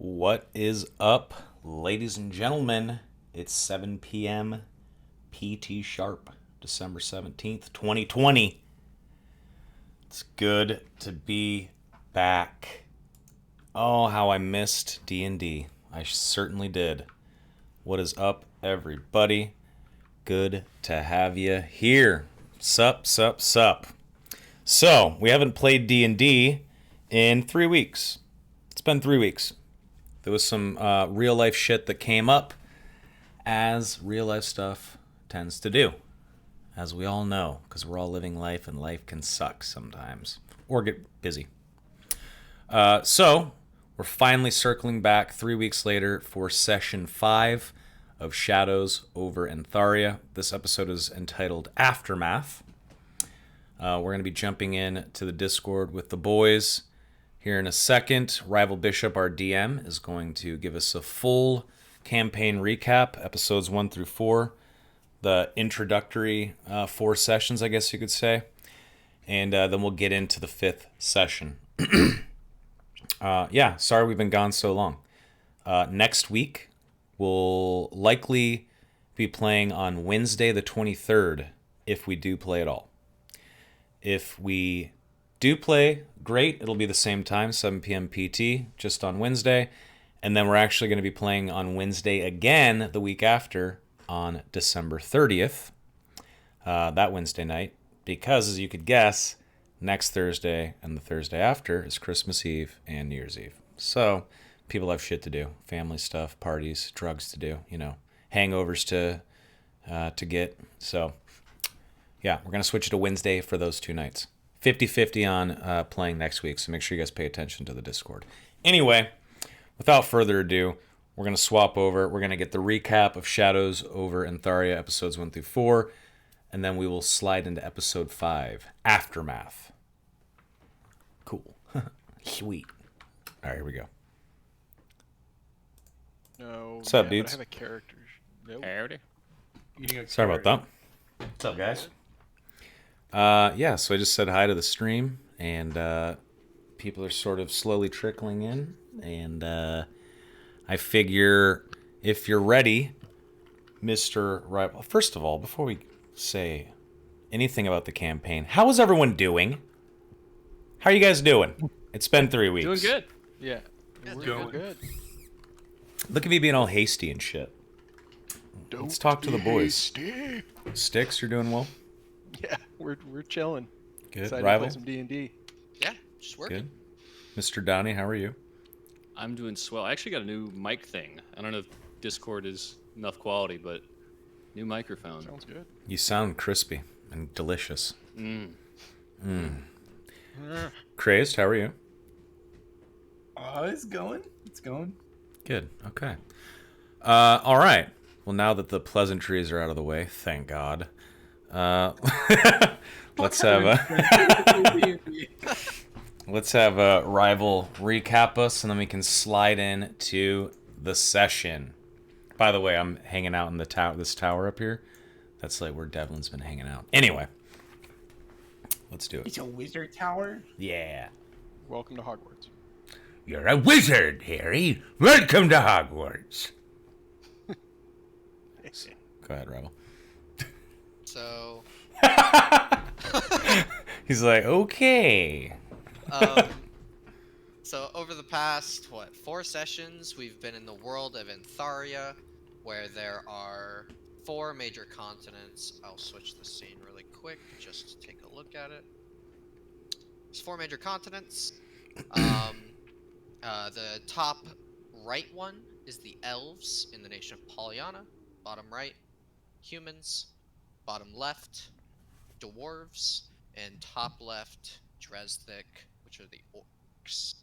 What is up, ladies and gentlemen? It's 7 p.m. PT sharp, December 17th, 2020. It's good to be back. Oh, how I missed D&D. I certainly did. What is up, everybody? Good to have you here. Sup. So, we haven't played D&D in 3 weeks. It's been 3 weeks. There was some real life shit that came up, as real life stuff tends to do, as we all know, because we're all living life and life can suck sometimes or get busy. So we're finally circling back 3 weeks later for session 5 of Shadows over Antharia. This episode is entitled Aftermath. We're going to be jumping in to the Discord with the boys here in a second. Rival Bishop, our DM, is going to give us a full campaign recap, episodes 1 through 4, the introductory 4 sessions, I guess you could say, and then we'll get into the 5th session. Sorry we've been gone so long. Next week, we'll likely be playing on Wednesday the 23rd, if we do play at all. If we do play, great. It'll be the same time, 7 p.m. PT, just on Wednesday. And then we're actually going to be playing on Wednesday again the week after on December 30th, that Wednesday night. Because, as you could guess, next Thursday and the Thursday after is Christmas Eve and New Year's Eve. So people have shit to do. Family stuff, parties, drugs to do, hangovers to get. So, yeah, we're going to switch it to Wednesday for those 2 nights. 50-50 on playing next week, so make sure you guys pay attention to the Discord. Anyway, without further ado, we're going to swap over. We're going to get the recap of Shadows over Antharia, episodes 1 through 4, and then we will slide into episode 5, Aftermath. Cool. Sweet. All right, here we go. No. What's up, I dudes? have a character. Nope. Howdy. Sorry about that. What's up, guys? So I just said hi to the stream, and people are sort of slowly trickling in, and I figure if you're ready, Mr. Rival. First of all, before we say anything about the campaign, how is everyone doing? How are you guys doing? It's been 3 weeks. Doing good. Yeah. We're doing good. Look at me being all hasty and shit. Let's talk to the boys. Hasty. Sticks, you're doing well? Yeah, we're chilling. Good. Excited Rival? to play some D&D. Yeah, just working. Good. Mr. Downey, how are you? I'm doing swell. I actually got a new mic thing. I don't know if Discord is enough quality, but new microphone. Sounds good. You sound crispy and delicious. Crazed, how are you? It's going. It's going. Good. Okay. All right. Well, now that the pleasantries are out of the way, thank God. Let's have a rival recap us, and then we can slide in to the session. By the way, I'm hanging out in the this tower up here. That's like where Devlin's been hanging out. Anyway, let's do it. It's a wizard tower. Yeah. Welcome to Hogwarts. You're a wizard, Harry. Welcome to Hogwarts. Go ahead, Rival. So, He's like, okay. so over the past 4 sessions, we've been in the world of Antharia, where there are 4 major continents. I'll switch the scene really quick just to take a look at it. There's 4 major continents. The top right one is the elves in the nation of Polyana. Bottom right, humans. Bottom left, dwarves, and top left, Dresdek, which are the orcs.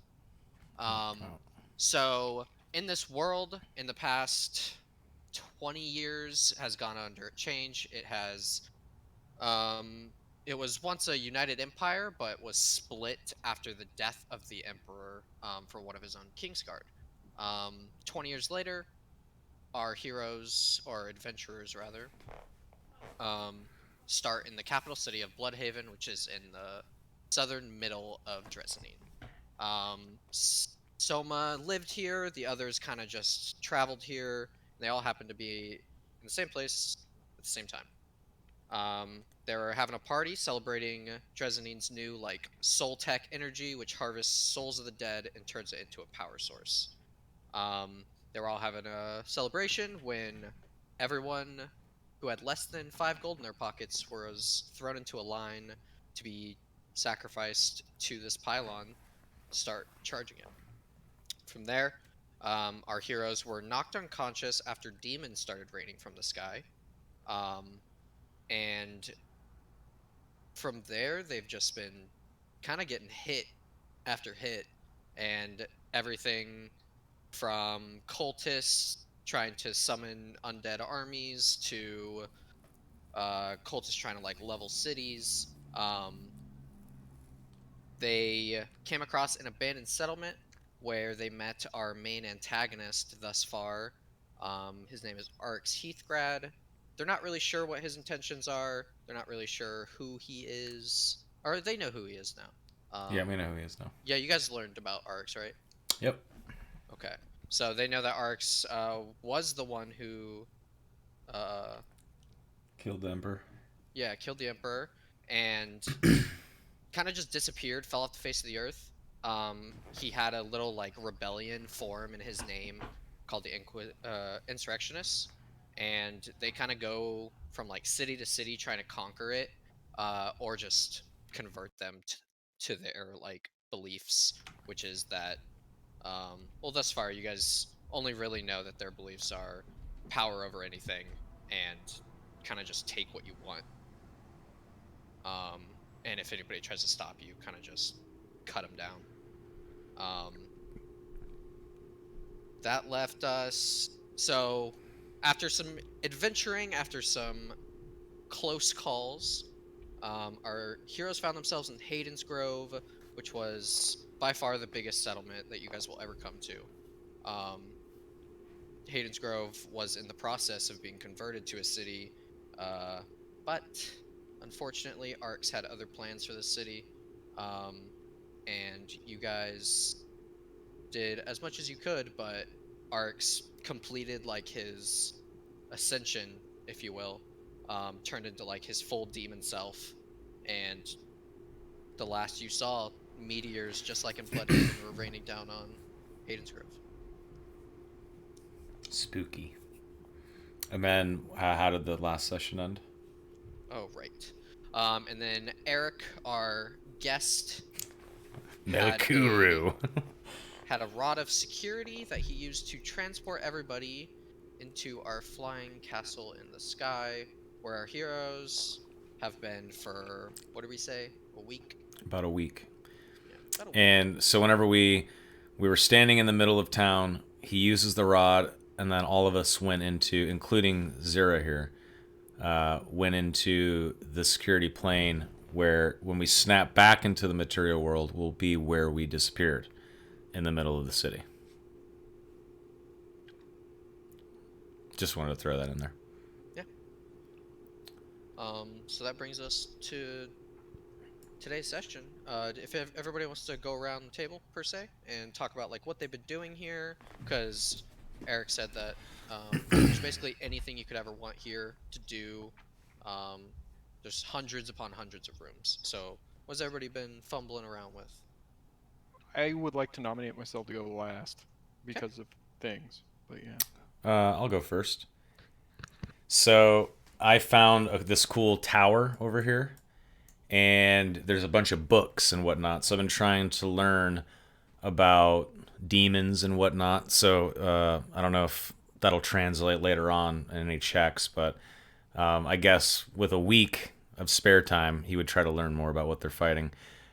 So in this world, in the past 20 years, has gone under change. It has, it was once a united empire, but was split after the death of the emperor for one of his own Kingsguard. 20 years later, our heroes, or adventurers rather, start in the capital city of Bloodhaven, which is in the southern middle of Dresden. Soma lived here. The others kind of just traveled here. They all happened to be in the same place at the same time. They were having a party celebrating Dresenine's new like soul tech energy, which harvests souls of the dead and turns it into a power source. They were all having a celebration when everyone who had less than 5 gold in their pockets was thrown into a line to be sacrificed to this pylon to start charging it. From there, our heroes were knocked unconscious after demons started raining from the sky. And from there, they've just been kind of getting hit after hit, and everything from cultists trying to summon undead armies to cultists trying to like level cities. They came across an abandoned settlement where they met our main antagonist thus far. His name is Arx Heathgrad. They're not really sure what his intentions are. They're not really sure who he is. Or they know who he is now. Yeah, we know who he is now. Yeah, you guys learned about Arx, right? Yep. Okay. So they know that Arx was the one who Killed the Emperor. yeah, killed the Emperor and kind of just disappeared, fell off the face of the earth. He had a little like rebellion form in his name called the Insurrectionists, and they kind of go from like city to city trying to conquer it, or just convert them to their like beliefs, which is that, well, thus far you guys only really know that their beliefs are power over anything and kind of just take what you want. And if anybody tries to stop you, kind of just cut them down. That left us. So, after some adventuring, after some close calls, our heroes found themselves in Hayden's Grove, which was by far the biggest settlement that you guys will ever come to. Hayden's Grove was in the process of being converted to a city, but unfortunately, Arx had other plans for the city, and you guys did as much as you could, but Arx completed like his ascension, if you will, turned into like his full demon self, and the last you saw, meteors just like in Bloodhaven were raining down on Hayden's Grove. Spooky. And then, how did the last session end? Oh, right. And then Eric, our guest, Melkuru. had a rod of security that he used to transport everybody into our flying castle in the sky, where our heroes have been for, what did we say, a week? About a week. Yeah, about a week. And so whenever we were standing in the middle of town, he uses the rod, and then all of us went into, including Zira here, went into the security plane where when we snap back into the material world will be where we disappeared in the middle of the city. Just wanted to throw that in there. Yeah. So that brings us to today's session. If everybody wants to go around the table per se and talk about like what they've been doing here, because Eric said that there's basically anything you could ever want here to do. There's hundreds upon hundreds of rooms. So what's everybody been fumbling around with? I would like to nominate myself to go last because of things, but yeah. I'll go first. So I found this cool tower over here, and there's a bunch of books and whatnot. So I've been trying to learn about demons and whatnot. So I don't know if that'll translate later on in any checks, but I guess with a week of spare time, he would try to learn more about what they're fighting.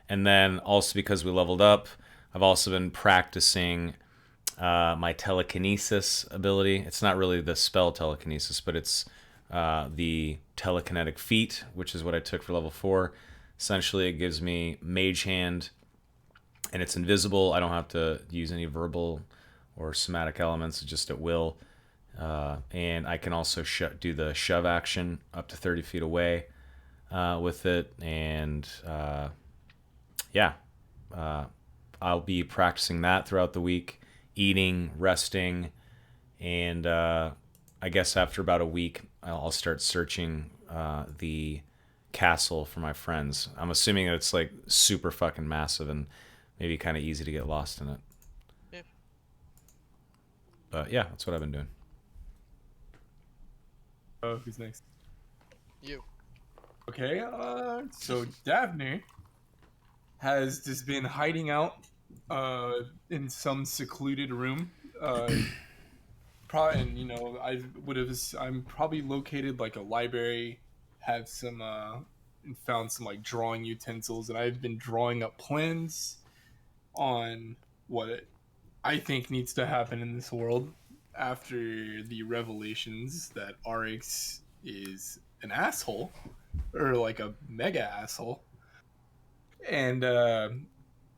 And then also because we leveled up, I've also been practicing my telekinesis ability. It's not really the spell telekinesis, but it's the telekinetic feat, which is what I took for level 4. Essentially, it gives me mage hand, and it's invisible. I don't have to use any verbal or somatic elements, just at will. And I can also do the shove action up to 30 feet away with it. And I'll be practicing that throughout the week, eating, resting, and I guess after about a week, I'll start searching the castle for my friends. I'm assuming that it's like super fucking massive and maybe kind of easy to get lost in it. Yeah. But yeah, that's what I've been doing. Oh, who's next? You. Okay, so Daphne has just been hiding out in some secluded room. Probably, and I'm probably located like a library, have some and found some like drawing utensils, and I've been drawing up plans on what I think needs to happen in this world after the revelations that RX is an asshole, or like a mega asshole. And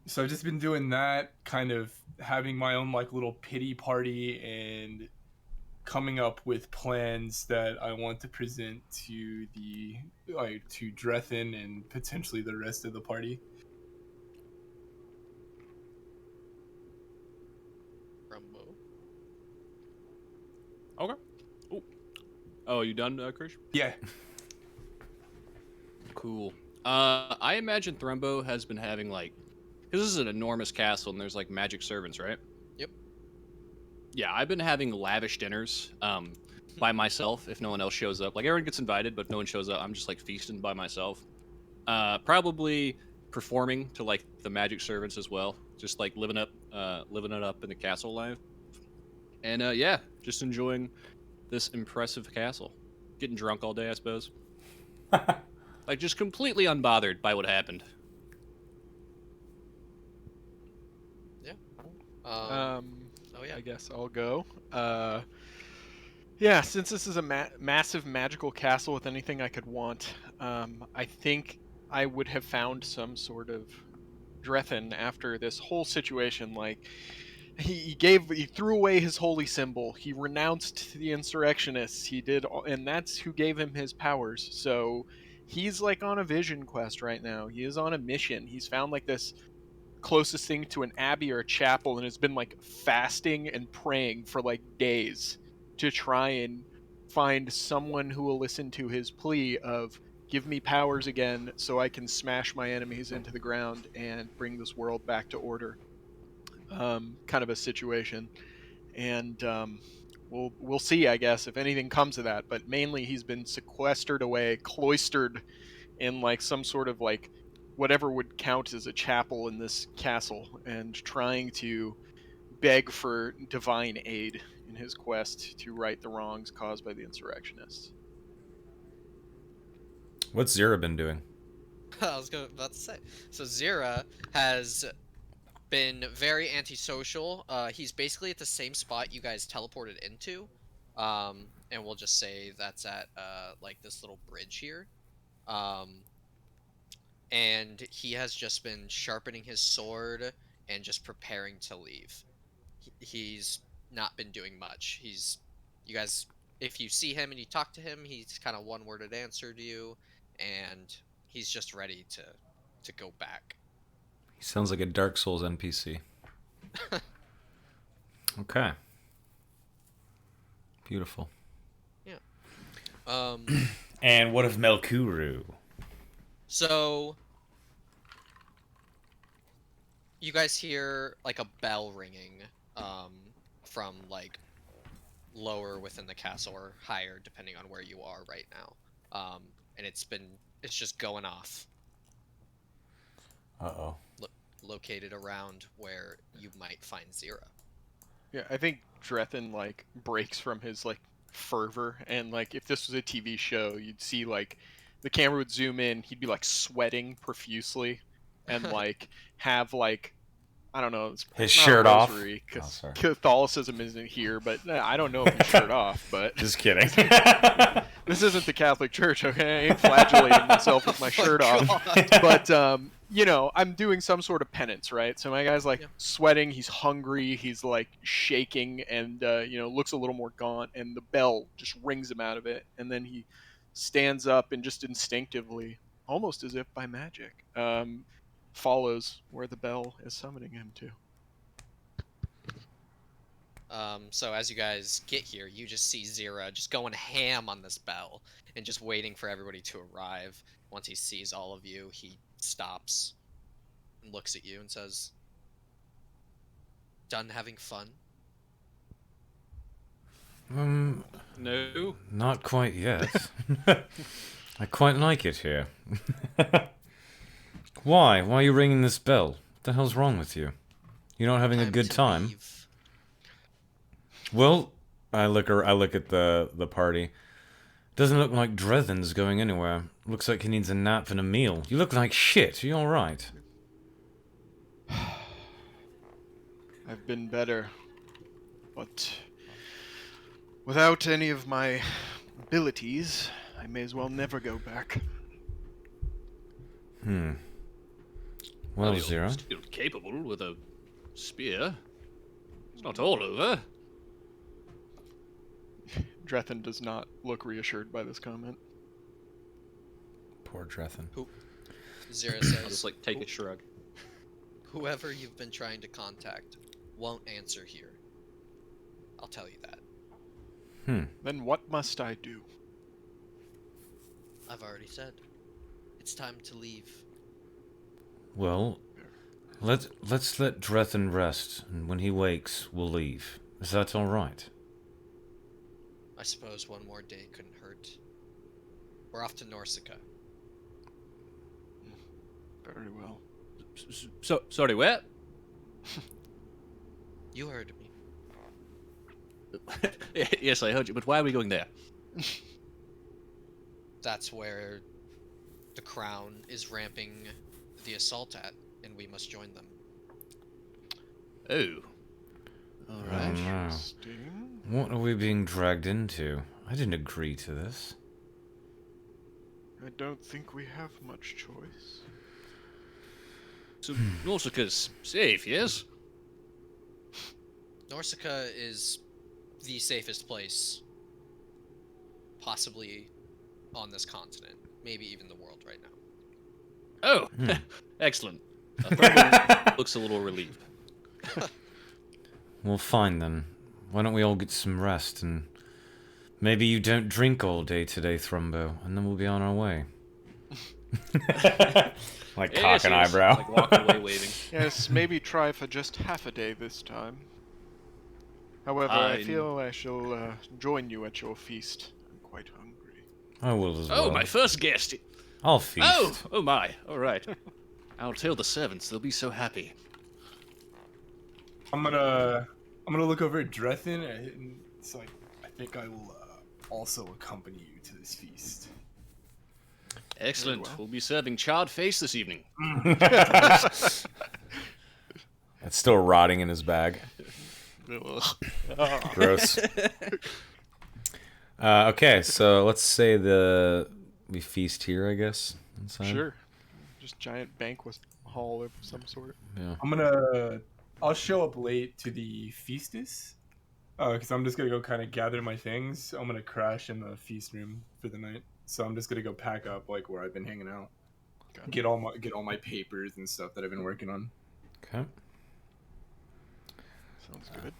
so I've just been doing that, kind of having my own like little pity party and coming up with plans that I want to present to to Drethin and potentially the rest of the party. Rumbo. Okay. Ooh. Oh, you done, Krish? Yeah. Cool. I imagine Thrumbo has been having like, because this is an enormous castle and there's like magic servants, right? Yep. Yeah, I've been having lavish dinners by myself if no one else shows up. Like everyone gets invited, but if no one shows up, I'm just like feasting by myself. Probably performing to like the magic servants as well, just like living it up in the castle life. And yeah, just enjoying this impressive castle. Getting drunk all day, I suppose. Like just completely unbothered by what happened. Yeah. Oh yeah. I guess I'll go. Yeah, since this is a massive magical castle with anything I could want, I think I would have found some sort of Drethin after this whole situation. Like, he threw away his holy symbol. He renounced the insurrectionists. He did, and that's who gave him his powers. So he's like on a vision quest right now. He is on a mission. He's found like this closest thing to an abbey or a chapel and has been like fasting and praying for like days to try and find someone who will listen to his plea of give me powers again so I can smash my enemies into the ground and bring this world back to order. Kind of a situation. And we'll see, I guess, if anything comes of that. But mainly he's been sequestered away, cloistered in like some sort of like whatever would count as a chapel in this castle, and trying to beg for divine aid in his quest to right the wrongs caused by the insurrectionists. What's Zira been doing? I was about to say. So Zira has been very antisocial. He's basically at the same spot you guys teleported into. And we'll just say that's at like this little bridge here. And he has just been sharpening his sword and just preparing to leave. He's not been doing much. You guys, if you see him and you talk to him, he's kind of one-worded answer to you, and he's just ready to go back. He sounds like a Dark Souls NPC. Okay. Beautiful. Yeah. And what of Melkuru? So you guys hear like a bell ringing from like lower within the castle or higher depending on where you are right now. And it's just going off. Uh-oh. Located around where you might find Zira. Yeah, I think Drethin like breaks from his like fervor, and like if this was a TV show, you'd see like the camera would zoom in, he'd be like sweating profusely, and like have like I don't know, it's His not a shirt off? rosary, 'cause Oh, sorry. Catholicism isn't here, but I don't know if he's shirt off, but Just kidding. this isn't the Catholic Church, okay? I ain't flagellating myself with my shirt off. But you know, I'm doing some sort of penance, right? So my guy's like sweating, he's hungry, he's like shaking, and you know, looks a little more gaunt, and the bell just rings him out of it, and then he stands up and just instinctively, almost as if by magic, follows where the bell is summoning him to. So as you guys get here, you just see Zira just going ham on this bell and just waiting for everybody to arrive. Once he sees all of you, he stops and looks at you and says, "Done having fun?" No. Not quite yet. I quite like it here. Why? Why are you ringing this bell? What the hell's wrong with you? You're not having a good to time? leave. Well, I look at the party. Doesn't look like Drethen's going anywhere. Looks like he needs a nap and a meal. You look like shit. Are you alright? I've been better, but without any of my abilities, I may as well never go back. Well, you're Zero. still capable with a spear. It's not all over. Drethen does not look reassured by this comment. Poor Drethen. Zira I'll says, just like take a shrug. "Whoever you've been trying to contact won't answer here. I'll tell you that. Then what must I do? I've already said. It's time to leave." Well, let's let Drethen rest, and when he wakes, we'll leave. Is that alright? I suppose one more day couldn't hurt. We're off to Norsica. Very well. So sorry, where? You heard me. Yes, I heard you, but why are we going there? That's where the Crown is ramping the assault at, and we must join them. Oh. All right. Wow. Interesting. What are we being dragged into? I didn't agree to this. I don't think we have much choice. So Nautica's safe, yes? Norsica is the safest place possibly on this continent, maybe even the world right now. Oh, excellent. Thurman looks a little relieved. Well, fine then. Why don't we all get some rest, and maybe you don't drink all day today, Thrumbo, and then we'll be on our way. Like cock Yes, an yes, eyebrow. like walking away waving. Yes, maybe try for just half a day this time. However, I Fine. feel I shall join you at your feast. I'm quite hungry. I will as well. Oh, my first guest. I'll feast. Oh my. All right. I'll tell the servants. They'll be so happy. I'm gonna look over at Drethen, and it's like, I think I will also accompany you to this feast. Excellent. well. We'll be serving charred face this evening. It's still rotting in his bag. Gross. Okay, so let's say we feast here, I guess. Inside. Sure. Just giant banquet hall of some sort. Yeah. I'll show up late to the feastus, because I'm just gonna go kind of gather my things. I'm gonna crash in the feast room for the night, so I'm just gonna go pack up like where I've been hanging out, Gotcha. get all my papers and stuff that I've been working on. Okay. Sounds good.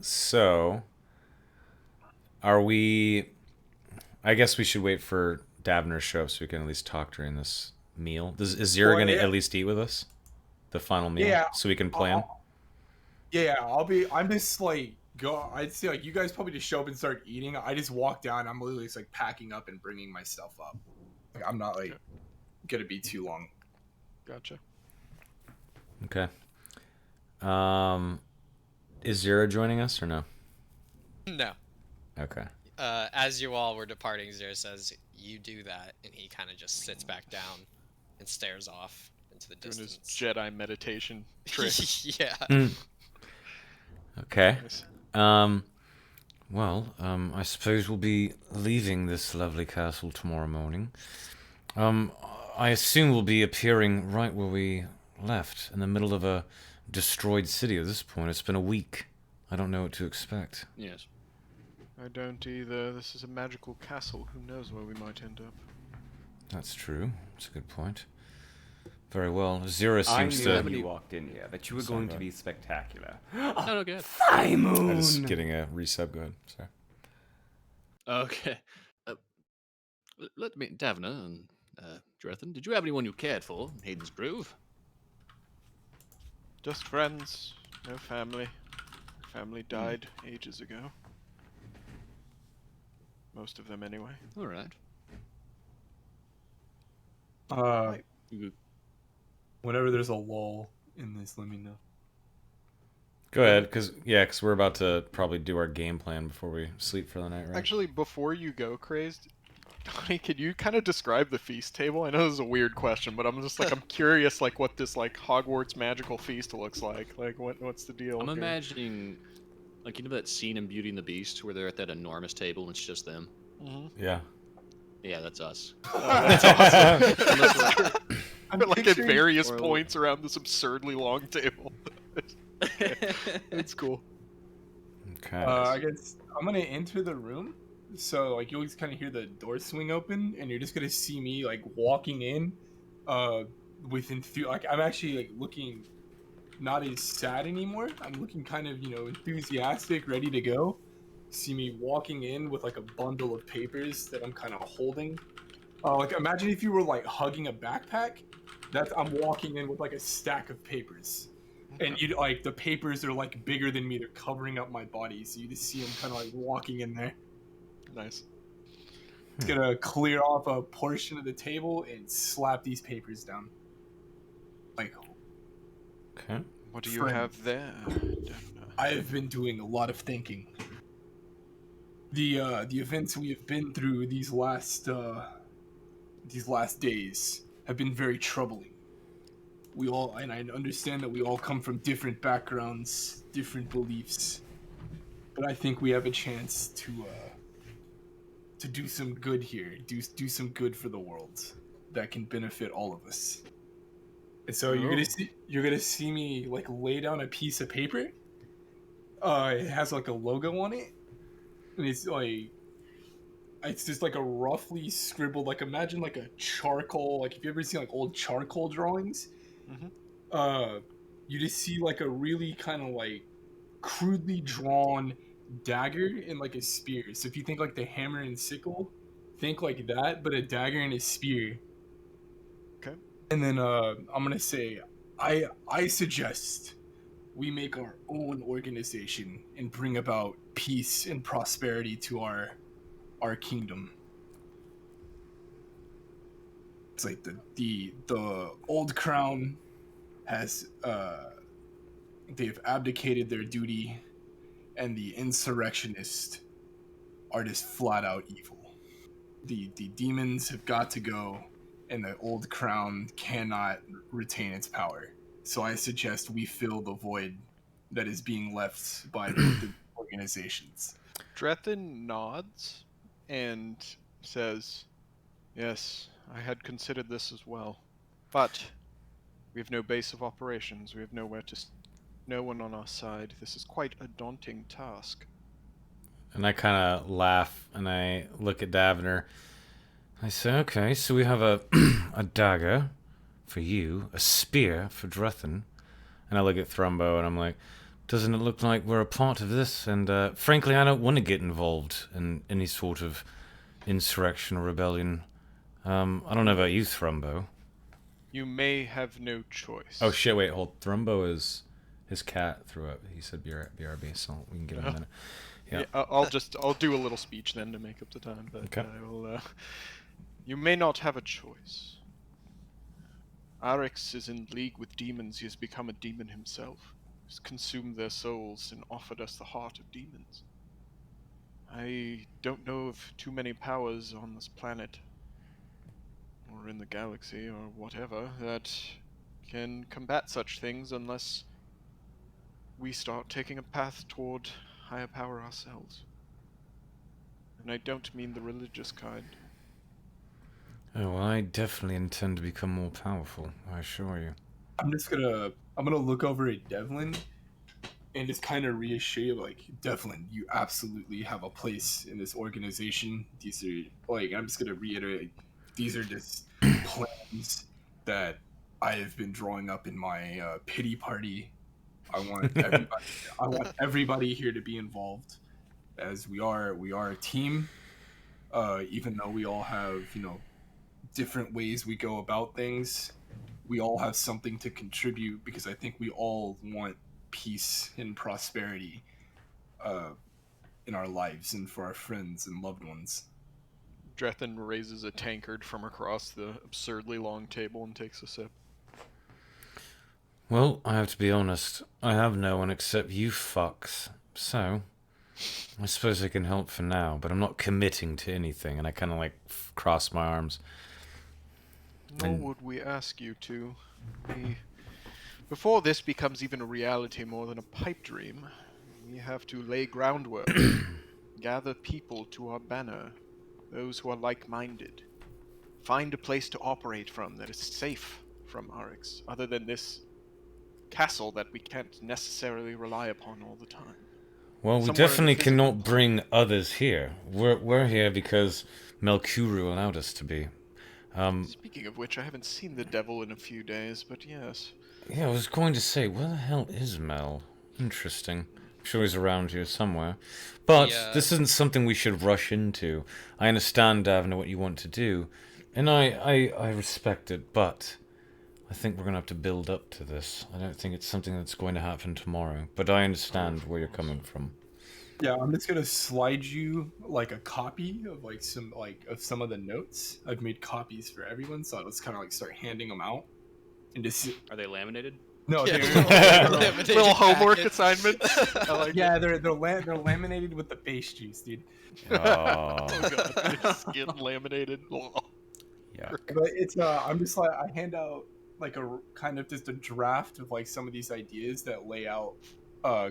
So, are we? I guess we should wait for Davner to show up so we can at least talk during this meal. Is Zira Well, going to yeah. at least eat with us? The final meal, Yeah, so we can plan. I'm just like I'd say like you guys probably just show up and start eating. I just walk down. I'm literally just like packing up and bringing my stuff up. Like I'm not like gonna be too long. Gotcha. Okay. Is Zira joining us or no? No. Okay. As you all were departing, Zira says, "You do that," and he kind of just sits back down and stares off into the Doing his distance. Jedi meditation trick. Yeah. Okay. Nice. Well, I suppose we'll be leaving this lovely castle tomorrow morning. I assume we'll be appearing right where we left, in the middle of a destroyed city at this point. It's been a week. I don't know what to expect. Yes. I don't either. This is a magical castle. Who knows where we might end up? That's true. That's a good point. Very well. Zero I seems knew to. when you walked in here that you were Sorry, going go to ahead. be spectacular. No, go ahead. Thymon! I'm just getting a resub. Go ahead. Sorry. Okay. Let me, Davner and Drethan, did you have anyone you cared for in Hayden's Grove? Just friends, no family. Family died ages ago. Most of them, anyway. All right. You- Whenever there's a lull in this, let me know. Go ahead, because we're about to probably do our game plan before we sleep for the night, right? Actually, before you go, Crazed, Tony, can you kind of describe the feast table? I know this is a weird question, but I'm just like I'm curious, like what this like Hogwarts magical feast looks like. Like what's the deal? I'm here? imagining, like, you know that scene in Beauty and the Beast where they're at that enormous table and it's just them? Yeah. Yeah, that's us. That's awesome. Unless we're- We're like at various or- points around this absurdly long table. It's cool. Okay. I guess I'm gonna enter the room, so like you'll just kind of hear the door swing open, and you're just gonna see me like walking in, like I'm actually like looking not as sad anymore. I'm looking kind of enthusiastic, ready to go. See me walking in with like a bundle of papers that I'm kind of holding. Like imagine if you were like hugging a backpack. I'm walking in with like a stack of papers. And you like the papers are like bigger than me. They're covering up my body, so you just see them kind of like walking in there. Nice. It's gonna clear off a portion of the table and slap these papers down. Like Okay. What do you Friend. have there, Daphne? I've been doing a lot of thinking. The events we have been through these last days have been very troubling. And I understand that we all come from different backgrounds, different beliefs, but I think we have a chance to do some good here, do some good for the world that can benefit all of us. And so you're gonna see me like lay down a piece of paper. It has like a logo on it, and it's just like a roughly scribbled, like imagine like a charcoal, like if you ever seen like old charcoal drawings. Mhm. You just see like a really kind of like crudely drawn dagger and like a spear. So if you think like the hammer and sickle, think like that, but a dagger and a spear. Okay. And then I'm gonna say, I suggest we make our own organization and bring about peace and prosperity to our kingdom. It's like the old crown has they've abdicated their duty, and the insurrectionists are just flat out evil. The demons have got to go, and the old crown cannot retain its power. So I suggest we fill the void that is being left by both the organizations. Drethin nods and says, "Yes, I had considered this as well. But we have no base of operations. We have nowhere to... No one on our side. This is quite a daunting task." And I kind of laugh and I look at Davner. I say, okay, so we have a a dagger for you, a spear for Drethin. And I look at Thrumbo and I'm like, doesn't it look like we're a part of this? And frankly, I don't want to get involved in any sort of insurrection or rebellion. I don't know about you, Thrumbo. You may have no choice. Oh shit! Wait, hold. Thrumbo is his cat threw up. He said BRB, so we can give him a minute. Yeah. I'll do a little speech then to make up the time. But Okay. I will. You may not have a choice. Arix is in league with demons. He has become a demon himself. He's consumed their souls and offered us the heart of demons. I don't know of too many powers on this planet, or in the galaxy, or whatever, that can combat such things unless we start taking a path toward higher power ourselves. And I don't mean the religious kind. Oh, well, I definitely intend to become more powerful. I assure you. I'm gonna look over at Devlin and just kind of reassure you, like, Devlin, you absolutely have a place in this organization. These are, like, I'm just gonna reiterate, these are just plans that I have been drawing up in my pity party. I want everybody. I want everybody here to be involved, as we are a team. Even though we all have different ways we go about things, we all have something to contribute because I think we all want peace and prosperity uh, in our lives and for our friends and loved ones. Drethin raises a tankard from across the absurdly long table and takes a sip. Well, I have to be honest. I have no one except you fucks. So, I suppose I can help for now, but I'm not committing to anything. And I kind of like cross my arms. Nor would we ask you to. Before this becomes even a reality more than a pipe dream, we have to lay groundwork, gather people to our banner, those who are like-minded, find a place to operate from that is safe from Arix, other than this castle that we can't necessarily rely upon all the time. Well, we Somewhere in the definitely physical cannot bring others here. We're here because Melkuru allowed us to be. Speaking of which, I haven't seen the devil in a few days, but yes. Yeah, I was going to say, where the hell is Mel? Interesting. I'm sure he's around here somewhere. But Yeah. this isn't something we should rush into. I understand, Davina, what you want to do, and I respect it, but I think we're going to have to build up to this. I don't think it's something that's going to happen tomorrow, but I understand where you're coming from. Yeah, I'm just gonna slide you like a copy of like some of the notes. I've made copies for everyone, so let's kind of like start handing them out and just Are they laminated? no, Yeah, they're laminated Little homework packet. assignments. I like yeah, they're laminated with the base juice, dude. Oh, Oh god, their skin laminated. yeah. But it's I'm just like I hand out like a kind of just a draft of like some of these ideas that lay out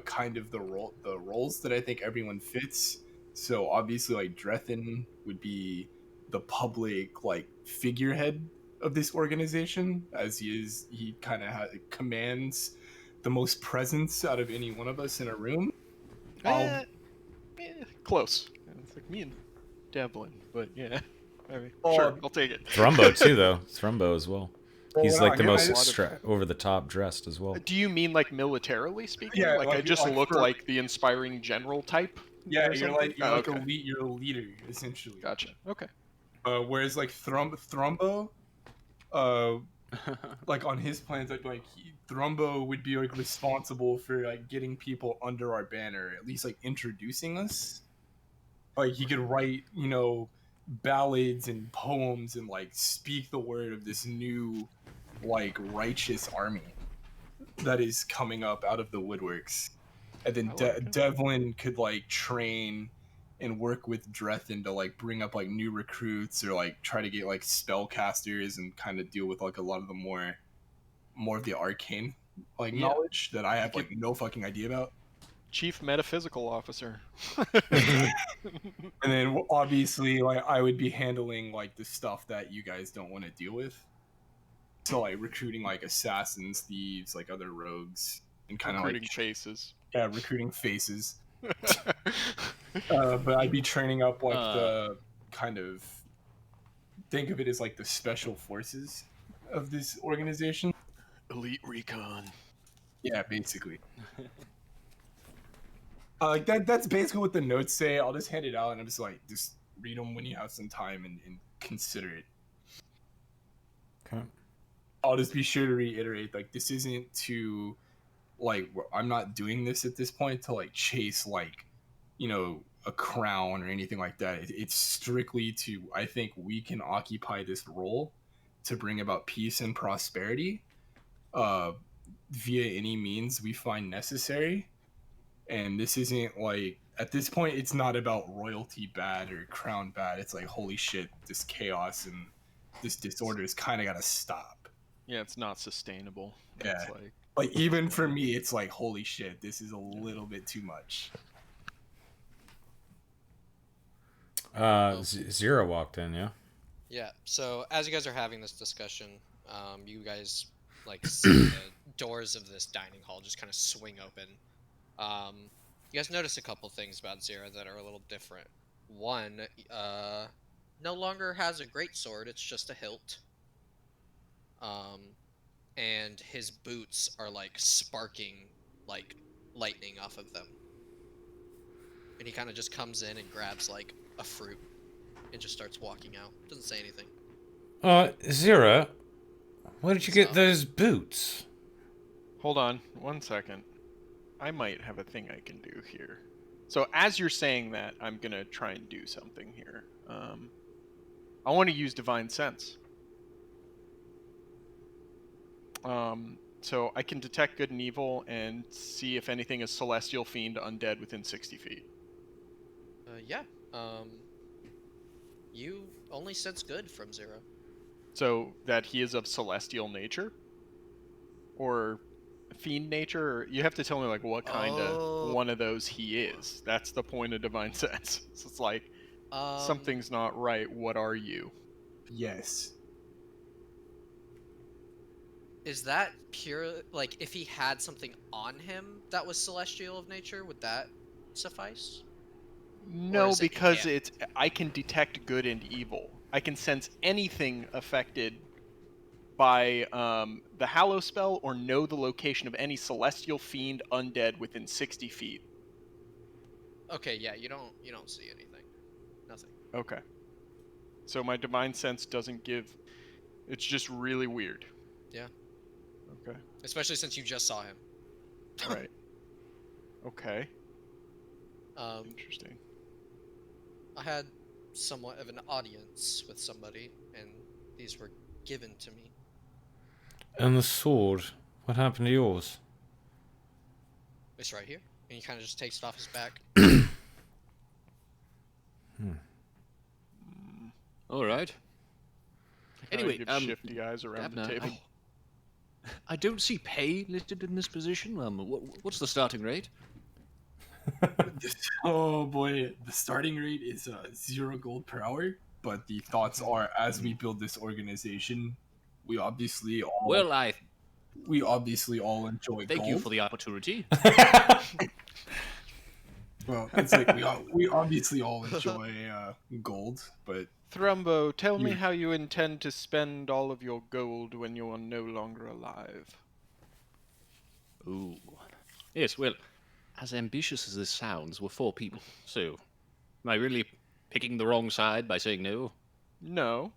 kind of the roles that I think everyone fits. So obviously like Drethin would be the public like figurehead of this organization, as he kind of commands the most presence out of any one of us in a room. Close. It's like me and Devlin, but yeah. I mean, Oh, sure, I'll take it. Thrumbo too, though. Thrumbo as well. He's Well, like the yeah, most I- over the top dressed as well. Do you mean like militarily speaking? Yeah, like I like- just like look for- like the inspiring general type? yeah, or you're something? like Oh, okay. you're a leader essentially. Gotcha. Okay. Whereas like Thrumbo, uh, like on his plans, I'd be like Thrumbo would be like responsible for like getting people under our banner, at least like introducing us. Like he could write, ballads and poems and like speak the word of this new, like righteous army that is coming up out of the woodworks, and then I like it. Devlin could like train and work with Drethin to like bring up like new recruits or like try to get like spellcasters and kind of deal with like a lot of the more of the arcane like Yeah. knowledge that I have like no fucking idea about. Chief Metaphysical Officer. And then obviously like I would be handling like the stuff that you guys don't want to deal with. So like recruiting like assassins, thieves, like other rogues, and kind of like Recruiting faces. recruiting faces. But I'd be training up like the kind of think of it as like the special forces of this organization. Elite Recon. Yeah, basically. Like that's basically what the notes say. I'll just hand it out and I'm just like, just read them when you have some time and consider it. Okay. I'll just be sure to reiterate, like, this isn't to, like, I'm not doing this at this point to, like, chase, like, a crown or anything like that. It's strictly to, I think we can occupy this role to bring about peace and prosperity via any means we find necessary. And this isn't, like, at this point, it's not about royalty bad or crown bad. It's like, holy shit, this chaos and this disorder is kind of got to stop. Yeah, it's not sustainable. Yeah. It's Like even for me, it's like holy shit, this is a little bit too much. Zero walked in, yeah. Yeah. So as you guys are having this discussion, you guys like see the doors of this dining hall just kind of swing open. You guys notice a couple things about Zira that are a little different. One, no longer has a great sword; it's just a hilt. and his boots are like sparking like lightning off of them. And he kind of just comes in and grabs like a fruit and just starts walking out. Doesn't say anything. Zira, where did you get So- those boots? Hold on 1 second. I might have a thing I can do here. So as you're saying that, I'm gonna try and do something here. I want to use Divine Sense. So I can detect good and evil and see if anything is celestial, fiend, undead within 60 feet. Yeah. You only sense good from 0. So that he is of celestial nature, or fiend nature. Or you have to tell me like what kind of one of those he is. That's the point of Divine Sense. So it's like something's not right. What are you? Yes. Is that pure? Like, if he had something on him that was celestial of nature, would that suffice? No, is it because him? I can detect good and evil. I can sense anything affected by the Hallow spell or know the location of any celestial, fiend, undead within 60 feet. Okay, yeah, you don't see anything. Nothing. Okay. So my divine sense doesn't give. It's just really weird. Yeah. Okay. Especially since you just saw him. Right. Okay. Um, Interesting. I had somewhat of an audience with somebody, and these were given to me. And the sword. What happened to yours? It's right here, and he kind of just takes it off his back. All right. Kinda Anyway, give shifty eyes around the Dabna, table. I don't see pay listed in this position. What's the starting rate? Oh boy, the starting rate is 0 gold per hour. But the thoughts are, as we build this organization, we obviously all Well, I enjoy thank you gold. for the opportunity. Well, it's like we obviously all enjoy gold, but Thrumbo, tell me You- how you intend to spend all of your gold when you are no longer alive. Ooh. Yes, well, as ambitious as this sounds, we're 4 people. So, am I really picking the wrong side by saying no? No,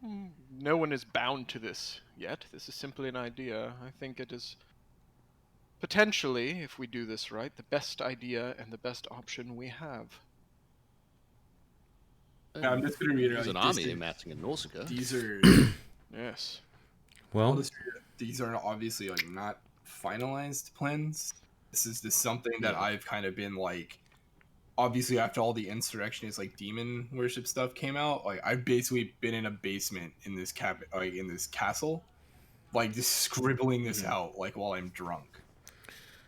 no one is bound to this yet. This is simply an idea. I think it is potentially, if we do this right, the best idea and the best option we have. I'm just gonna reiterate. There's an army amassing in Nausicaa. These are Yes. Well, these are obviously like not finalized plans. This is just something that Yeah. I've kind of been like. Obviously, after all the insurrectionist like demon worship stuff came out, like I've basically been in a basement in this in this castle, like just scribbling this out like while I'm drunk.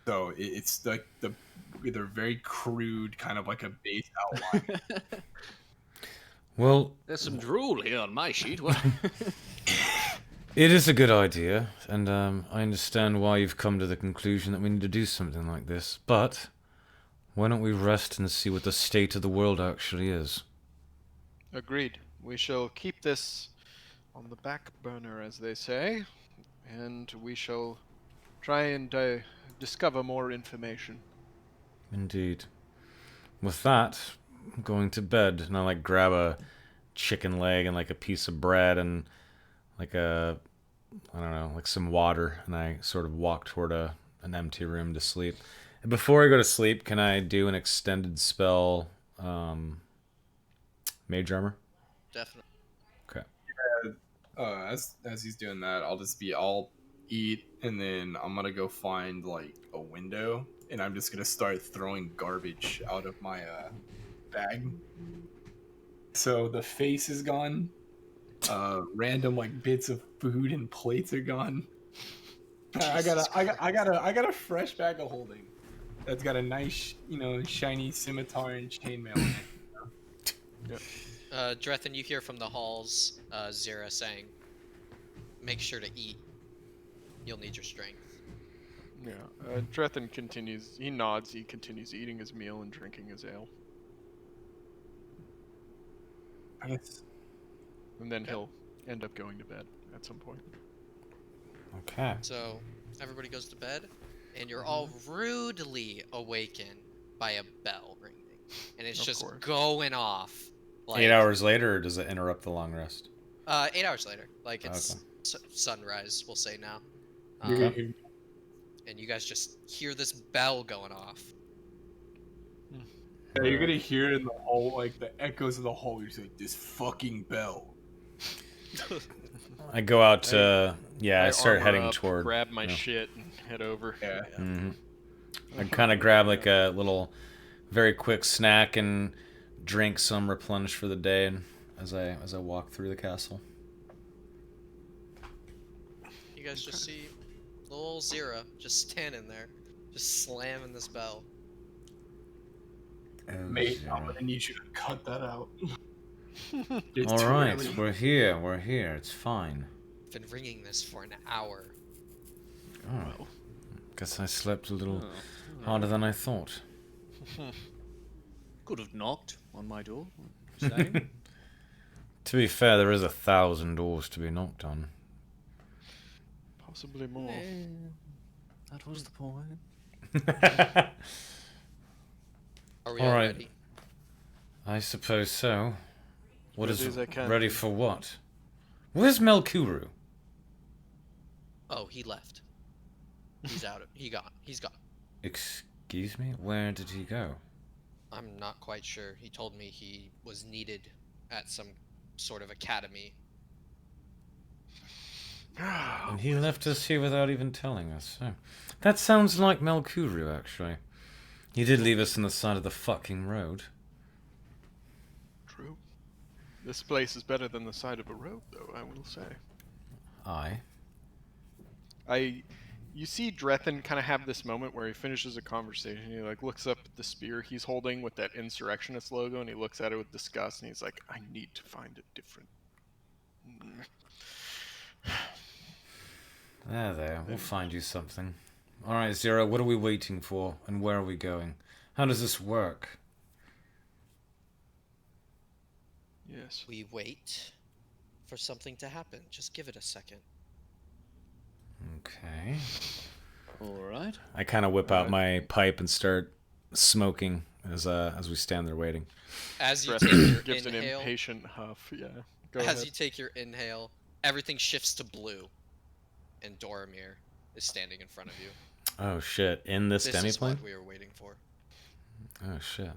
So it's like they're very crude, kind of like a base outline. well, There's some drool here on my sheet. What? it is a good idea, and I understand why you've come to the conclusion that we need to do something like this. But why don't we rest and see what the state of the world actually is? Agreed. We shall keep this on the back burner, as they say, and we shall try and discover more information. Indeed. With that, I'm going to bed, and I like grab a chicken leg and like a piece of bread and like I don't know, like some water, and I sort of walk toward an empty room to sleep. And before I go to sleep, can I do an extended spell, Mage Armor? Definitely. Okay. As he's doing that, I'll eat, and then I'm gonna go find like a window, and I'm just gonna start throwing garbage out of my bag. So the face is gone. Random like bits of food and plates are gone. I got a fresh bag of holding. That's got a nice, shiny scimitar and chainmail in it. Drethin, you hear from the halls Zira saying, "Make sure to eat. You'll need your strength." Yeah. Drethin continues. He nods. He continues eating his meal and drinking his ale, I guess and then Okay. he'll end up going to bed at some point. Okay. So everybody goes to bed, and you're all rudely awakened by a bell ringing, and it's Of just course. going off. 8 hours later, or does it interrupt the long rest? 8 hours later, like it's Okay. sunrise, we'll say now. Okay. And you guys just hear this bell going off. Yeah, you're gonna hear it in the hall, like the echoes of the hall. You're just like, this fucking bell. I go out to I start armor heading up, toward. grab my you know. shit, and head over. Yeah. Mhm. I kind of grab like a little, very quick snack and drink some replenish for the day, and as I walk through the castle. You guys just see little Zira just standing there, just slamming this bell. Oh, Mate, I'm Zero. gonna need you to cut that out. It's All too right, early. we're here. We're here. It's fine. Been ringing this for an hour. Oh, guess I slept a little Oh, harder than I thought. could have knocked on my door. Saying. To be fair, there is 1,000 doors to be knocked on. Possibly more. That was the point. Are we All all right. ready? I suppose so. What Ready is as I can ready be. for what? Where's Melkuru? Oh, he left. He's out. He's gone. Excuse me? Where did he go? I'm not quite sure. He told me he was needed at some sort of academy. And he left us here without even telling us. Oh. That sounds like Melkuru, actually. He did leave us on the side of the fucking road. True. This place is better than the side of a road, though, I will say. Aye. You see Drethin kind of have this moment where he finishes a conversation. He like looks up at the spear he's holding with that insurrectionist logo, and he looks at it with disgust, and he's like, "I need to find a different." There. We'll find you something. Alright, Zero, what are we waiting for? And where are we going? How does this work? Yes. We wait for something to happen. Just give it a second. Okay. All right. I kind of whip out my pipe and start smoking as we stand there waiting. As you Drethin take your gives an inhale, impatient huff. Yeah. Go as ahead. you take your inhale, everything shifts to blue, and Doramir is standing in front of you. Oh shit! In this This is demiplane? what we were waiting for. Oh shit!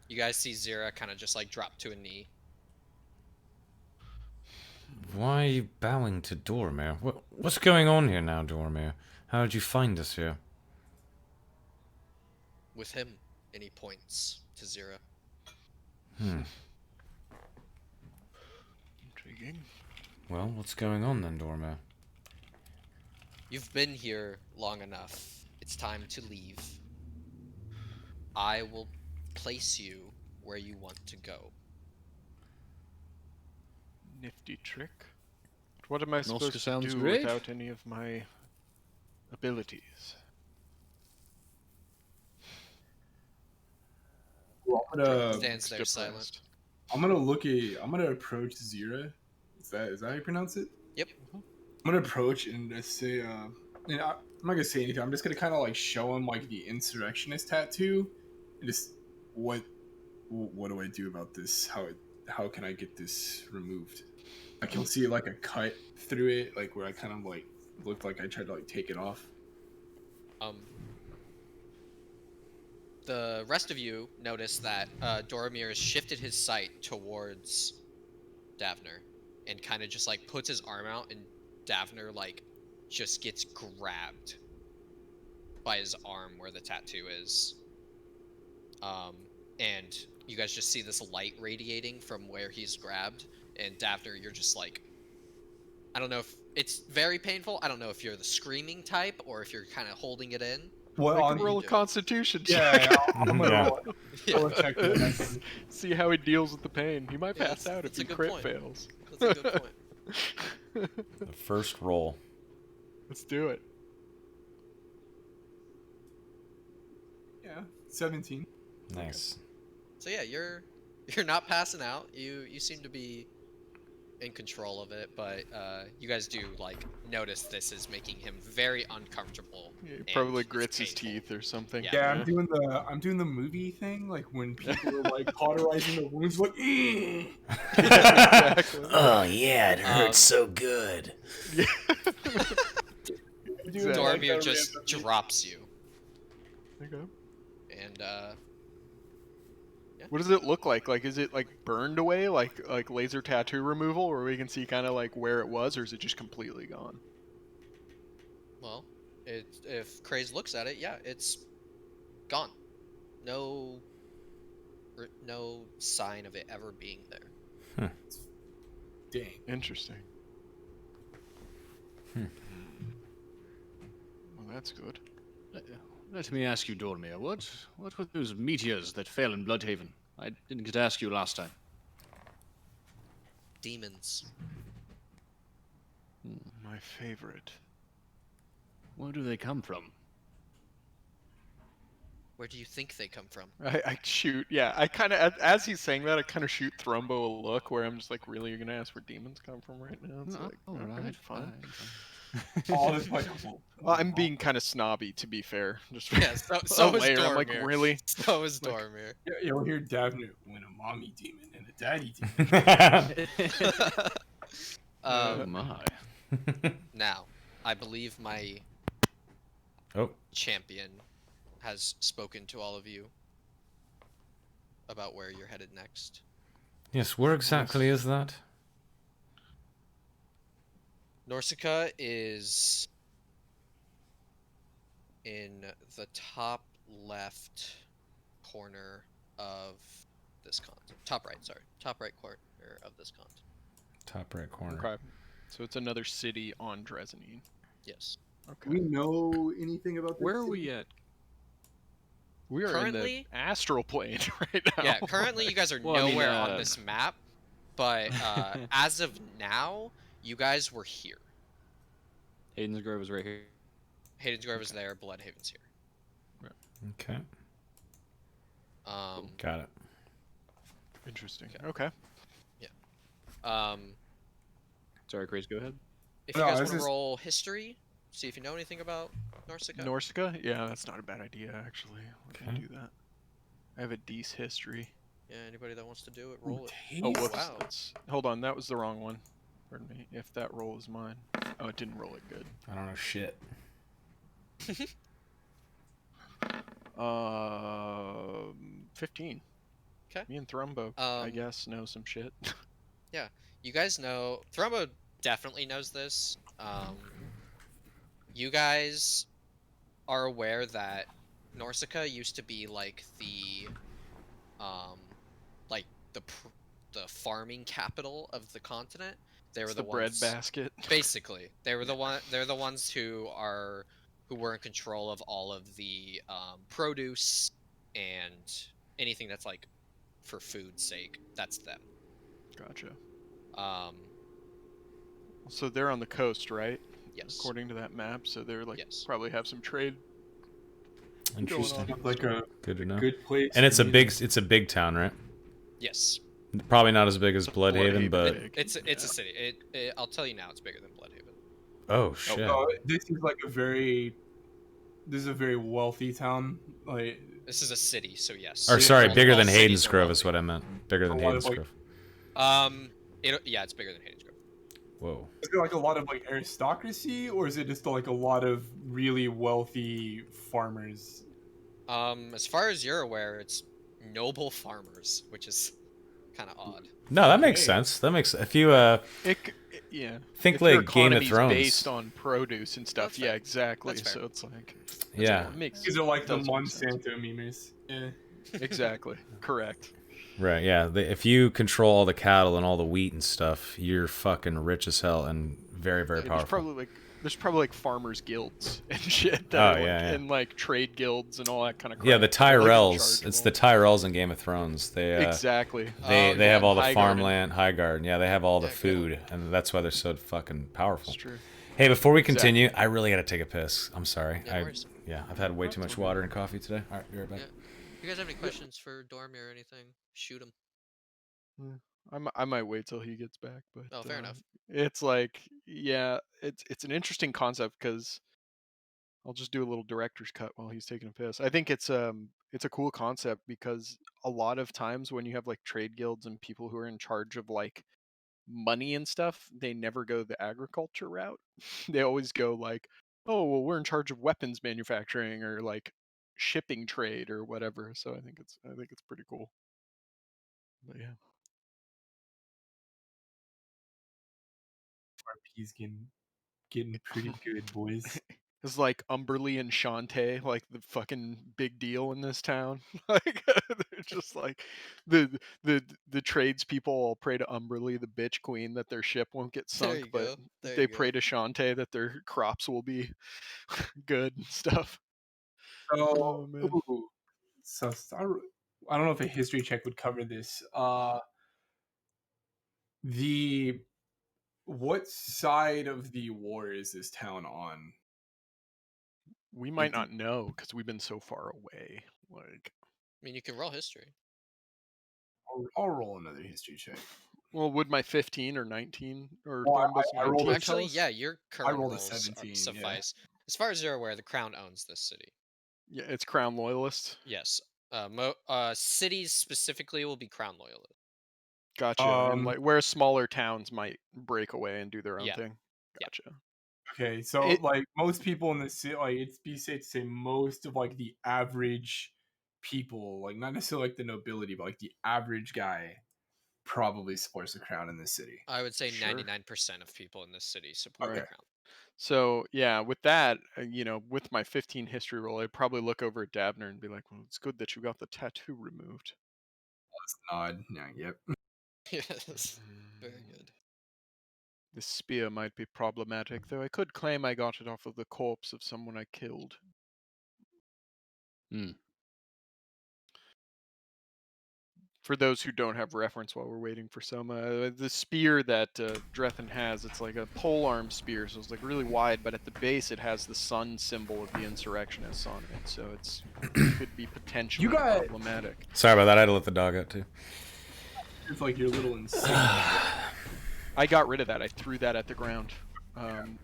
You guys see Zira kind of just like drop to a knee. Why are you bowing to Dormir? What's going on here now, Dormir? How did you find us here? With him, and he points to Zira. Intriguing. Well, what's going on then, Dormir? You've been here long enough. It's time to leave. I will place you where you want to go. Nifty trick. But what am I supposed to sounds do great. without any of my abilities? Well, Stands there silent. Depressed. I'm gonna approach Zira. Is that how you pronounce it? Yep. I'm gonna approach and just say, I'm not gonna say anything. I'm just gonna kind of like show him like the insurrectionist tattoo, and just what do I do about this? How can I get this removed? I can see like a cut through it, like where I kind of like looked like I tried to like take it off. The rest of you notice that Doramir has shifted his sight towards Davner and kind of just like puts his arm out, and Davner like just gets grabbed by his arm where the tattoo is. And you guys just see this light radiating from where he's grabbed, and Davner, you're just like, I don't know if it's very painful. I don't know if you're the screaming type or if you're kind of holding it in. Well, Make on him roll a Constitution yeah, check. I'm gonna roll a check for that. See how he deals with the pain. He might Yeah, pass out if that's a he good crit point. fails. That's a good point. The first roll. Let's do it. Yeah, 17. Nice. So yeah, you're not passing out. You seem to be in control of it, but you guys do like notice this is making him very uncomfortable. He and probably it's grits his painful. teeth or something. Yeah. Yeah, I'm doing the movie thing, like when people are like cauterizing the wounds, like. Exactly. Oh yeah, it hurts Um, so good. Doing like Dormir that just randomly. drops you, Okay. and What does it look like? Like, is it like burned away, like laser tattoo removal, where we can see kind of like where it was, or is it just completely gone? well, if Craze looks at it, yeah, it's gone. No, no sign of it ever being there. Dang. Interesting. Well, that's good. Let me ask you, Dormir, what were those meteors that fell in Bloodhaven? I didn't get to ask you last time. Demons. My favorite. Where do they come from? Where do you think they come from? I shoot. Yeah, I kind of as he's saying that, I kind of shoot Thrumbo a look where I'm just like, really, you're gonna ask where demons come from right now? It's like, all okay, right, fine. Oh, it's like. Well, I'm being kind of snobby, to be fair. Just Yeah, so a is layer. I'm like, Dormir. really? So is Like- Dormir. You'll hear Davner when a mommy demon and a daddy demon. Oh Um, my. now, I believe my Oh, champion has spoken to all of you about where you're headed next. yes. Where exactly is that? Norsica is in the top left corner of this continent. Top right, sorry. Top right corner of this continent. Top right corner. Okay. So it's another city on Dresdenine. Yes. Do Okay. we know anything about this? Where are city? we at? We are Currently- in the astral plane right now. Yeah, currently you guys are Well, I mean, nowhere on this map, but as of now, you guys were here. Hayden's Grove is right here. Hayden's Grove is there, Bloodhaven's here. Okay, Um, got it. Interesting. Okay. um, Sorry, Craze, go ahead. if you No, guys this want to is- roll history, see if you know anything about Norsica. Norsica? Yeah, that's not a bad idea, actually. Let me Okay. do that. I have a D's history. Yeah, anybody that wants to do it, roll it. Oh, Taste? whoops. wow. That's... Hold on, that was the wrong one. Pardon me. If that roll is mine. Oh, it didn't roll it good. I don't know shit. 15. 'Kay. Me and Thrumbo, I Um, guess, know some shit. You guys know Thrumbo definitely knows this. You guys are aware that Norsica used to be like like the farming capital of the continent. They were It's the the bread ones, basket. basically. They were they're the ones who were in control of all of the produce and anything that's like for food's sake. That's them. Gotcha. Um, So they're on the coast, right? yes. According to that map. So they're like Yes. probably have some trade. Interesting. Sounds like a Good to know. good place. And it's to a be. big town, right? Yes. Probably not as big as It's Bloodhaven, but big. It's a Yeah. city. I'll tell you now, it's bigger than Bloodhaven. oh shit. This is like this is a very wealthy town. Like This is a city, so yes. Or sorry, All- bigger all than cities Hayden's are Grove wealthy. is what I meant. Bigger than A lot of, Hayden's like- Grove. It's bigger than Hayden's Grove. Whoa. is there like a lot of like aristocracy, or is it just like a lot of really wealthy farmers? As far as you're aware, it's noble farmers, which is kind of odd. No, that makes Okay. sense. That makes if you Yeah. think If your like Game of economy's Thrones. based on produce and stuff, That's yeah, fair. exactly. That's fair. So it's like Yeah. it makes These are like the does make sense. Monsanto memers. Yeah. Exactly. Correct. Right, yeah. If you control all the cattle and all the wheat and stuff, you're fucking rich as hell and very, very Yeah, powerful. there's probably like farmers guilds and shit that Oh, are, like, yeah, yeah. and like trade guilds and all that kind of crap. Yeah, the They're, like, in Tyrells. charge of It's all the that. Tyrells in Game of Thrones. They Exactly. they Oh, they yeah, have all the Highgarden. farmland, Highgarden. Yeah, they have all the Yeah, good. food, and that's why they're so fucking powerful. That's true. Hey, before we continue, I really gotta take a piss. I'm sorry. Yeah, no worries. I've had way too much water and coffee today. All right, be right back. Yeah. If you guys have any questions for Dormir or anything, shoot them. I might wait till he gets back, but Oh, fair enough. it's like, yeah, it's an interesting concept because I'll just do a little director's cut while he's taking a piss. I think it's a cool concept because a lot of times when you have like trade guilds and people who are in charge of like money and stuff, they never go the agriculture route. They always go like, oh well, we're in charge of weapons manufacturing or like shipping trade or whatever. So I think it's pretty cool. But yeah. RP's getting pretty good, boys. It's like Umberly and Shantae, like the fucking big deal in this town. Like they're just like the tradespeople all pray to Umberly, the bitch queen, that their ship won't get There sunk, you but go. There they you pray go. to Shantae that their crops will be good and stuff. So, Oh man. ooh, so I don't know if a history check would cover this. The what side of the war is this town on? We might not know because we've been so far away. Like, I mean, you can roll history. I'll roll another history check. well, would my 15 or 19 or Well, Thornbus I rolled 19 a- tell Actually, us? yeah, your I current rolled a rolls 17. Yeah. suffice. As far as you're aware, the crown owns this city. Yeah, it's Crown Loyalists. Yes. Cities specifically will be crown loyalists. Gotcha. And like where smaller towns might break away and do their own Yeah. thing. Yeah. Gotcha. Okay, so It- like most people in the city, like it's be safe to say most of like the average people, like not necessarily like the nobility, but like the average guy probably supports the crown in this city. I would say Sure. 99% of people in this city support Right. the crown. So yeah, with that, with my 15 history roll, I'd probably look over at Dabner and be like, "Well, it's good that you got the tattoo removed." Let's nod. Yeah, yep. Yes. Very good. This spear might be problematic, though I could claim I got it off of the corpse of someone I killed. Hmm. For those who don't have reference while we're waiting for Soma, the spear that Drethen has, it's like a polearm spear, so it's like really wide, but at the base it has the sun symbol of the insurrectionists on it, so it could be potentially problematic. Sorry about that. I had to let the dog out too. It's like your little insignia. I got rid of that. I threw that at the ground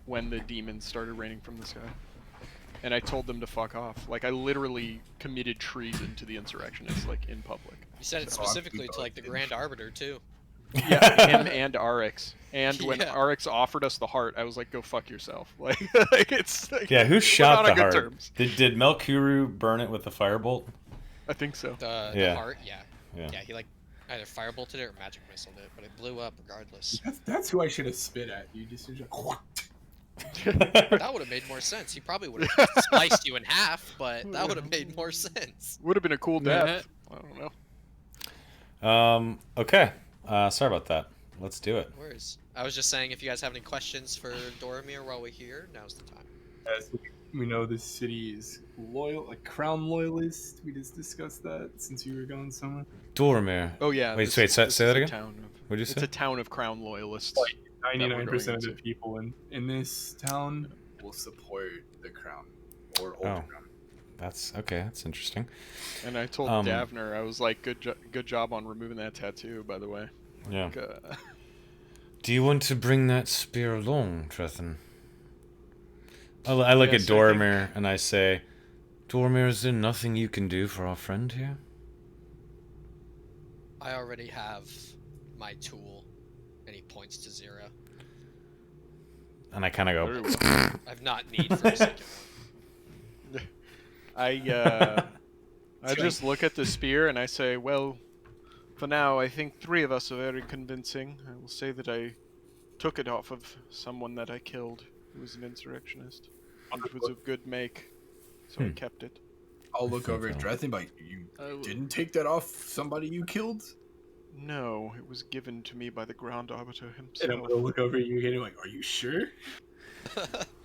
when the demons started raining from the sky. And I told them to fuck off. Like, I literally committed treason to the insurrectionists, like, in public. You said it So- specifically to like the Grand Arbiter too. Yeah, him and Arix. And when Yeah. Arix offered us the heart, I was like, go fuck yourself. Like, it's like, Yeah, who we're shot not the on good heart? terms. Did Melkuru burn it with a firebolt? I think so. The Yeah. heart, yeah. Yeah. Yeah, he like either firebolted it or magic missiled it, but it blew up regardless. That's who I should have spit at. You just like, That would have made more sense. He probably would have spliced you in half, but that would have made more sense. Would have been a cool Yeah. death. I don't know. Okay. Sorry about that. Let's do it. Whereas I was just saying, if you guys have any questions for Doromir while we're here, now's the time. as we know, this city is loyal, like crown loyalist. We just discussed that since you were gone somewhere. Doromir. Oh, yeah. Wait, this- say this that is a again? town of- What'd you It's say? a town of crown loyalists. Like 99% of into. the people in this town will support the crown or old Oh. crown. That's okay. That's interesting. And I told Davner, I was like, good job on removing that tattoo, by the way. Yeah. Like, Do you want to bring that spear along, Trethen? I look Yes, at Doromir and I say, Doromir, is there nothing you can do for our friend here? I already have my tool, and he points to 0. And I kind of Very go, well. I've not need for a second one. I just look at the spear and I say, well, for now, I think 3 of us are very convincing. I will say that I took it off of someone that I killed who was an insurrectionist. And it was of good make, so I kept it. I'll look over at Drethen, like, you Oh. didn't take that off somebody you killed? No, it was given to me by the Grand Arbiter And I'm himself. gonna look over at you again and like, are you sure?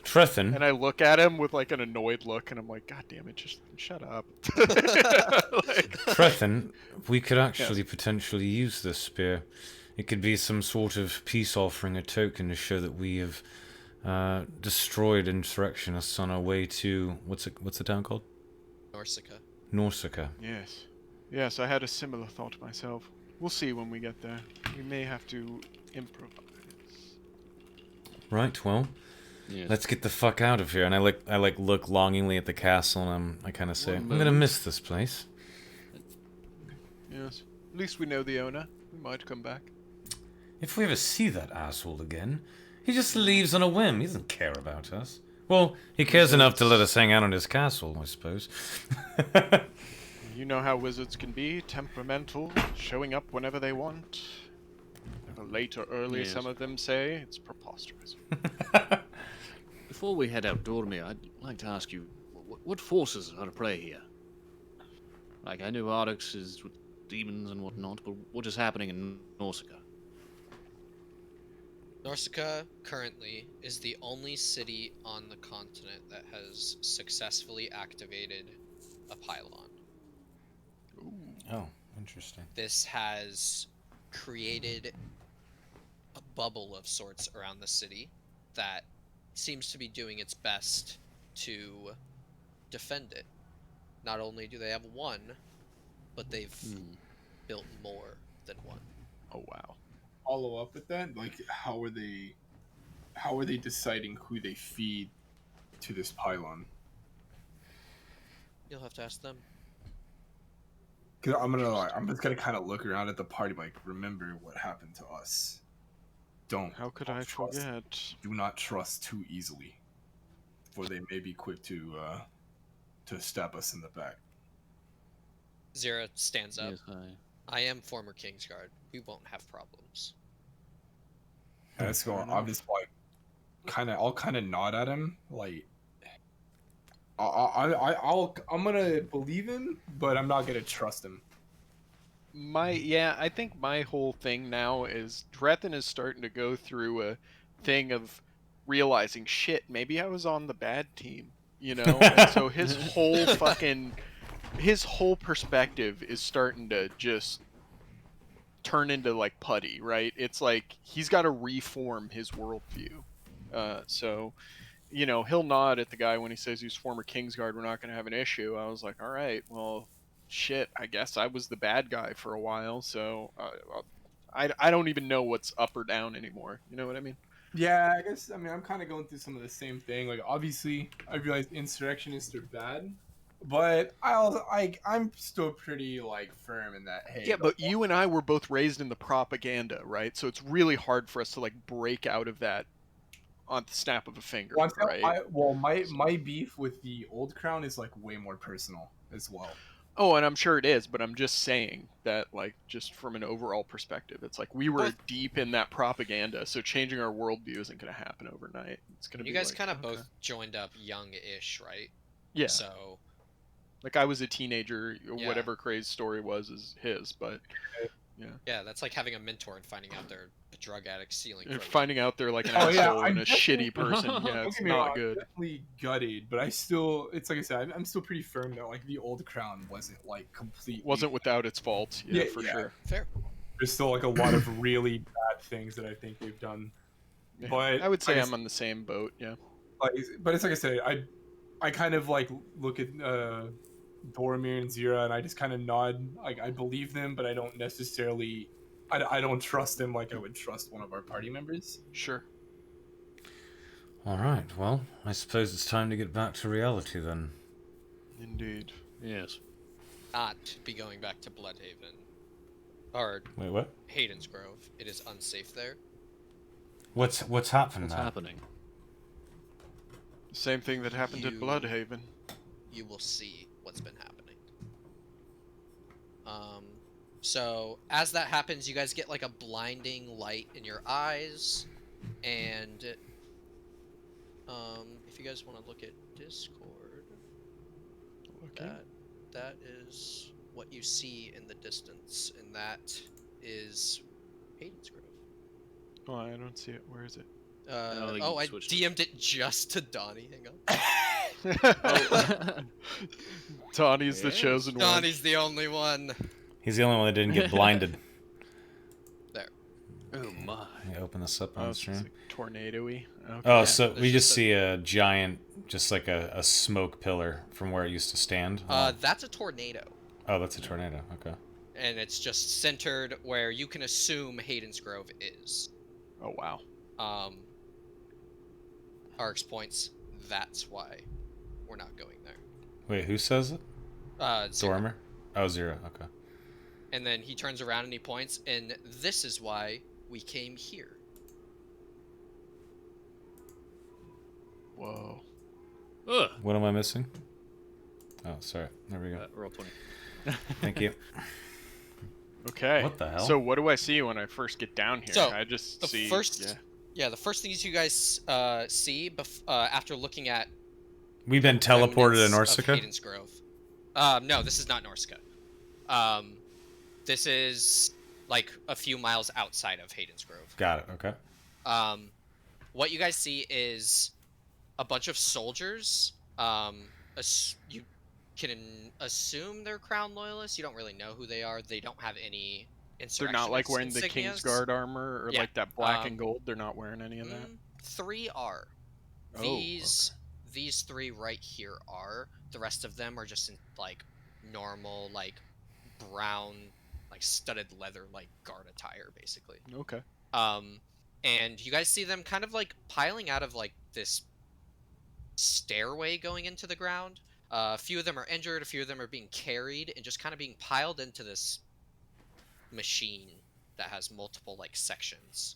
Trethen, And I look at him with like an annoyed look, and I'm like, God damn it, just shut up. Like, Trethen, we could actually potentially use this spear. It could be some sort of peace offering, a token to show that we have destroyed insurrectionists on our way to what's the town called? Norsica. Norsika. yes, I had a similar thought myself. We'll see when we get there. We may have to improvise. Right, well, Yes. let's get the fuck out of here. And I look longingly at the castle, and I kind of say, One I'm gonna moment. miss this place. Yes. At least we know the owner. We might come back. If we ever see that asshole again, he just leaves on a whim. He doesn't care about us. Well, he cares enough to let us hang out in his castle, I suppose. You know how wizards can be, temperamental, showing up whenever they want. Whether late or early, Yes. some of them say. It's preposterous. Before we head out, Dormir, I'd like to ask you, what forces are at play here? Like, I know Arx is with demons and whatnot, but what is happening in Nausicaa? Nausicaa currently is the only city on the continent that has successfully activated a pylon. Oh, interesting. This has created a bubble of sorts around the city that seems to be doing its best to defend it. Not only do they have one, but they've built more than one. Oh, wow. Follow up with that, like how are they deciding who they feed to this pylon? You'll have to ask them. Cause I'm just gonna kind of look around at the party, like, remember what happened to us. How could don't I trust- forget? Do not trust too easily, for they may be quick to stab us in the back. Zira stands up. Yes, I am former Kingsguard. We won't have problems. That's going. I'm just like, I'll kind of nod at him, like, I'm gonna believe him, but I'm not gonna trust him. I think my whole thing now is Drethin is starting to go through a thing of realizing, shit, maybe I was on the bad team, you know? And so his whole perspective is starting to just turn into like putty, right? It's like he's got to reform his worldview. So, you know, he'll nod at the guy when he says he's former Kingsguard, we're not going to have an issue. I was like, all right, well, shit, I guess I was the bad guy for a while, so I don't even know what's up or down anymore. You know what I mean? Yeah, I guess. I mean, I'm kind of going through some of the same thing. Like, obviously, I realize insurrectionists are bad, but I'm still pretty like firm in that. Hey, Yeah, but you and I were both raised in the propaganda, right? So it's really hard for us to like break out of that on the snap of a finger, right? My beef with the old crown is like way more personal as well. Oh, and I'm sure it is, but I'm just saying that, like, just from an overall perspective, it's like we were deep in that propaganda, so changing our worldview isn't going to happen overnight. It's going to be. You guys like, kind of okay. both joined up young-ish, right? Yeah. So, like, I was a teenager. Yeah. Whatever Craig's story was is his, but yeah, that's like having a mentor and finding out they're a drug addict stealing. and from finding out they're like an Oh, yeah, asshole and I'm a shitty definitely- person. Yeah, Don't it's get me not wrong, I'm good. definitely gutted, but it's like I said, I'm still pretty firm that like the old crown wasn't like completely. Wasn't without its faults. Yeah, Yeah, for yeah. sure. Fair. There's still like a lot of really bad things that I think they've done. Yeah. But I would say like I I'm on the same boat. Yeah. But it's like I said, I kind of like look at Boromir and Zira, and I just kind of nod. Like, I believe them, but I don't necessarily. I don't trust them like I would trust one of our party members. Sure. All right, well, I suppose it's time to get back to reality then. Indeed. Yes. Not be going back to Bloodhaven. Or Wait, what? Hayden's Grove. It is unsafe there. What's happened What's now? happening? Same thing that happened at You- Bloodhaven. You will see what's been happening. So as that happens, you guys get like a blinding light in your eyes, and if you guys want to look at Discord, Okay. that is what you see in the distance, and that is Hayden's Grove. Oh, I don't see it. Where is it? don't think Oh, you I switched it. DM'd it just to Donnie. Hang on. Donnie's the Yes. chosen one. Donnie's the only one. He's the only one that didn't get blinded. Oh my. Let me open this up Oh, on it's stream. like tornado-y. Okay. Oh, so there's we just just a- see a giant, just like a smoke pillar from where it used to stand. That's a tornado. Oh, that's a tornado. Okay. and it's just centered where you can assume Hayden's Grove is. Oh wow. Arx points. That's why we're not going there. Wait, who says it? Zero. Dormer? Oh, Zero. Okay. And then he turns around and he points, and this is why we came here. Whoa. Ugh. What am I missing? Oh, sorry. There we go. Roll 20. Thank you. Okay. What the hell? So what do I see when I first get down here? So, I just the see. first- Yeah, the first things you guys see after looking at We've been teleported to remnants of Norsca? Hayden's Grove. No, this is not Norsca. This is like a few miles outside of Hayden's Grove. Got it. Okay. What you guys see is a bunch of soldiers. You can assume they're Crown loyalists. You don't really know who they are. They don't have any They're not like wearing the insignias. Kingsguard armor or Yeah, like that black and gold. They're not wearing any of that. 3 are. Oh, These 3 right here are. The rest of them are just in like normal, like brown, like studded leather, like guard attire, basically. Okay. And you guys see them kind of like piling out of like this stairway going into the ground. A few of them are injured, a few of them are being carried, and just kind of being piled into this machine that has multiple like sections.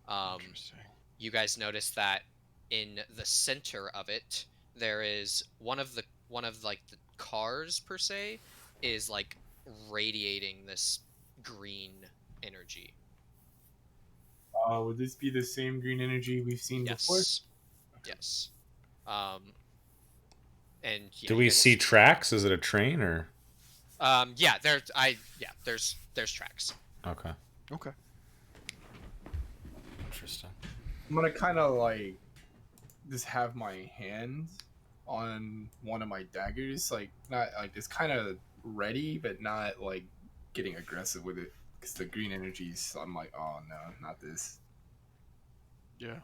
Interesting. You guys notice that in the center of it, there is one of like the cars per se is like radiating this green energy. Would this be the same green energy we've seen before? Yes. And yeah, Do you we guys- see tracks? Is it a train or? Yeah, there's tracks. Okay. Okay. Interesting. I'm gonna kind of like just have my hand on one of my daggers, like not like it's kind of ready, but not like getting aggressive with it because the green energies. I'm like, oh no, not this. Yeah.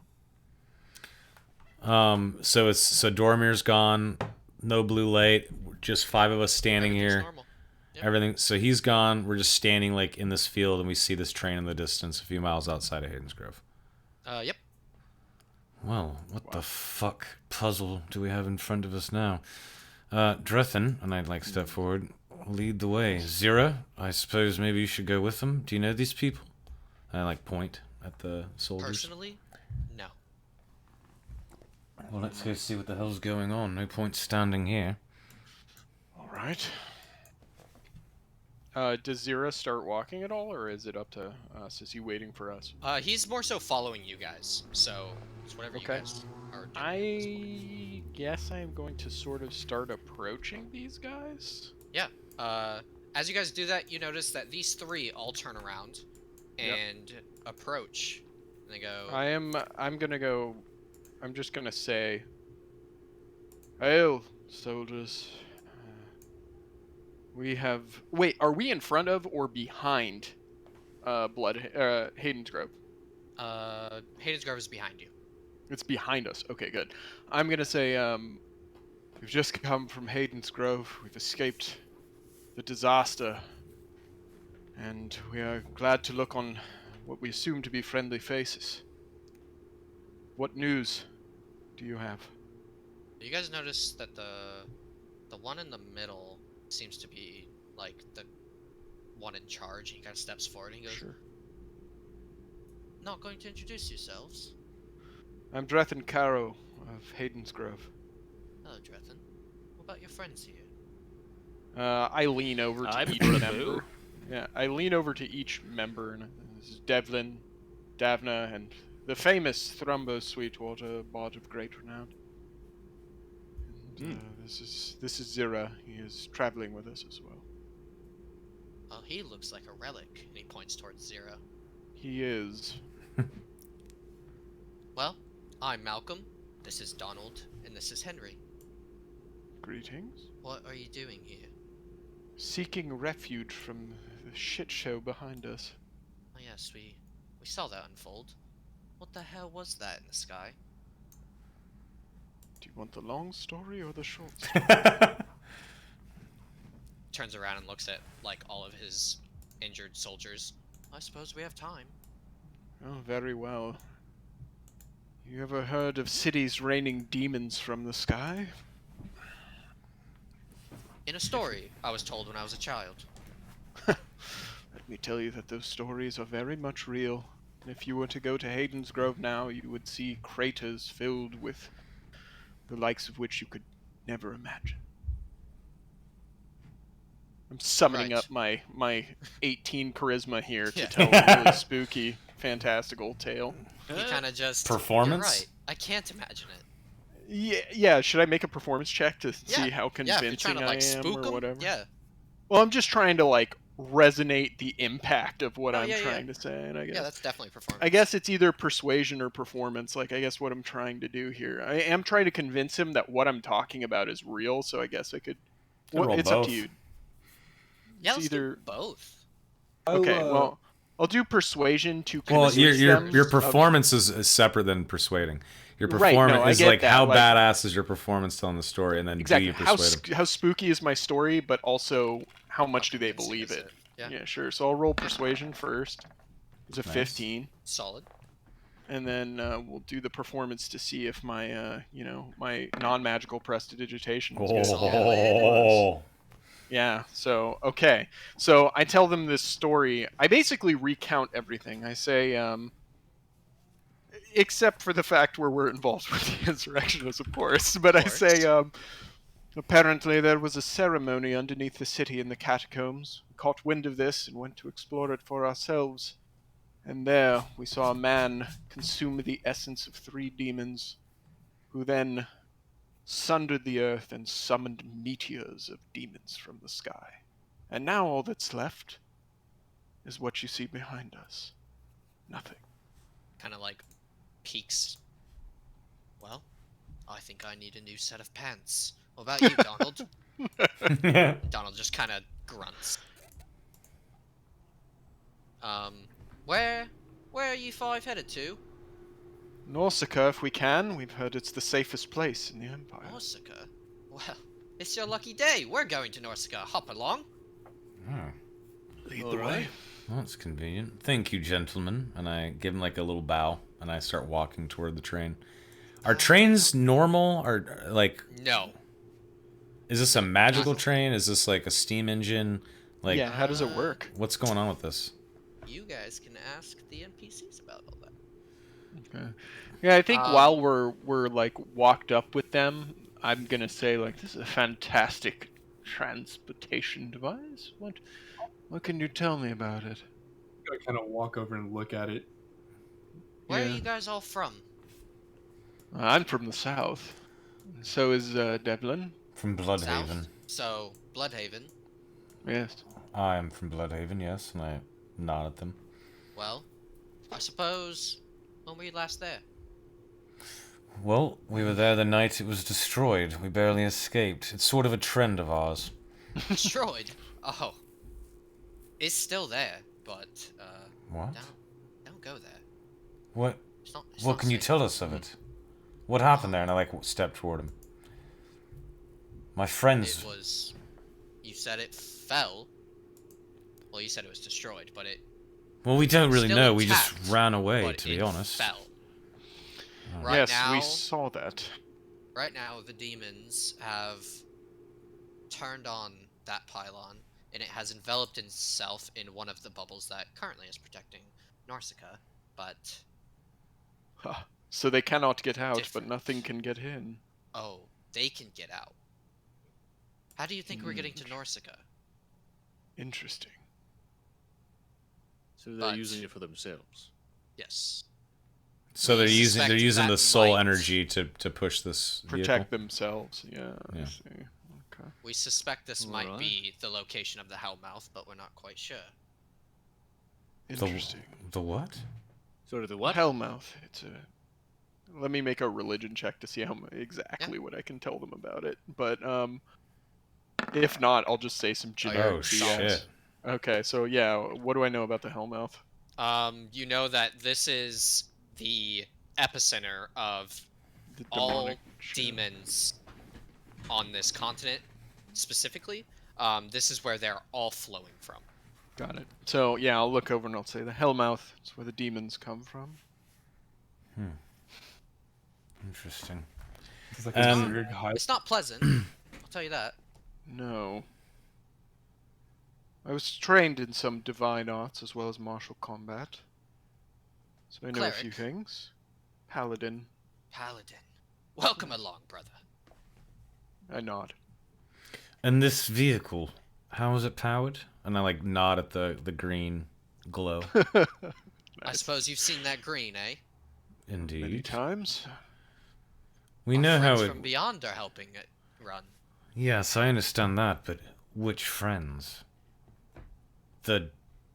So Dormir's gone. No blue light. Just 5 of us standing Everything's here. normal. Yep. Everything. So he's gone. We're just standing like in this field, and we see this train in the distance, a few miles outside of Hayden's Grove. Yep. Well, what the fuck puzzle do we have in front of us now? Drethin, and I'd like step forward, lead the way. Zira, I suppose maybe you should go with them. Do you know these people? I like point at the soldiers. Personally, no. Well, let's go see what the hell's going on. No point standing here. All right. Does Zira start walking at all, or is it up to us? Is he waiting for us? He's more so following you guys, so it's whatever you Okay. guys are doing. at this point. I guess I'm going to sort of start approaching these guys. Yeah. As you guys do that, you notice that these 3 all turn around and approach. And they go, I'm gonna go. I'm just gonna say, "Hail, soldiers. We have. Wait, are we in front of or behind Hayden's Grove? Hayden's Grove is behind you. It's behind us. Okay, good. I'm gonna say, we've just come from Hayden's Grove. We've escaped the disaster, and we are glad to look on what we assume to be friendly faces. What news do you have? You guys notice that the one in the middle seems to be like the one in charge. He kind of steps forward and he goes, Sure. "Not going to introduce yourselves?" I'm Drethin Caro of Hayden's Grove. Hello, Drethin. What about your friends here? I lean over to I'm each Prabhu. member. Yeah, I lean over to each member, and this is Devlin, Davna, and the famous Thrumbo Sweetwater, bard of great renown. And, this is Zira. He is traveling with us as well. Oh, he looks like a relic, and he points towards Zero. He is. Well, I'm Malcolm. This is Donald, and this is Henry. Greetings. What are you doing here? Seeking refuge from the shit show behind us. Oh yes, we saw that unfold. What the hell was that in the sky? Do you want the long story or the short story? turns around and looks at like all of his injured soldiers. I suppose we have time. Oh, very well. You ever heard of cities raining demons from the sky? In a story I was told when I was a child. Let me tell you that those stories are very much real. And if you were to go to Hayden's Grove now, you would see craters filled with the likes of which you could never imagine. I'm summoning Right. up my 18 charisma here to Yeah. tell a really spooky, fantastical tale. He kind of just Performance? You're right. I can't imagine it. Yeah. Should I make a performance check to see how Yeah, if convincing you're trying to I like am spook or him, whatever? yeah. Well, I'm just trying to like resonate the impact of what Oh, I'm yeah, yeah. trying to say, and I guess Yeah, that's definitely performance. I guess it's either persuasion or performance. Like, I guess what I'm trying to do here, I am trying to convince him that what I'm talking about is real. So I guess I could. Could roll It's up both. to you. Yeah, It's let's either do both. okay. Well, I'll do persuasion to Well, convince your them your of- performance is separate than persuading. Your Right, no, performance I is get like that, how like- badass is your performance telling the story, and then exactly do you persuade them? how spooky is my story, but also how much do they convincing believe is it? it? Yeah. Sure. So I'll roll persuasion first. It's a Nice. 15. Solid. And then we'll do the performance to see if my, my non-magical prestidigitation is good. Oh, Yeah. So okay. So I tell them this story. I basically recount everything. I say, except for the fact where we're involved with the insurrectionists, of course. But I say, apparently there was a ceremony underneath the city in the catacombs. We caught wind of this and went to explore it for ourselves. And there we saw a man consume the essence of 3 demons, who then sundered the earth and summoned meteors of demons from the sky. And now all that's left is what you see behind us. Nothing. Kind of like peeks. Well, I think I need a new set of pants. What about you, Donald? Donald just kind of grunts. Where are you 5 headed to? Nausicaa, if we can. We've heard it's the safest place in the Empire. Nausicaa? Well, it's your lucky day. We're going to Nausicaa. Hop along. Lead All the right. way. Well, that's convenient. Thank you, gentlemen. And I give him like a little bow, and I start walking toward the train. Are trains normal, or like? No. Is this a magical train? Is this like a steam engine? Like, Yeah, how does it work? what's going on with this? You guys can ask the NPCs about all that. Okay. Yeah, I think Um, while we're like walked up with them, I'm gonna say like this is a fantastic transportation device. What can you tell me about it? I kind of walk over and look at it. Where Yeah. are you guys all from? I'm from the south. So is Devlin. From South? Bloodhaven. So, Bloodhaven. Yes. I am from Bloodhaven, yes, and I nod at them. Well, I suppose, when were you last there? Well, we were there the night it was destroyed. We barely escaped. It's sort of a trend of ours. Destroyed? Oh. It's still there, but, What? don't go there. What? It's What not can you safe. tell us of it? What happened there? And I like step toward him. My friends. It was. You said it fell. Well, you said it was destroyed, but it. Well, we don't really still know. We just intact, ran away, but to be it honest. Fell. Oh. Right yes, now, we saw that. right now, the demons have turned on that pylon, and it has enveloped itself in one of the bubbles that currently is protecting Nausicaa. But Huh. So they cannot get out, Different. but nothing can get in. oh, they can get out. How do you think we're getting to Nausicaa? Interesting. So they're But- using it for themselves. Yes. So they're We using suspect the that soul might energy to push this Protect vehicle. themselves. Yeah. I Yeah. see. Okay. We suspect this might Alright. be the location of the Hellmouth, but we're not quite sure. Interesting. The what? So the what? Hellmouth. It's a. Let me make a religion check to see exactly what I can tell them about it. But if not, I'll just say some generic Oh BS. shit! Okay, so yeah, what do I know about the Hellmouth? You know that this is the epicenter of The all demonic shit. demons on this continent, specifically. This is where they're all flowing from. Got it. So yeah, I'll look over and I'll say the Hellmouth is where the demons come from. Interesting. It's like Um, a weird high. It's not pleasant. I'll tell you that. No. I was trained in some divine arts as well as martial combat. So I know a few Cleric. things. Paladin. Paladin. Welcome along, brother. I nod. And this vehicle, how is it powered? And I like nod at the green glow. I suppose you've seen that green, eh? Many Indeed. times. We Our know how friends it. from beyond are helping it run. Yes, I understand that, but which friends? The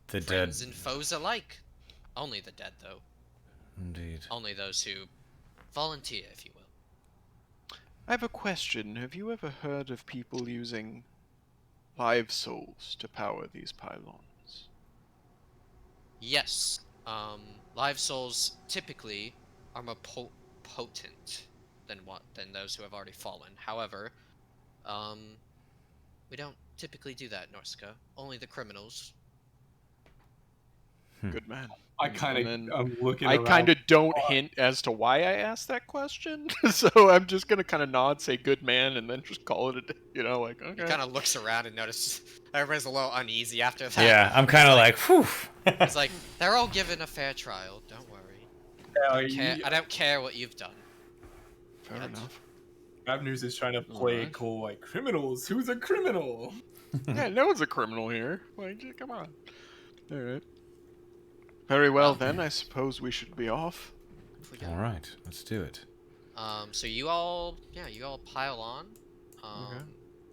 dead. Friends and foes alike. Only the dead, though. Indeed. Only those who volunteer, if you will. I have a question. Have you ever heard of people using live souls to power these pylons? Yes. Live souls typically are more potent than those who have already fallen. However, we don't typically do that, Norska. Only the criminals. Good man. I kind And of I'm looking. I around. kind of don't hint as to why I asked that question, so I'm just gonna kind of nod, say "good man," and then just call it a day. You know, like okay. He kind of looks around and notices everybody's a little uneasy after that. Yeah, I'm kind of like, whew. It's like they're all given a fair trial. Don't worry. I don't care what you've done. Fair Yet. enough. Abner's is trying to play Alright. cool, like criminals. Who's a criminal? Yeah, no one's a criminal here. Like, come on. All right. Very well then. I suppose we should be off. If we go. All right, let's do it. So you all pile on. Okay.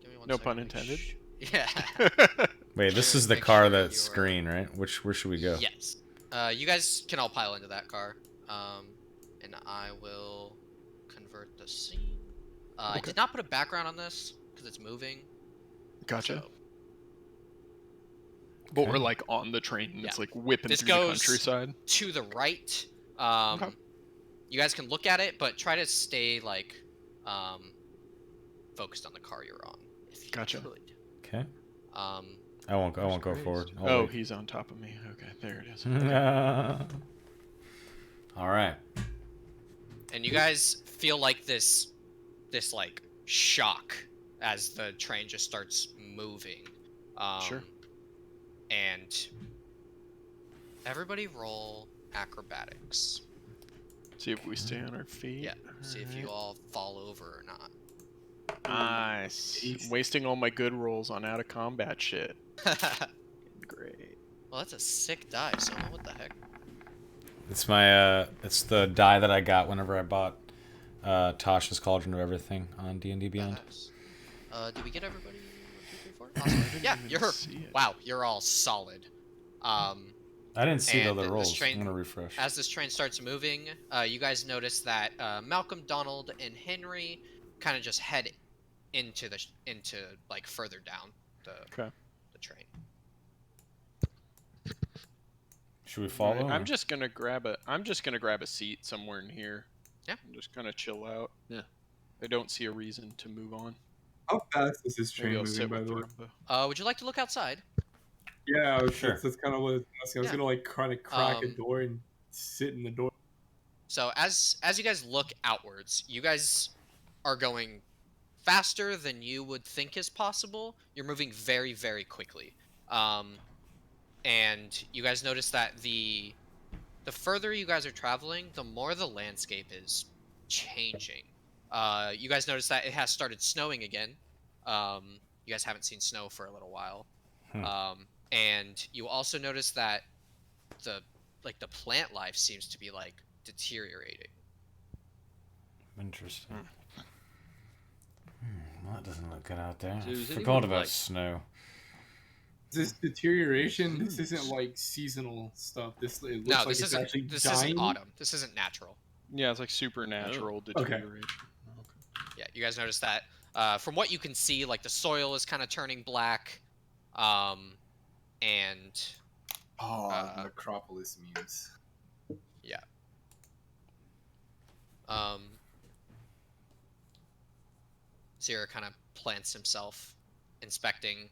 Give me one No second, pun make intended. Yeah. Wait, this is the Make car sure that's you're- green, right? Where should we go? Yes. You guys can all pile into that car. And I will convert the scene. I Okay. did not put a background on this because it's moving. Gotcha. So But we're Okay. like on the train and it's Yeah. like whipping This through goes- the countryside. to the right, Okay. you guys can look at it, but try to stay like focused on the car you're on. If you Gotcha. could. Okay. Um, I won't go Great. forward. I'll Oh, wait. he's on top of me. Okay, there it is. All right. and you guys feel like this like shock as the train just starts moving. Sure. And everybody roll acrobatics. See if we stay on our feet. Yeah. See if you all fall over or not. Nice. Wasting all my good rolls on out of combat shit. Great. Well, that's a sick die, so what the heck? It's my it's the die that I got whenever I bought Tasha's Cauldron of Everything on D&D Beyond. Did we get everybody? 1, 2, 3, 4? Awesome. Yeah, you're. see it. Wow, you're all solid. I didn't see the And other this rolls. train- I'm gonna refresh. As this train starts moving, you guys notice that Malcolm, Donald, and Henry kind of just head into like further down the Okay. train. Should we follow? Right, or- I'm just gonna grab a seat somewhere in here. Yeah. And just kind of chill out. Yeah. I don't see a reason to move on. How fast is this Maybe train I'll moving, sit by with the way? Rumba. Would you like to look outside? Yeah, Sure. that's kind of what I was asking. I was Yeah. gonna like kind of crack a Um, door and sit in the door. So as you guys look outwards, you guys are going faster than you would think is possible. You're moving very, very quickly. And you guys notice that the further you guys are traveling, the more the landscape is changing. You guys notice that it has started snowing again. You guys haven't seen snow for a little while. And you also notice that the plant life seems to be like deteriorating. Interesting. Well, that doesn't look good out there. So I is forgot anyone, about like- snow. This deterioration, this isn't like seasonal stuff. It looks No, like this it's isn't. actually This dying. isn't autumn. This isn't natural. Yeah, it's like supernatural deterioration. Yeah, you guys notice that. From what you can see, like the soil is kind of turning black, and Oh, necropolis memes. Zira kind of plants himself, inspecting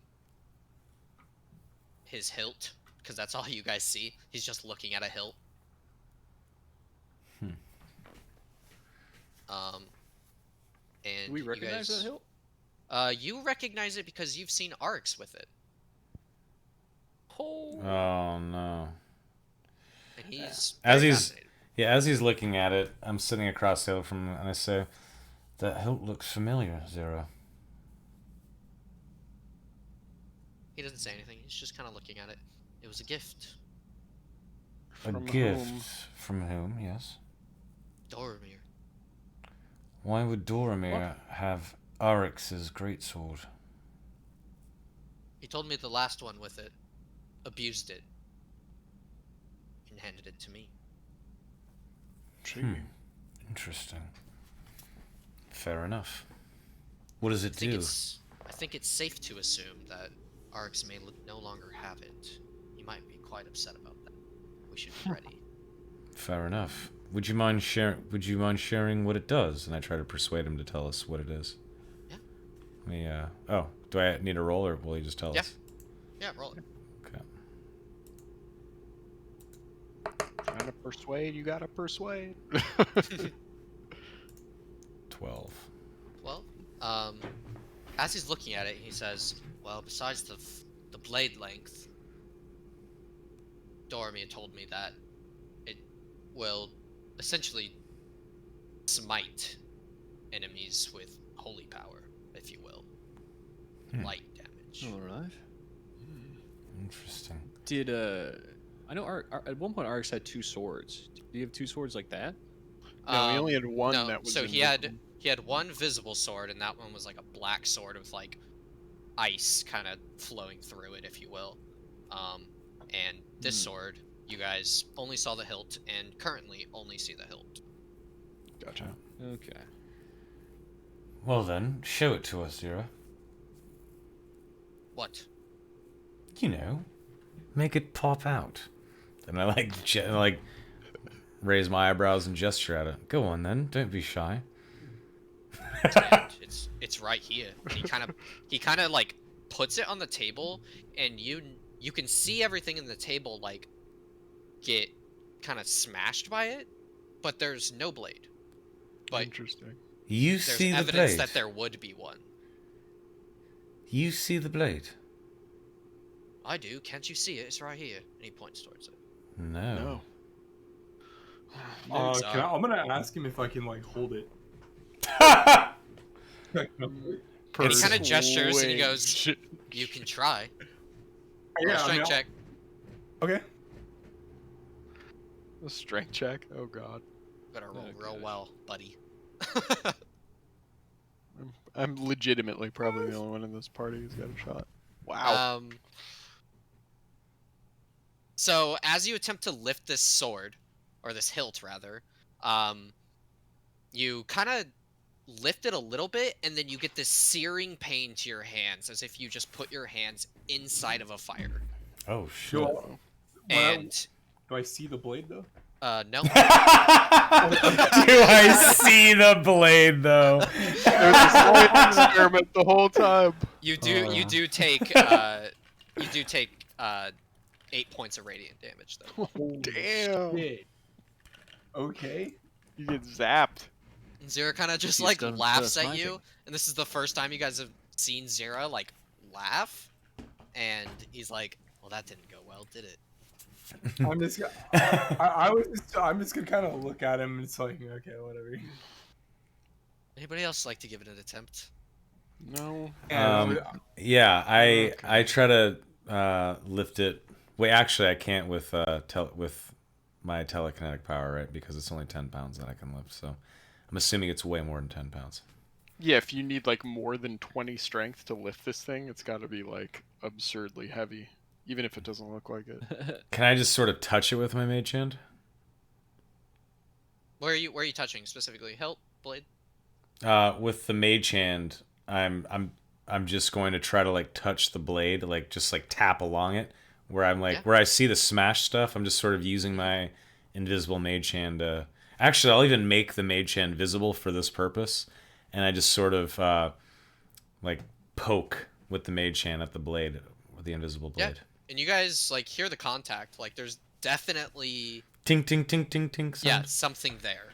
his hilt, because that's all you guys see. He's just looking at a hilt. And Do we recognize you guys, that hilt? You recognize it because you've seen Arx with it, Oh. Oh no. and he's As very he's fascinated. as he's looking at it, I'm sitting across the hill from him, and I say, "That hilt looks familiar, Zero." He doesn't say anything. He's just kind of looking at it. It was a gift. A From gift whom? from whom? Yes. Doromir. Why would Doramir have Arix's greatsword? He told me the last one with it abused it and handed it to me. Interesting. Fair enough. What does it do? I think it's safe to assume that Arx may no longer have it. He might be quite upset about that. We should be ready. Fair enough. Would you mind sharing what it does? And I try to persuade him to tell us what it is. Yeah. Oh, do I need a roll, or will he just tell us? Yeah, roll it. Okay. Trying to persuade, you gotta persuade. 12. Well, as he's looking at it, he says, "Well, besides the blade length, Doromir told me that it will essentially smite enemies with holy power, if you will, light damage." All right. Interesting. Did I know at one point Arx had 2 swords. Do you have 2 swords like that? No, he only had one no, that was. so he had one visible sword, and that one was like a black sword with like ice kind of flowing through it, if you will. And this sword, you guys only saw the hilt, and currently only see the hilt. Gotcha. Okay. Well then, show it to us, Zero. What? You know, make it pop out. And I like raise my eyebrows and gesture at it. Go on then, don't be shy. And it's right here. And he kind of like puts it on the table, and you can see everything in the table like get kind of smashed by it, but there's no blade. But Interesting. You there's see the evidence blade. that there would be one. You see the blade. I do. Can't you see it? It's right here. And he points towards it. No. No. I'm gonna ask him if I can like hold it. And he kind of gestures and he goes, Persuade. "You can try." Yeah, Strength check. Okay. A strength check. Oh god. Better roll Oh, real gosh. well, buddy. I'm legitimately probably the only one in this party who's got a shot. Wow. So as you attempt to lift this sword, or this hilt rather, you kind of lift it a little bit, and then you get this searing pain to your hands, as if you just put your hands inside of a fire. Oh shit. Oh. And Do I see the blade though? no, Do I see the blade though? There's a science experiment the whole time. you do take 8 points of radiant damage though. Damn. Shit. Okay. You get zapped. And Zero kind of just He's like done laughs the at you, smashing. and this is the first time you guys have seen Zero like laugh, and he's like, "Well, that didn't go well, did it?" I'm just I'm just gonna kind of look at him and it's like, okay, whatever. Anybody else like to give it an attempt? No. Yeah, Okay. I try to lift it. Wait, actually, I can't with with my telekinetic power, right? Because it's only 10 pounds that I can lift. So I'm assuming it's way more than 10 pounds. Yeah, if you need like more than 20 strength to lift this thing, it's got to be like absurdly heavy, even if it doesn't look like it. Can I just sort of touch it with my mage hand? Where are you touching specifically? Hilt, blade? With the mage hand, I'm just going to try to like touch the blade, like just like tap along it, where I'm like Yeah. where I see the smash stuff. I'm just sort of using my invisible mage hand. Actually, I'll even make the mage hand visible for this purpose, and I just sort of like poke with the mage hand at the blade with the invisible blade. and you guys like hear the contact. Like there's definitely Tink, tink, tink, tink, tink. yeah Sound. something there,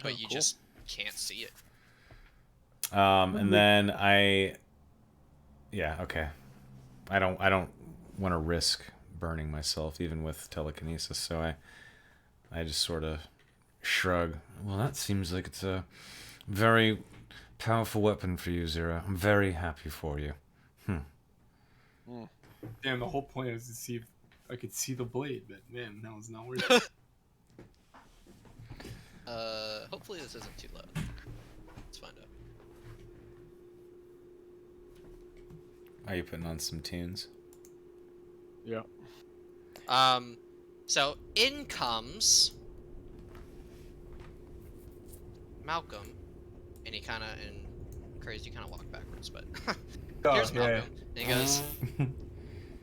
but Oh, you cool. just can't see it. And then yeah, okay. I don't want to risk burning myself even with telekinesis, so I just sort of shrug. Well, that seems like it's a very powerful weapon for you, Zero. I'm very happy for you. Damn, the whole point was to see if I could see the blade, but man, that was not worth it. Hopefully this isn't too loud. Let's find out. Are you putting on some tunes? Yeah. So in comes Malcolm, and he kind of, and crazy, kind of walk backwards, but here's Malcolm, and he goes,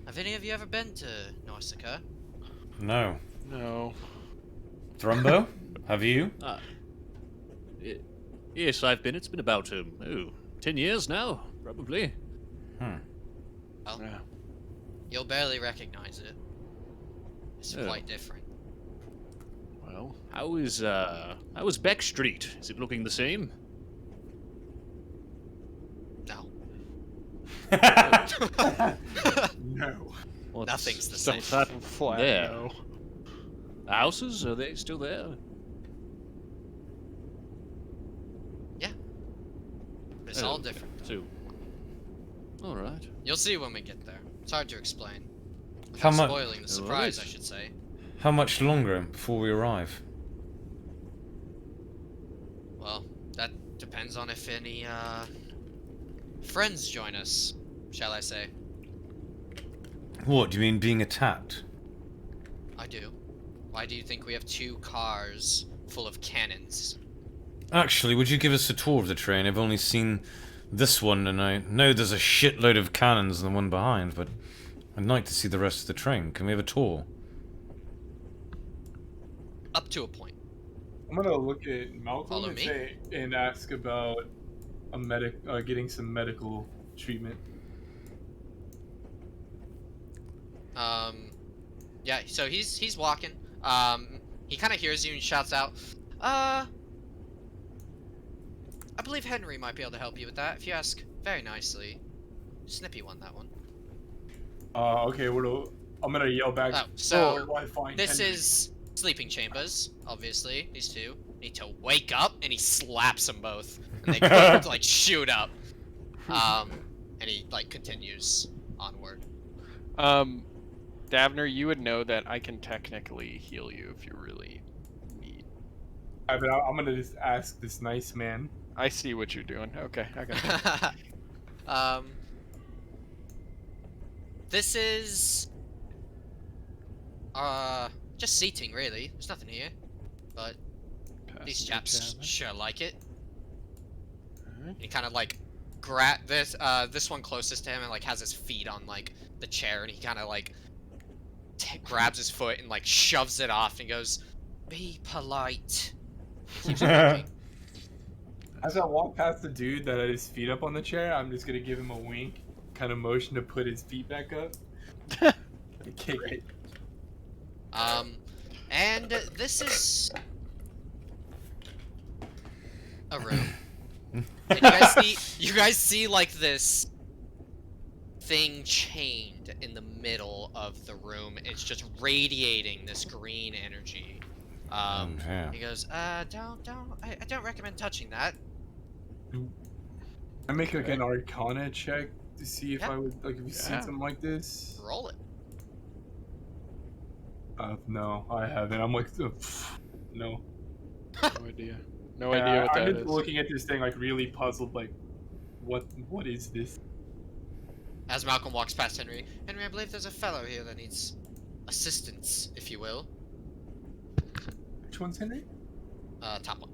"Have any of you ever been to Nausicaa?" No. No. Thrumbo? Have you? Yes, I've been. It's been about 10 years now, probably. Well, Yeah. you'll barely recognize it. It's Oh. quite different. Well, how is Beck Street? Is it looking the same? No, No. What's nothing's the So same. that flat. There. No. The houses? Are they still there? It's all different. Too. All right. You'll see when we get there. It's hard to explain. How Without much? spoiling the surprise, I should say. How much longer before we arrive? Well, that depends on if any friends join us, shall I say. What do you mean being attacked? I do. Why do you think we have 2 cars full of cannons? Actually, would you give us a tour of the train? I've only seen this one, and I know there's a shitload of cannons in the one behind, but I'd like to see the rest of the train. Can we have a tour? Up to a point. I'm gonna look at Malcolm Follow and me? say and ask about getting some medical treatment. Yeah, so he's walking. He kind of hears you and shouts out, I believe Henry might be able to help you with that, if you ask very nicely. Snippy won that one. Okay, I'm gonna yell back. Oh, so "Where do I find this Henry?" is sleeping chambers, obviously. These 2 need to wake up, and he slaps them both. And they both, like, shoot up. And he, like, continues onward. Davner, you would know that I can technically heal you if you really need. I'm gonna just ask this nice man. I see what you're doing. Okay, I got you. This is just seating, really. There's nothing here, but these Passenger chaps cabin. sure like it. Alright. He kind of like this one closest to him and like has his feet on like the chair, and he kind of like grabs his foot and like shoves it off and goes, "Be polite." He keeps walking. As I walk past the dude that had his feet up on the chair, I'm just gonna give him a wink, kind of motion to put his feet back up. Kick it. And this is a room. And you guys see like this thing chained in the middle of the room. It's just radiating this green energy. Okay. He goes, I don't recommend touching that. I make like an Arcana check to see if Yeah. I would like if you've seen Yeah. something like this. Roll it. No, I haven't. I'm like, no. No idea. No idea what I'm that just is. looking at this thing like really puzzled, like, what is this? As Malcolm walks past Henry, I believe there's a fellow here that needs assistance, if you will. Which one's Henry? Top one.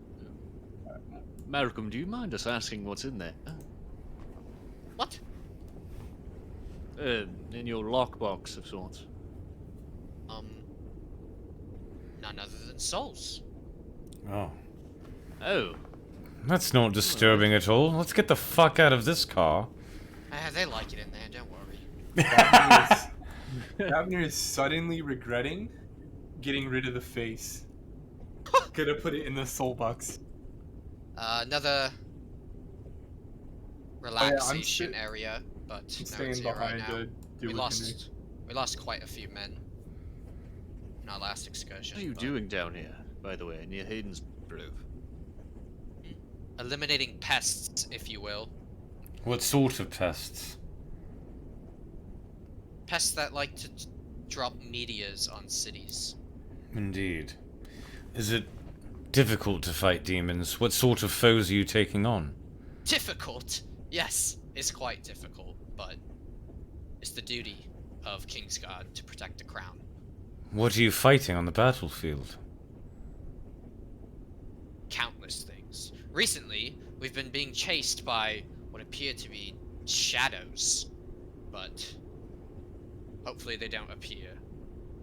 Malcolm, do you mind us asking what's in there? What? In your lockbox of sorts. None other than souls. Oh. Oh, That's not disturbing at all. Let's get the fuck out of this car. They like it in there, don't worry. That Abner is suddenly regretting getting rid of the face. Gonna put it in the soul box. Another I'm relaxation area, but no staying one's here right behind now. to deal We with Henry. lost quite a few men in our last excursion. What are you but doing down here, by the way, near Hayden's Grove? Eliminating pests, if you will. What sort of pests? Pests that like to drop meteors on cities. Indeed. Is it difficult to fight demons? What sort of foes are you taking on? Difficult? Yes, it's quite difficult, but it's the duty of Kingsguard to protect the crown. What are you fighting on the battlefield? Countless things. Recently, we've been being chased by what appear to be shadows, but hopefully they don't appear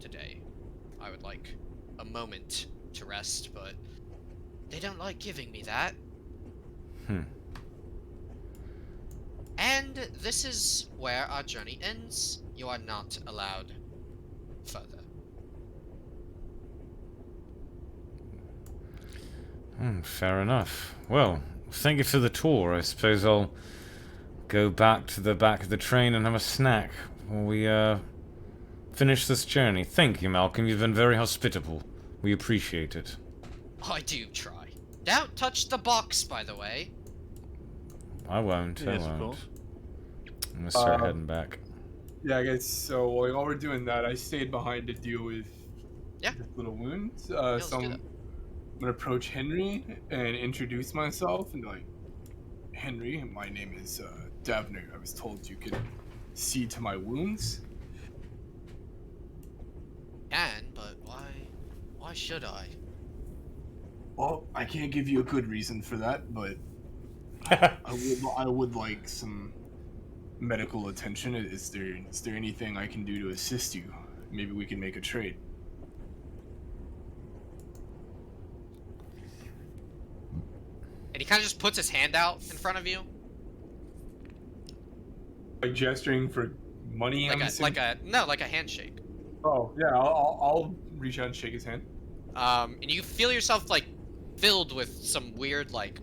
today. I would like a moment to rest, but they don't like giving me that. And this is where our journey ends. You are not allowed further. Fair enough. Well, thank you for the tour. I suppose I'll go back to the back of the train and have a snack while we finish this journey. Thank you, Malcolm. You've been very hospitable. We appreciate it. I do try. Don't touch the box, by the way. I won't. I Yes, of won't. course. I'm gonna start heading back. Yeah, I guess so. While we're doing that, I stayed behind to deal with Yeah. this little wound. let's So do I'm that. gonna approach Henry and introduce myself and be like, Henry, my name is Davner. I was told you could see to my wounds. But why should I? Well, I can't give you a good reason for that, but I would like some medical attention. Is there anything I can do to assist you? Maybe we can make a trade. And he kind of just puts his hand out in front of you, Like gesturing for money. I'm assuming? like a handshake. Oh yeah, I'll reach out and shake his hand. And you feel yourself like filled with some weird like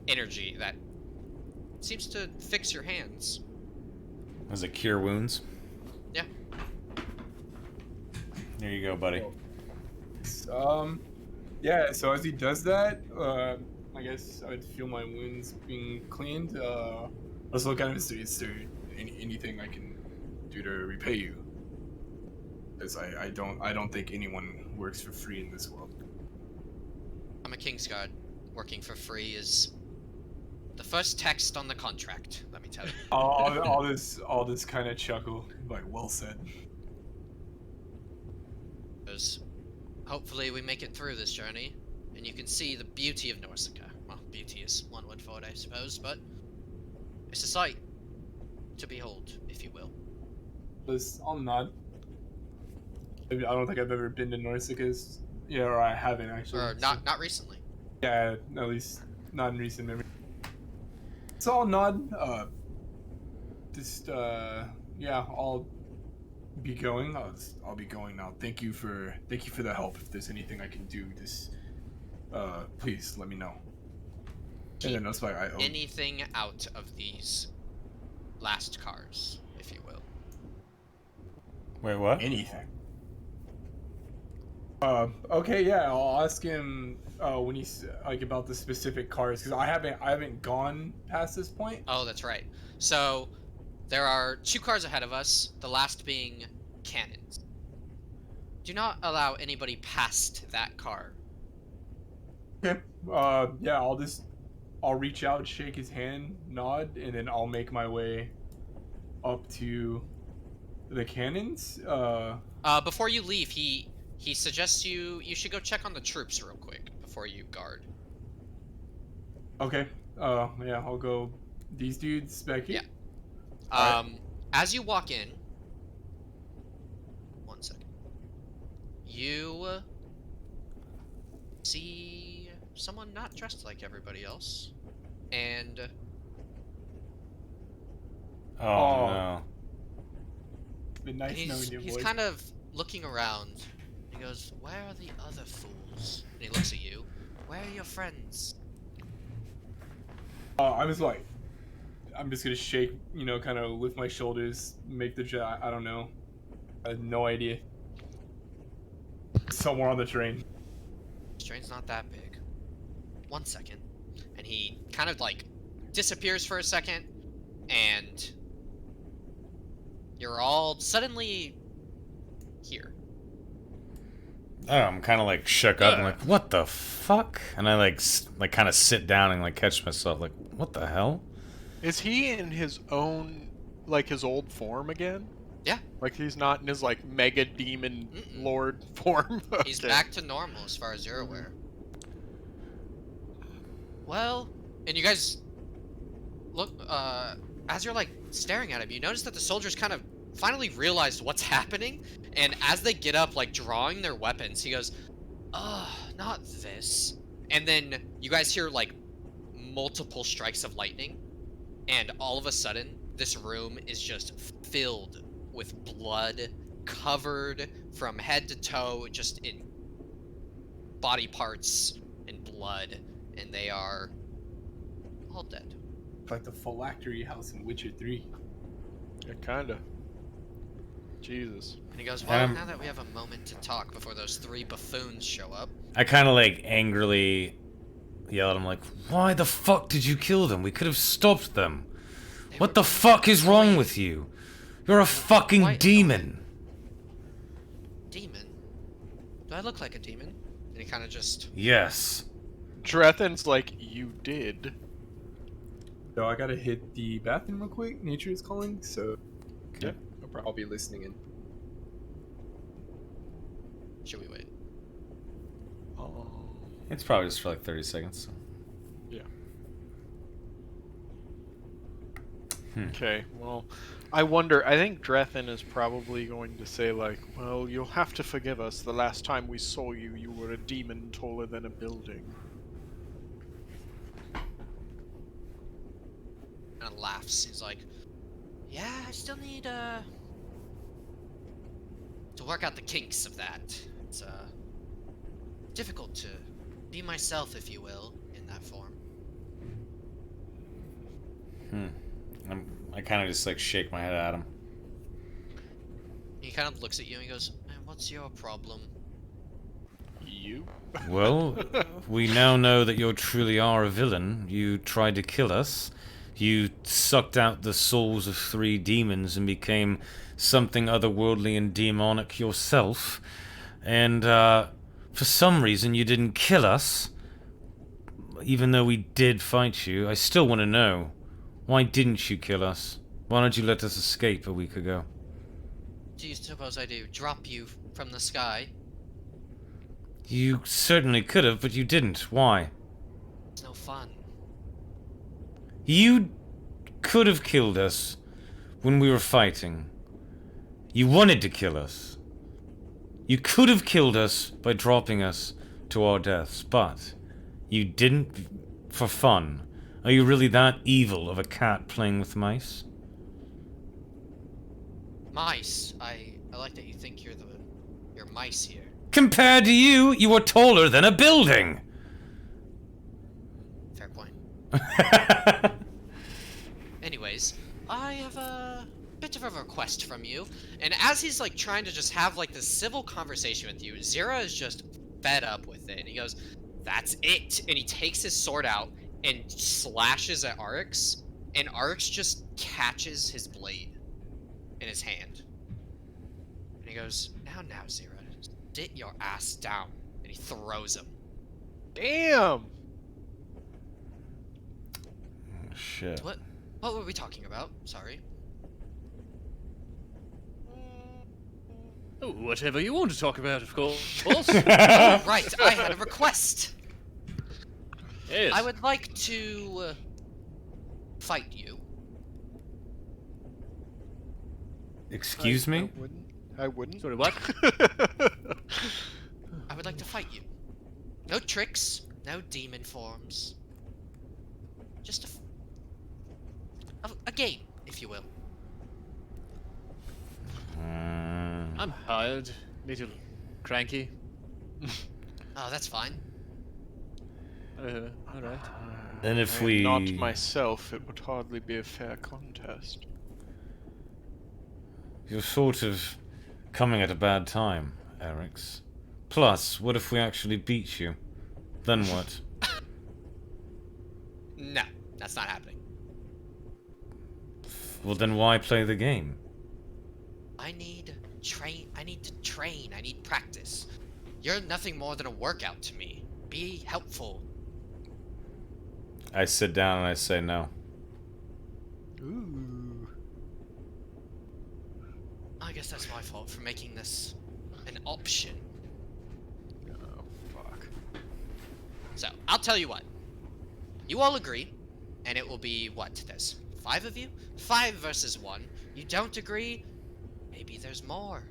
energy that seems to fix your hands. Does it cure wounds? Yeah. There you go, buddy. Yeah. So as he does that, I guess I'd feel my wounds being cleaned. Let's look at him. Is there anything I can do to repay you? Because I don't think anyone works for free in this world. I'm a Kingsguard. Working for free is the first text on the contract, let me tell you. all this kind of chuckle, like well said. Because hopefully we make it through this journey, and you can see the beauty of Norsika. Well, beauty is one word for it, I suppose, but it's a sight to behold, if you will. I'll nod. I don't think I've ever been to Norsika's. Yeah, or I haven't actually. Or not recently. Yeah, at least not in recent memory. So I'll nod. Yeah, I'll be going. I'll be going now. Thank you for the help. If there's anything I can do, just please let me know. Keep and then that's why I owe. anything out of these last cars, if you will. Wait, what? Anything. Okay, yeah, I'll ask him when he's like about the specific cars because I haven't gone past this point. Oh, that's right. So there are 2 cars ahead of us, the last being cannons. Do not allow anybody past that car. Okay. Yeah, I'll reach out, shake his hand, nod, and then I'll make my way up to the cannons. Before you leave, he suggests you should go check on the troops real quick before you guard. Okay. Yeah, I'll go. These dudes back here. Yeah. Alright. As you walk in, 1 second. You see someone not dressed like everybody else, and Oh, no. been nice And knowing you, he's boys. kind of looking around. He goes, "Where are the other fools?" And he looks at you. "Where are your friends?" I was like, I'm just gonna shake, kind of lift my shoulders, make the jet. I don't know. I have no idea. Somewhere on the train. This train's not that big. 1 second. And he kind of like disappears for a second, and you're all suddenly here. Oh, I'm kind of like shook up. I'm like, what the fuck? And I like kind of sit down and like catch myself. Like, what the hell? Is he in his own, like his old form again? Yeah. Like he's not in his like mega demon Mm-mm. lord form. He's Okay. back to normal as far as you're aware. Well, and you guys look, as you're like staring at him, you notice that the soldiers kind of finally realized what's happening, and as they get up, like drawing their weapons, he goes, not this. And then you guys hear like multiple strikes of lightning, and all of a sudden, this room is just filled with blood, covered from head to toe, just in body parts and blood, and they are all dead. Like the phylactery house in Witcher 3. Yeah, kinda. Jesus. And he goes, "Well, now that we have a moment to talk before those 3 buffoons show up." I kind of like angrily yell at him like, why the fuck did you kill them? We could have stopped them. They What were the fuck is wrong annoying. with you? You're a fucking Quite demon. Demon? Do I look like a demon? And he kind of just... Yes. Drethen's like, you did. So I gotta hit the bathroom real quick. Nature is calling, so Yeah, no problem. I'll be listening in. Should we wait? Oh. It's probably just for like 30 seconds. Yeah. Hmm. Okay, well, I wonder, I think Drethen is probably going to say, like, well, you'll have to forgive us. The last time we saw you, you were a demon taller than a building. And laughs. He's like, "Yeah, I still need, to work out the kinks of that. It's, difficult to be myself, if you will, in that form." I kind of just like shake my head at him. He kind of looks at you and he goes, "And what's your problem?" You? Well, we now know that you truly are a villain. You tried to kill us. You sucked out the souls of 3 demons and became something otherworldly and demonic yourself. And for some reason you didn't kill us. Even though we did fight you, I still want to know. Why didn't you kill us? Why don't you let us escape a week ago? Do you suppose I do drop you from the sky? You certainly could have, but you didn't. Why? It's no fun. You could have killed us when we were fighting. You wanted to kill us. You could have killed us by dropping us to our deaths, but you didn't for fun. Are you really that evil of a cat playing with mice? Mice. I like that you think you're mice here. Compared to you, you were taller than a building! Fair point. Anyways, I have a bit of a request from you. And as he's like trying to just have like this civil conversation with you, Zira is just fed up with it. And he goes, "That's it." And he takes his sword out and slashes at Arx. And Arx just catches his blade in his hand. And he goes, now, Zira, sit your ass down." And he throws him. Damn! Shit. What were we talking about? Sorry. Oh, whatever you want to talk about, of course. Oh, right, I had a request. Yes. I would like to fight you. Excuse me? I wouldn't. Sorry, what? I would like to fight you. No tricks, no demon forms. Just a game, if you will. I'm tired, little cranky. Oh, that's fine. All right. And if I am we not myself, it would hardly be a fair contest. You're sort of coming at a bad time, Eric's. Plus, what if we actually beat you? Then what? No, that's not happening. Well, then why play the game? I need to train. I need practice. You're nothing more than a workout to me. Be helpful. I sit down and I say no. Ooh. I guess that's my fault for making this an option. Oh, fuck. So, I'll tell you what. You all agree, and it will be, what, there's 5 of you? 5 versus 1. You don't agree? Maybe there's more.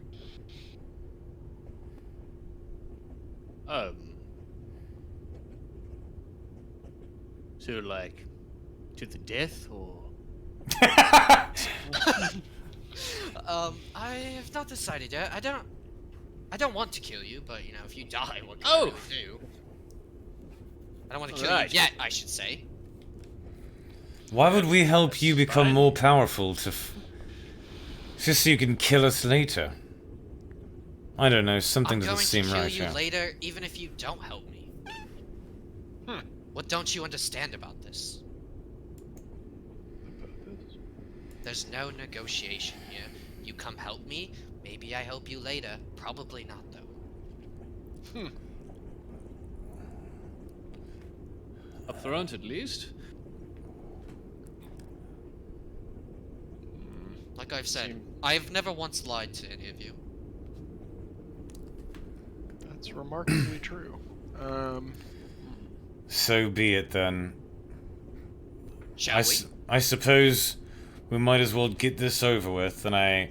So, like, to the death, or? I have not decided yet. I don't want to kill you, but, you know, if you die, what can Oh! I really do? I don't want to kill Alright. you yet, I should say. Why would we help you That's become fine. more powerful just so you can kill us later? I don't know, something I'm doesn't going seem to kill right you here. later, even if you don't help me. Hmm. What don't you understand about this? There's no negotiation here. You come help me, maybe I help you later. Probably not, though. Up front, at least. Like I've said, Seem- I've never once lied to any of you. That's remarkably true. So be it then. Shall we? I suppose we might as well get this over with, and I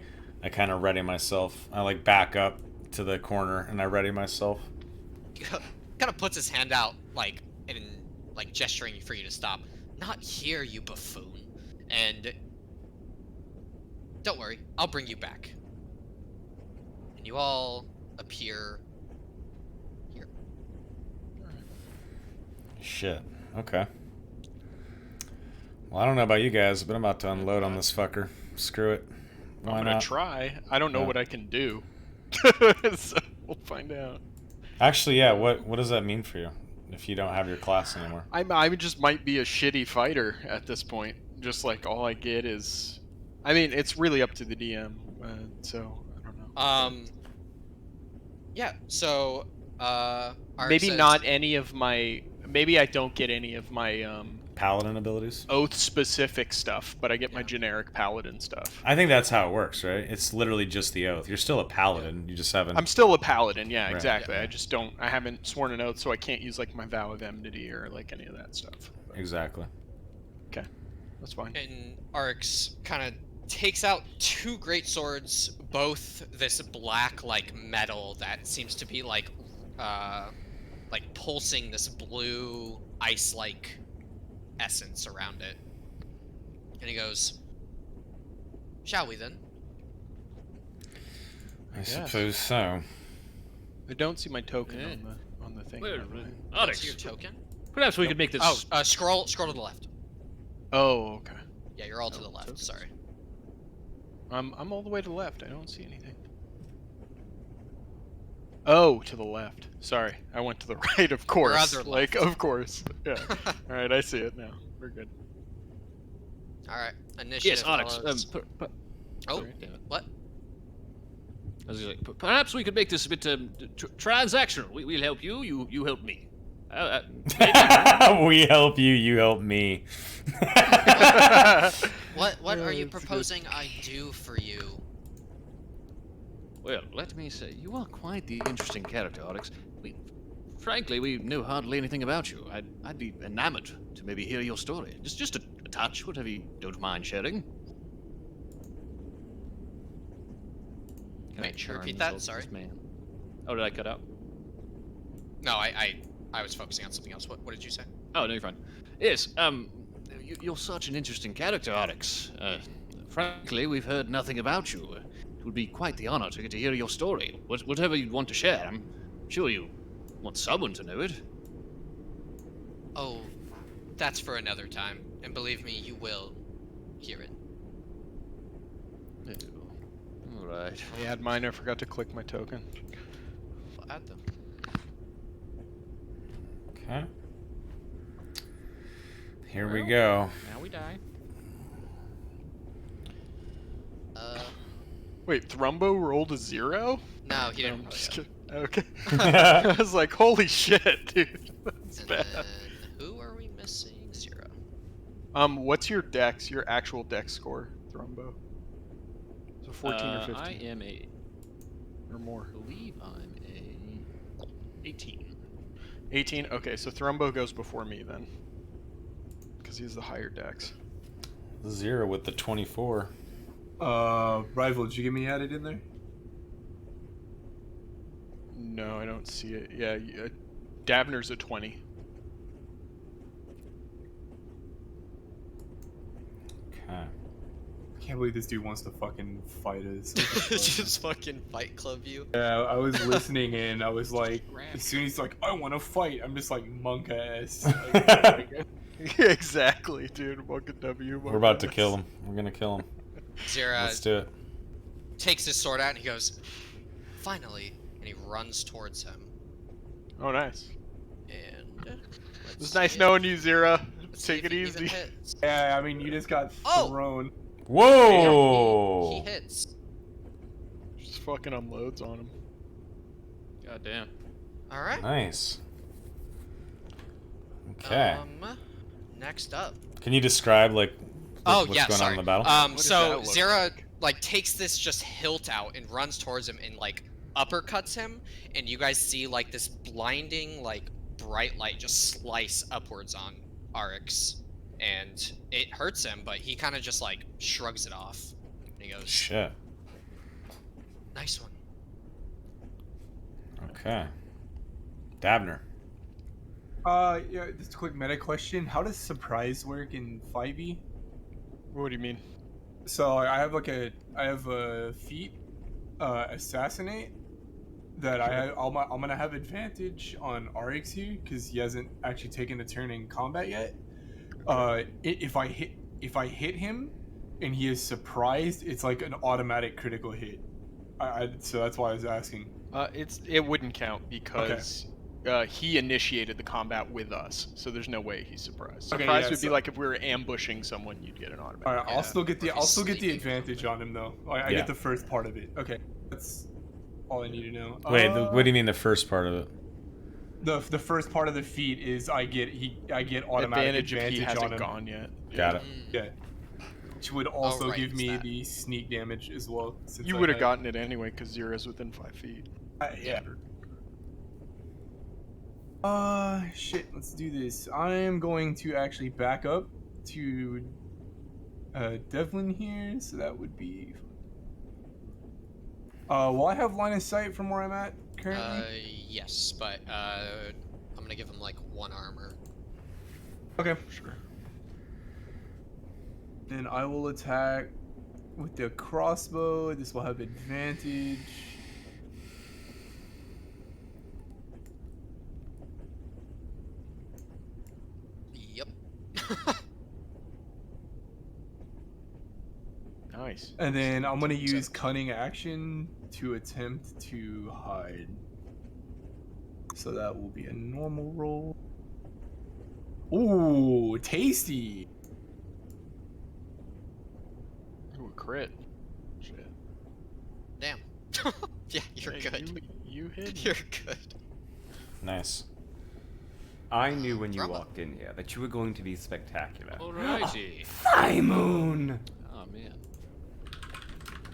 kind of ready myself. I like back up to the corner and I ready myself. Kind of puts his hand out, like, in, like, gesturing for you to stop. Not here, you buffoon. And don't worry, I'll bring you back. And you all appear here. Shit. Okay. Well, I don't know about you guys, but I'm about to unload on this fucker. Screw it. Why I'm gonna not? try. I don't know Yeah. what I can do. So we'll find out. Actually, yeah. What does that mean for you if you don't have your class anymore? I just might be a shitty fighter at this point. Just like all I get is, I mean, it's really up to the DM. So I don't know. Yeah, so, Art Maybe says- not any of my. Maybe I don't get any of my Paladin abilities? oath specific stuff, but I get my Yeah. generic paladin stuff. I think that's how it works, right? It's literally just the oath. You're still a paladin. You just haven't. I'm still a paladin, yeah, Right. exactly. Yeah. I just don't. I haven't sworn an oath, so I can't use like my vow of enmity or like any of that stuff. But, Exactly. okay, that's fine. And Arx kind of takes out 2 great swords, both this black like metal that seems to be like pulsing this blue ice-like essence around it. And he goes, "Shall we then?" I suppose so. I don't see my token Yeah. on the thing. Where- by the way. Onyx, See your token? perhaps we could make this. Oh, scroll to the left. Oh, okay. Yeah, you're all to the left. tokens. Sorry. I'm all the way to the left. I don't see anything. Oh, to the left. Sorry, I went to the right. Of course. other Like, left. of course. Yeah. All right, I see it now. We're good. All right. Initiative. yes, Onyx. fellas. Oh, sorry, damn it. what? I was like, perhaps we could make this a bit transactional. We'll help you. You help me. We help you. You help me. What are you it's good. proposing I do for you? Well, let me say, you are quite the interesting character, Onyx. Frankly, we know hardly anything about you. I'd be enamored to maybe hear your story. Just a touch, whatever you don't mind sharing. Can Wait, charm repeat this that? old- Sorry. this man? Oh, did I cut out? No, I was focusing on something else. What did you say? Oh, no, you're fine. Yes, you're such an interesting character, Onyx. Frankly, we've heard nothing about you. it would be quite the honor to get to hear your story. Whatever you'd want to share, I'm sure you want someone to know it. Oh, that's for another time. And believe me, you will hear it. All right. I had mine. I forgot to click my token. I'll add them. Okay. Here we go. Now we die. Wait, Thrumbo rolled a 0? No, he No, didn't. I'm roll just yet. kidding. Okay. I was like, holy shit, dude. That's And bad. then who are we missing? 0. What's your dex, your actual dex score, Thrumbo? So 14 or 15? I am or more. I believe I'm a 18. 18? Okay, so Thrumbo goes before me then. Because he's the higher dex. 0 with the 24. Rival, did you get me added in there? No, I don't see it. Yeah, Davner's a 20. Okay. Can't believe this dude wants to fucking fight us. Just fucking fight club you. Yeah, I was listening and I was like, as soon as he's like, I want to fight, I'm just like, monk ass. Like, Exactly, dude. Welcome W. We're about to kill him. We're gonna kill him. Zira Let's do it. takes his sword out and he goes, finally, and he runs towards him. Oh, nice. And It let's was nice see knowing you, Zira. let's see Take if it he even easy. hits. yeah, I mean, you just got Oh! thrown. Whoa! He hits. Just fucking unloads on him. God damn. All right. Nice. Okay. Next up. Can you describe like Oh what's yeah, going sorry. on in the battle? What does So that look Zira like? takes this just hilt out and runs towards him and like uppercuts him, and you guys see like this blinding like bright light just slice upwards on Arix, and it hurts him, but he kind of just like shrugs it off. And he goes, Shit. "Nice one." Okay. Davner. Yeah, just a quick meta question. How does surprise work in 5e? What do you mean? So I have a feat, assassinate, that I'm gonna have advantage on Arix here because he hasn't actually taken a turn in combat yet. If I hit him, and he is surprised, it's like an automatic critical hit. So that's why I was asking. It wouldn't count because he initiated the combat with us, so there's no way he's surprised. Okay, Surprise yeah, would be so- like if we were ambushing someone, you'd get an automatic. All right, Yeah, I'll still get or if he's the sleeping or advantage something. on him though. I Yeah. get the first part of it. Okay, that's all I need to know. Wait, what do you mean the first part of it? The first part of the feat is I get automatic Advantage if he on hasn't him. gone yet. Got it. Yeah, which would also right, give it's me that. the sneak damage as well. Since You I would have had- gotten it anyway because Zira's within 5 feet. yeah. Shit. Let's do this. I am going to actually back up to Devlin here, so that would be. Will I have line of sight from where I'm at currently? Yes, but I'm gonna give him like 1 armor. Okay, sure. Then I will attack with the crossbow. This will have advantage. Yep. Nice. And then I'm gonna use cunning action to attempt to hide. So that will be a normal roll. Ooh, tasty. Ooh, crit. Shit. Damn. Yeah, you're Hey, good. You hit. You're good. Nice. I knew when you Bravo. walked in here that you were going to be spectacular. Alrighty. High moon! Oh man.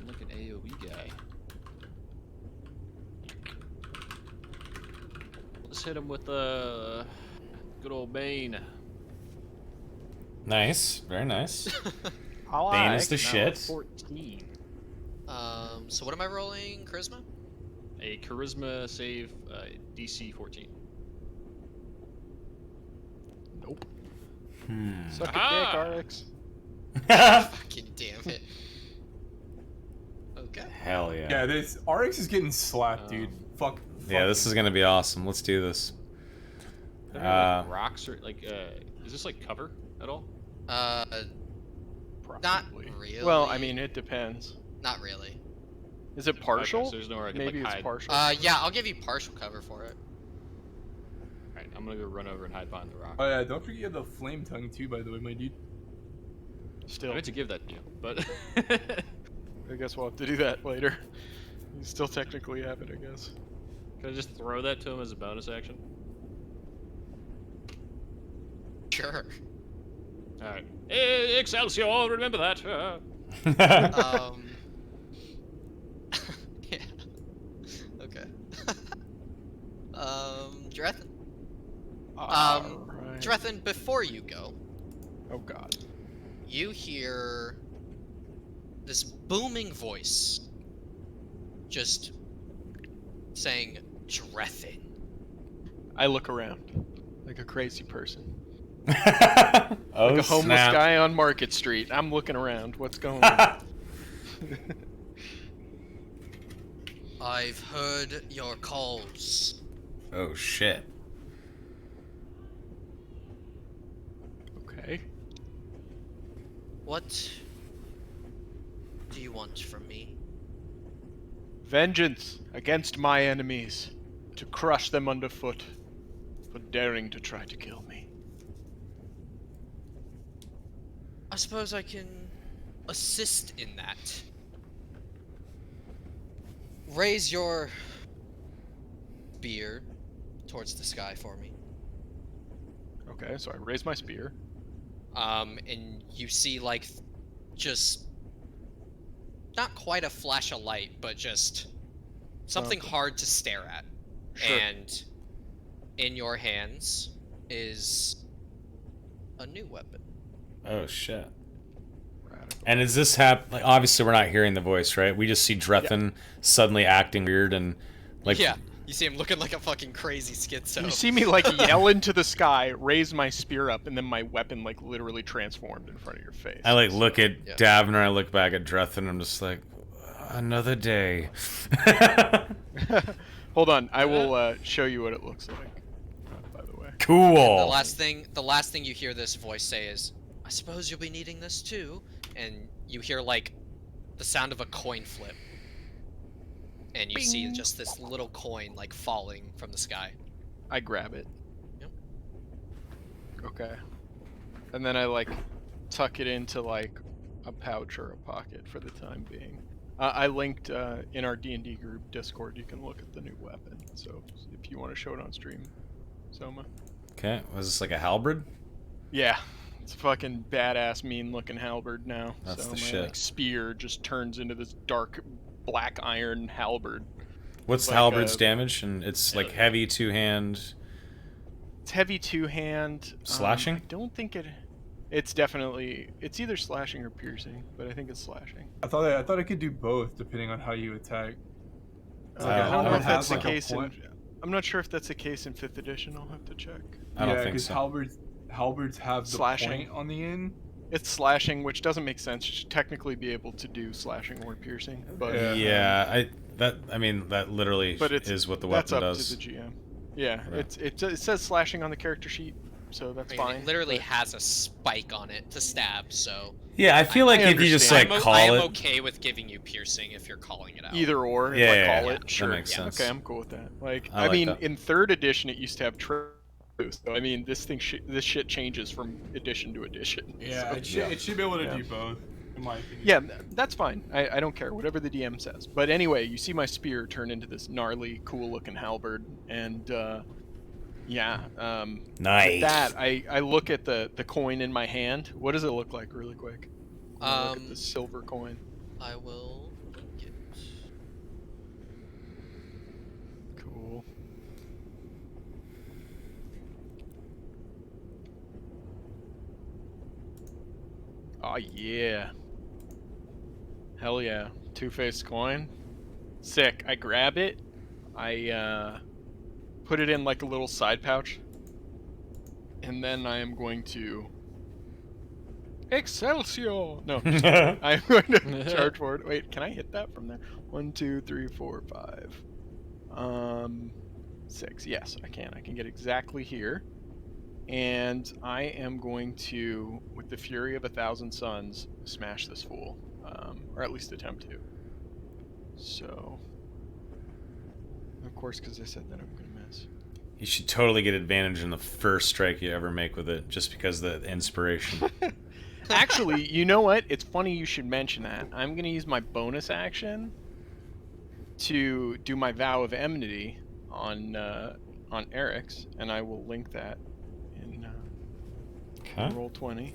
Look at AoE guy. Let's hit him with a good old Bane. Nice. Very nice. I Bane is the Now shit. 14. So what am I rolling? Charisma? A charisma save, DC 14. Nope. Hmm. Suck Aha! a dick, RX. Fucking damn it. Oh, Okay. Hell yeah. Yeah, this RX is getting slapped, dude. Fuck. Yeah, this is gonna be awesome. Let's do this. Are there, like, rocks or like is this like cover at all? Uh, not Probably. really. Well, I mean, it depends. not really. Is it partial? Okay, so there's nowhere I can Maybe like it's hide. partial. Yeah, I'll give you partial cover for it. Alright, I'm gonna go run over and hide behind the rock. Oh yeah, don't forget the flame tongue too, by the way, my dude. Still, I meant to give that to you, but I guess we'll have to do that later. You still technically have it, I guess. can I just throw that to him as a bonus action? Sure. Alright. Excelsior, remember that. Yeah. Okay. Drethin. Alright. Drethin, before you go, Oh god. you hear this booming voice just saying Drethin. I look around like a crazy person. Oh, Like a homeless snap. guy on Market Street. I'm looking around. What's going on? I've heard your calls. Oh shit. Okay. What do you want from me? Vengeance against my enemies, to crush them underfoot for daring to try to kill me. I suppose I can assist in that. Raise your spear towards the sky for me. Okay, so I raise my spear. And you see like just not quite a flash of light, but just something Okay. hard to stare at. Sure. And in your hands is a new weapon. Oh shit. Radical. And is this like obviously we're not hearing the voice, right? We just see Drethin suddenly acting weird and like Yeah, you see him looking like a fucking crazy schizo. You see me like yell into the sky, raise my spear up, and then my weapon like literally transformed in front of your face. I like look at Yeah. Davner, I look back at Drethin, I'm just like another day. Hold on, I will show you what it looks like. By the way. Cool. The last thing you hear this voice say is, "I suppose you'll be needing this too." And you hear like the sound of a coin flip. And you see just this little coin like falling from the sky. I grab it. Yep. Okay. And then I like tuck it into like a pouch or a pocket for the time being. I linked in our D&D group Discord. You can look at the new weapon. So if you want to show it on stream, Soma. Okay, was this like a halberd? Yeah, it's a fucking badass, mean-looking halberd now. That's so the my shit. like spear just turns into this dark black iron halberd. What's the Like, halberd's damage? And it's like yeah. heavy two-hand It's heavy two-hand. Slashing? I don't think it. It's definitely. It's either slashing or piercing, but I think it's slashing. I thought I could do both depending on how you attack. I don't know halberd if that's the has, like, a case in. point. I'm not sure if that's the case in 5th edition. I'll have to check. I don't Yeah, think because so. halberds have the Slashing. point on the end. It's slashing, which doesn't make sense. You should technically be able to do slashing or piercing, but Yeah. I mean that literally but it's is what the that's weapon up does. to the GM. Yeah, Right. it says slashing on the character sheet, so that's I mean, fine. it literally but- has a spike on it to stab, so Yeah, I feel like I if you just understand. like I call am it okay with giving you piercing if you're calling it out. Either or, Yeah, if I yeah, call yeah. it, That sure. makes Yeah. sense. Okay, I'm cool with that. Like, I I like mean, that. in 3rd edition, it used to have so I mean, this shit changes from edition to edition. Yeah, so- it should be able to Yeah. do both, in my opinion. Yeah, that's fine. I don't care, whatever the DM says. But anyway, you see my spear turn into this gnarly, cool-looking halberd, and yeah, Nice. with that I look at the coin in my hand. What does it look like, really quick? I look at the silver coin. I will link it. Cool. Oh yeah. Hell yeah. Two-faced coin. Sick. I grab it. I put it in like a little side pouch. And then I am going to Excelsior! No, just kidding. I'm going to charge forward. Wait, can I hit that from there? 1, 2, 3, 4, 5. 6. Yes, I can. I can get exactly here. And I am going to, with the fury of 1,000 suns, smash this fool. Or at least attempt to. So, of course, because I said that I'm going to miss. You should totally get advantage in the first strike you ever make with it, just because of the inspiration. Actually, you know what? It's funny you should mention that. I'm going to use my bonus action to do my vow of enmity on Eric's, and I will link that in roll 20.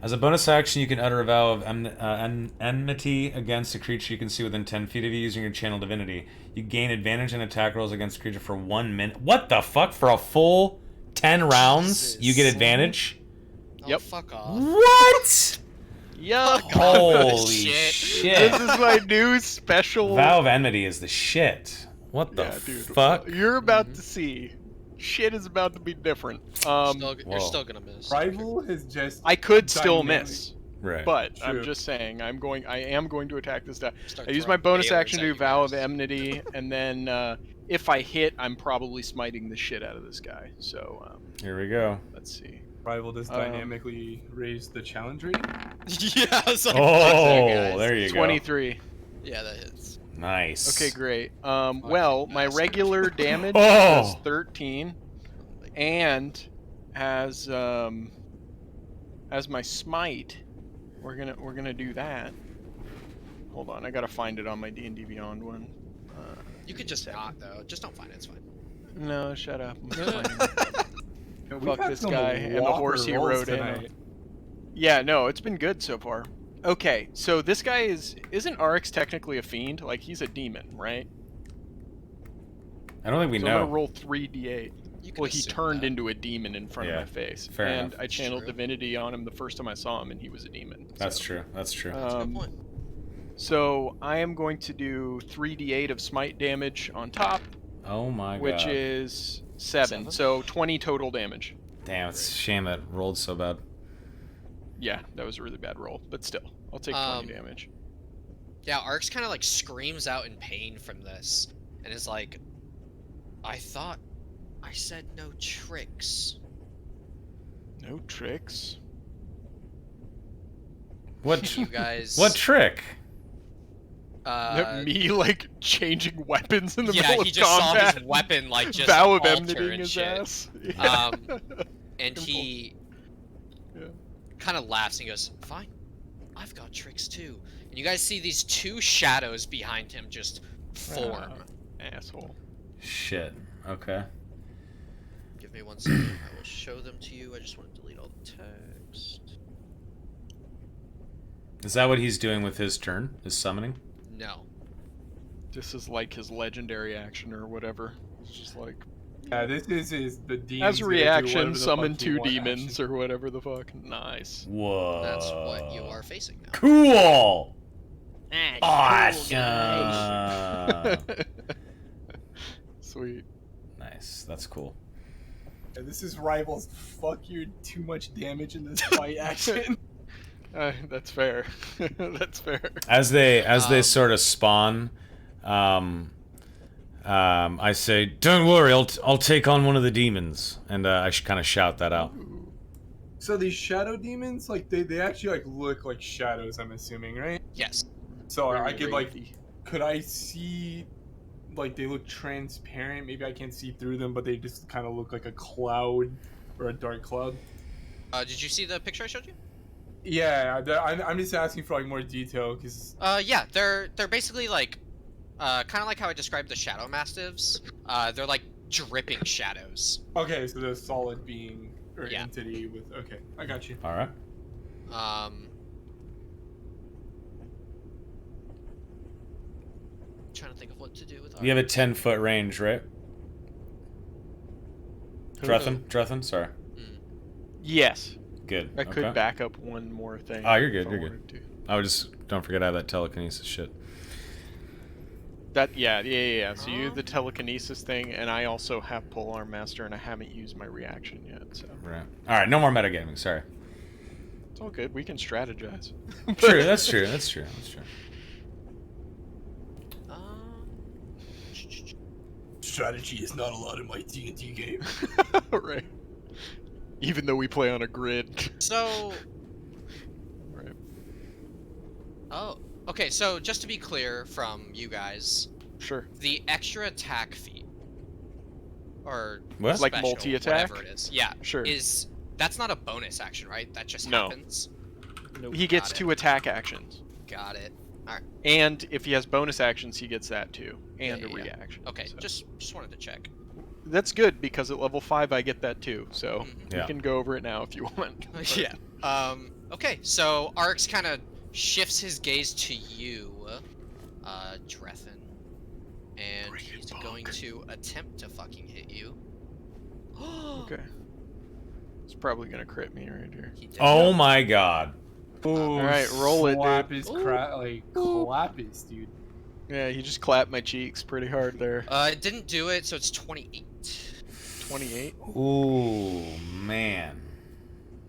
As a bonus action, you can utter a vow of enmity against a creature you can see within 10 feet of you using your channel divinity. You gain advantage in attack rolls against a creature for 1 minute. What the fuck? For a full 10 rounds, you get advantage? Oh, Yep. fuck off. What? Yuck! Holy Shit. shit. This is my new special. Vow of enmity is the shit. What the Yeah, dude. fuck? You're about to see. Shit is about to be different. You're still gonna miss. Rival has just. I could still dynamic- miss, Right. but I'm True. just saying I am going to attack this guy. Start I use my throwing bonus balers action to at do you vow of guys. enmity, and then if I hit, I'm probably smiting the shit out of this guy. So Here we go. let's see. Rival does dynamically raise the challenge rating. Yeah, it's like, Oh, guys. there you go. 23. Yeah, that hits. Nice. Okay, great. Well, my bastard. regular damage Oh. is 13, and as my smite, we're gonna do that. Hold on, I gotta find it on my D&D Beyond one. You could just not though. Just don't find it. It's fine. No, shut up. I'm finding it. We've Fuck had this some guy and the whopper horse he rolls rode tonight. in. Yeah, no, it's been good so far. Okay, so this guy isn't Arx technically a fiend? Like he's a demon, right? I don't think we So I'm know. gonna roll 3d8. You can Well, he assume turned that. into a demon in front Yeah, of my face, fair and enough. I channeled True. divinity on him the first time I saw him, and he was a demon. That's so, true. That's true. That's a good point. So I am going to do 3d8 of smite damage on top, Oh my god. which is 7. Seven? So 20 total damage. Damn, it's a shame that rolled so bad. Yeah, that was a really bad roll, but still, I'll take 20 damage. Yeah, Arx kind of like screams out in pain from this, and is like, "I thought I said no tricks." No tricks. What? You guys. What trick? Me like changing weapons in the yeah, middle he of just combat. saw his weapon like just Vow of alter enmitying and his shit. ass. Yeah. And he Yeah. kind of laughs and he goes, "Fine, I've got tricks too." And you guys see these two shadows behind him just form. Asshole. Shit. Okay. Give me 1 second. I will show them to you. I just want to delete all the text. Is that what he's doing with his turn? His summoning? No. This is like his legendary action or whatever. It's just like, Yeah, this is the demon. as a reaction, summon 2 demons or whatever the fuck. Nice. Whoa. That's what you are facing now. Cool. Ah, Awesome. Sweet. Nice. That's cool. Yeah, this is Rival's fuck you too much damage in this fight action. That's fair. That's fair. As they sort of spawn, I say, "Don't worry, I'll take on one of the demons," and I should kind of shout that out. So these shadow demons, like they actually like look like shadows. I'm assuming, right? Yes. So I Very could like, wraithy. could I see, like they look transparent? Maybe I can't see through them, but they just kind of look like a cloud or a dark cloud. Did you see the picture I showed you? Yeah, I'm just asking for like more detail because Yeah, they're basically like, kind of like how I described the shadow mastiffs. They're like dripping shadows. okay, so the solid being or Yeah. entity with okay, I got you. All right. Trying to think of what to do with. You have a 10-foot range, right? Druthan? Sorry. Yes. Good. I could okay. back up one more thing. Oh, you're good, if I you're good. wanted to. I would just don't forget I have that telekinesis shit. That yeah. So you have the telekinesis thing, and I also have Polearm Master, and I haven't used my reaction yet. So Right. All right. No more metagaming. Sorry. It's all good. We can strategize. True, that's true. That's true. That's true. Um, Strategy is not allowed in my D&D game. Right. Even though we play on a grid. so, Right. oh, okay. So just to be clear from you guys, Sure. the extra attack feat, or What? Like special, multi-attack? whatever it is, yeah, Sure. that's not a bonus action, right? That just No. happens. He gets Got it. 2 attack actions. Got it. And if he has bonus actions, he gets that too. And Yeah, a yeah, yeah. reaction. Okay, so. just wanted to check. That's good because at level 5 I get that too. So Mhm. Yeah. we can go over it now if you want. Yeah. Okay, so Arx kind of shifts his gaze to you, Drethin, and he's going to attempt to fucking hit you. Okay. It's probably gonna crit me right here. He did Oh not. my god. Ooh, Alright, roll it, clap dude. his clap his, dude. Yeah, he just clapped my cheeks pretty hard there. It didn't do it, so it's 28. 28. Ooh, man.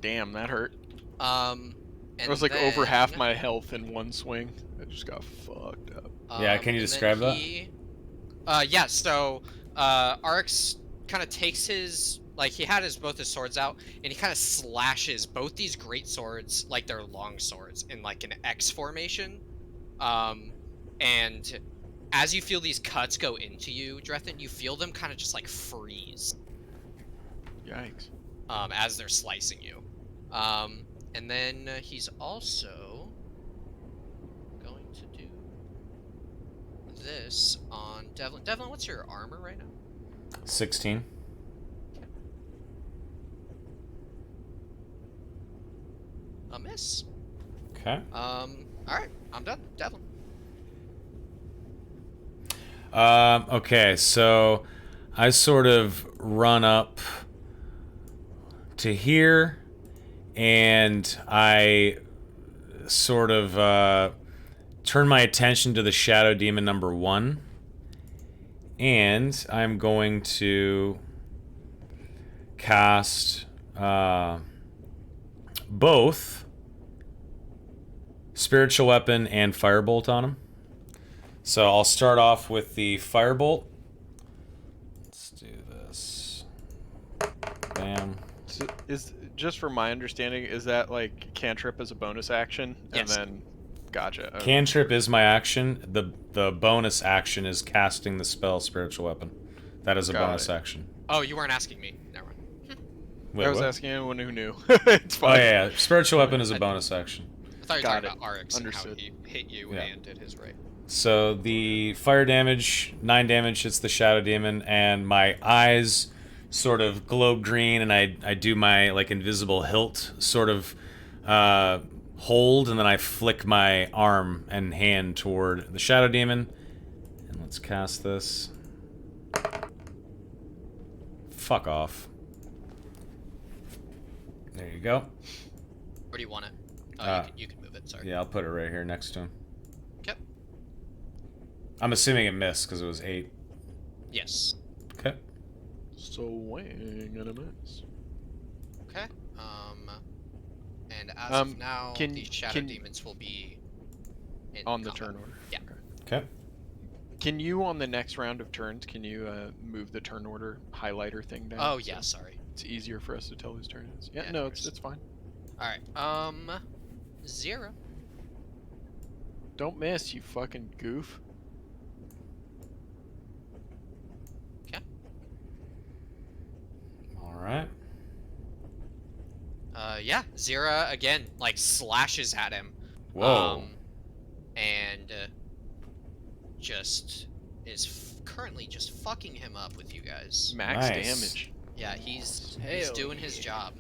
Damn, that hurt. And It was like over half then, my health in one swing. I just got fucked up. Yeah, can you and then describe that? Yeah, so Arx kind of takes his, like, he had both his swords out, and he kind of slashes both these great swords like they're long swords in like an X formation. And as you feel these cuts go into you, Drethin, you feel them kind of just like freeze Yikes. as they're slicing you. And then he's also going to do this on Devlin. Devlin, what's your armor right now? 16. A miss. Okay. All right, I'm done. Devlin. Okay, so I sort of run up to here, and I sort of turn my attention to the Shadow Demon number 1, and I'm going to cast both Spiritual Weapon and Firebolt on him. So I'll start off with the Firebolt. Let's do this. Bam. So is just for my understanding, is that like cantrip as a bonus action? Yes. And then gotcha. Okay. Cantrip is my action. The bonus action is casting the spell Spiritual Weapon. That is a Got bonus it. action. Oh, you weren't asking me. Never mind. Wait, I was what? asking anyone who knew. It's Oh fine. yeah, Spiritual Weapon is a bonus action. I thought you were Got talking it. about Arx and how Understood. he hit you Yeah. and did his right. So the fire damage, 9 damage hits the Shadow Demon, and my eyes sort of glow green, and I do my like invisible hilt sort of hold, and then I flick my arm and hand toward the Shadow Demon. And let's cast this. Fuck off. There you go. Where do you want it? Oh, Uh, you can move it. Sorry. Yeah, I'll put it right here next to him. Okay. I'm assuming it missed because it was 8. Yes. Okay. Swing and a miss. Okay. And as Um, of now, can- the shadow can- demons will be in On the combat. turn order. Yeah. Okay. Can you, on the next round of turns, can you move the turn order highlighter thing down? Oh so yeah, sorry. it's easier for us to tell whose turn it is. Yeah, Yeah, no, no it's worries. fine. All right. 0. Don't miss, you fucking goof. All right. Yeah. Zira again, like slashes at him. Whoa. And just is currently just fucking him up with you guys. Max Nice. damage. Yeah, he's Hell doing his yeah. job.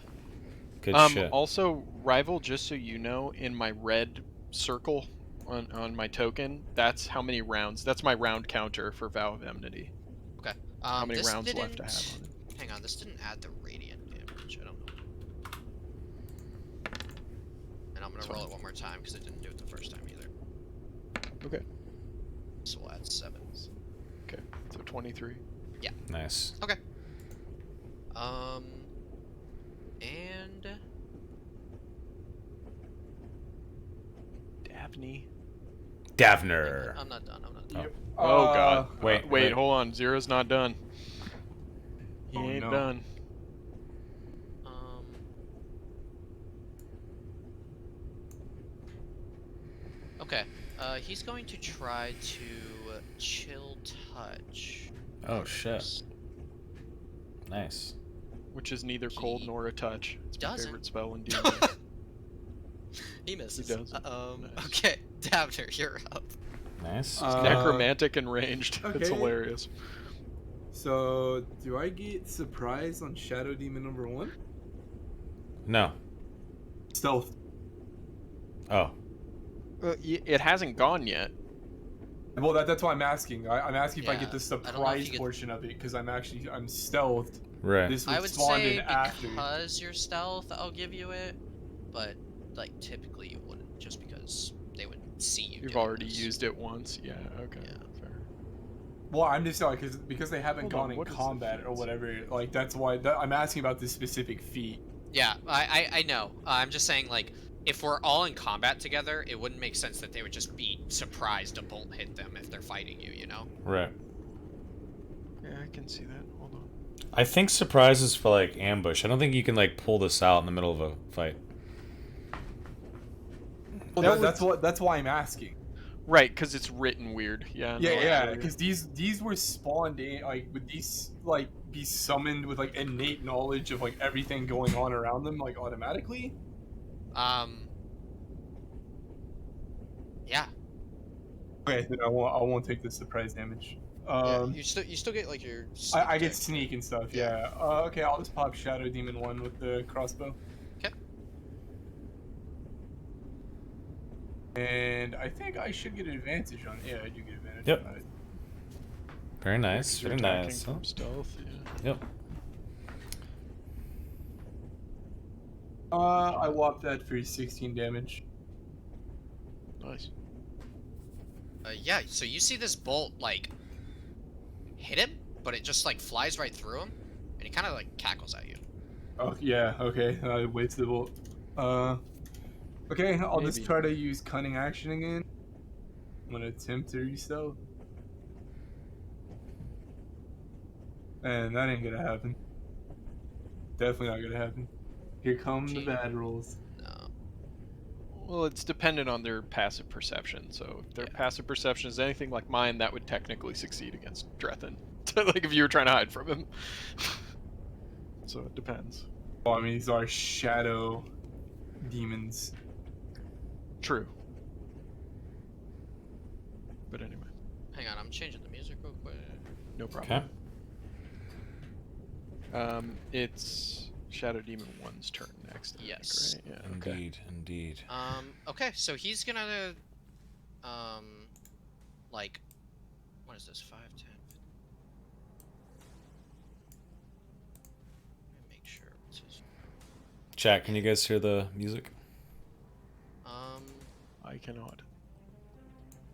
Good shit. Also, Rival, just so you know, in my red circle on my token, that's how many rounds. That's my round counter for Vow of Enmity. Okay. How many this rounds left didn't- I have on it. Hang on, this didn't add the radiant damage. I don't know. And I'm gonna That's roll fine. it one more time because it didn't do it the first time either. Okay. So we'll add 7. Okay. So 23. Nice. And Daphne. Daphner. I'm not done. I'm not done. Yep. Oh god. wait. Hold on. Zero's not done. He Oh, ain't no. done. Um. Okay. He's going to try to chill touch. Oh shit. Nice. Which is neither cold He nor a touch. It's my doesn't. favorite spell in D&D. He misses. He does. Nice. Okay, Dabner, you're up. Nice. Necromantic and ranged. It's okay. hilarious. So, do I get surprise on Shadow Demon number 1? No. Stealth. Oh. It hasn't gone yet. Well, that's why I'm asking. I'm asking if I Yeah, get the I don't know if surprise you get- portion of it, because I'm stealthed. Right. This I would would spawn say in after. because you're stealth, I'll give you it. But like typically you wouldn't, just because they would see you. You've doing already this. used it once. Yeah, okay. Yeah. Fair. Well, I'm just like because they haven't Hold on, gone in what is the combat or feats? whatever. Like that's why I'm asking about this specific feat. Yeah, I know. I'm just saying, like, if we're all in combat together, it wouldn't make sense that they would just be surprised a bolt hit them if they're fighting you, you know? Right. Yeah, I can see that. Hold on. I think surprise is for like ambush. I don't think you can like pull this out in the middle of a fight. Well, that's why I'm asking. Right, because it's written weird. Yeah. no, I Yeah, agree. because these were spawned in like would these like be summoned with like innate knowledge of like everything going on around them like automatically? Yeah. Okay, then I won't take the surprise damage. Yeah, you still get like your. I get check. sneak and stuff. Yeah. Yeah. Okay, I'll just pop Shadow Demon 1 with the crossbow. Okay. And I think I should get advantage on. Yeah, I do get advantage. Yep. On it. Very nice. You're Very attacking nice. from stealth. Yeah. Yep. I whopped that for 16 damage. Nice. Yeah. So you see this bolt like hit him, but it just like flies right through him, and he kind of like cackles at you. Oh yeah. Okay. I wasted the bolt. Okay. I'll just Maybe. try to use cunning action again. I'm gonna attempt to re-stealth. And that ain't gonna happen. Definitely not gonna happen. Here come the Gee. bad rolls. No. Well, it's dependent on their passive perception. So if their passive perception is anything like mine, that would technically succeed against Drethin. Like if you were trying to hide from him. So it depends. Well, I mean, these are shadow demons. True. But anyway, Hang on, I'm changing the music real quick. no problem. Okay. It's Shadow Demon 1's turn next. I think, Yes. right? Yeah. Okay. Indeed. Indeed. Okay, so he's gonna, like, what is this? 5, 10. Let me make sure. It says, Chat. Can you guys hear the music? I cannot.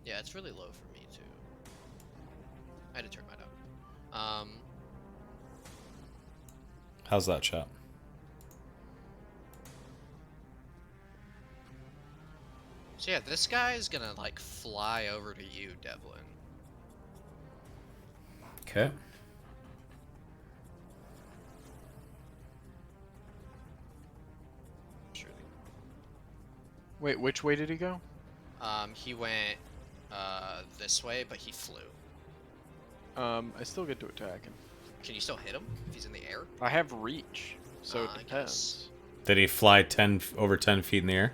yeah, it's really low for me too. I had to turn mine up. How's that, chat? So yeah, this guy is gonna like fly over to you, Devlin. Okay. Surely. Wait, which way did he go? He went this way, but he flew. I still get to attack him. Can you still hit him if he's in the air? I have reach, so it I depends. guess. Did he fly over 10 feet in the air?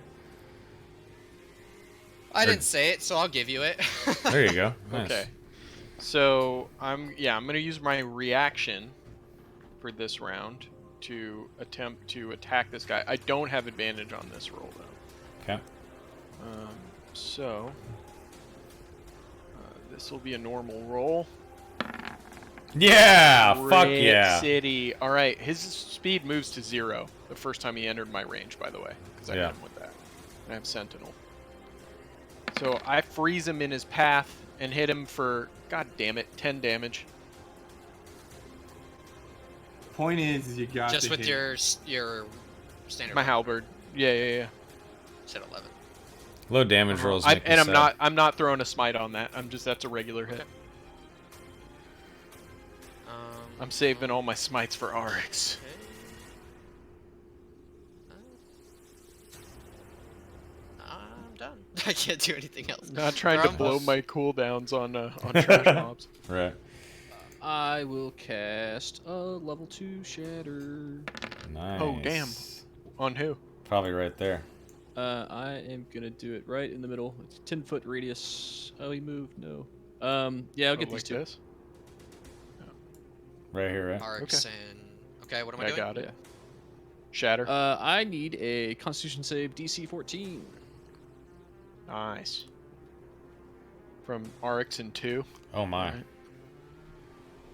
I didn't say it, so I'll give you it. There you go. Nice. Okay. So I'm gonna use my reaction for this round to attempt to attack this guy. I don't have advantage on this roll though. Okay. So this will be a normal roll. Yeah. Fuck Great yeah. City. All right, his speed moves to 0 the first time he entered my range. By the way, because I Yeah. hit him with that. I have Sentinel. So I freeze him in his path and hit him for, god damn it, 10 damage. Point is, you got Just to with hit. your standard. My halberd. Yeah. Said 11. Low damage rolls. I'm make me sad. not throwing a smite on that. That's a regular hit. I'm saving all my smites for Rx. Okay. I'm done. I can't do anything else. Not trying to Throw 'em. blow my cooldowns on trash mobs. Right. I will cast a level 2 Shatter. Nice. Oh damn. On who? Probably right there. I am gonna do it right in the middle. It's 10-foot radius. Oh, he moved. No. Yeah, I'll get these like two. this? Right here, right? Arcs and okay, what am I I doing? got it. Yeah. Shatter. I need a Constitution save DC 14. Nice. From Rx and 2. Oh my. Alright.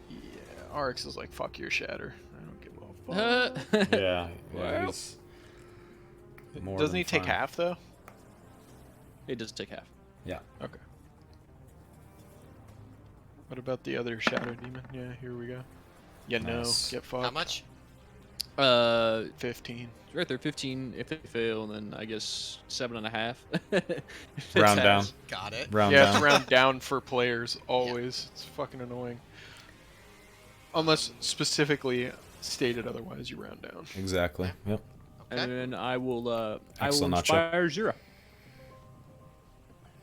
Yeah, Rx is like fuck your shatter. I don't give a fuck. Yeah. Well, he's more Doesn't than he take fine. half though? It does take half. Yeah. Okay. What about the other shadow demon? Yeah, here we go. Yeah, Nice. no, get fucked. How much? 15. Right there, 15 if they fail, and then I guess 7.5. Round down. Got it. Round Yeah, down. it's round down for players always. It's fucking annoying. Unless specifically stated otherwise, you round down. Exactly. Yep. Okay. And then I will Excellent, Nacho. inspire Zira.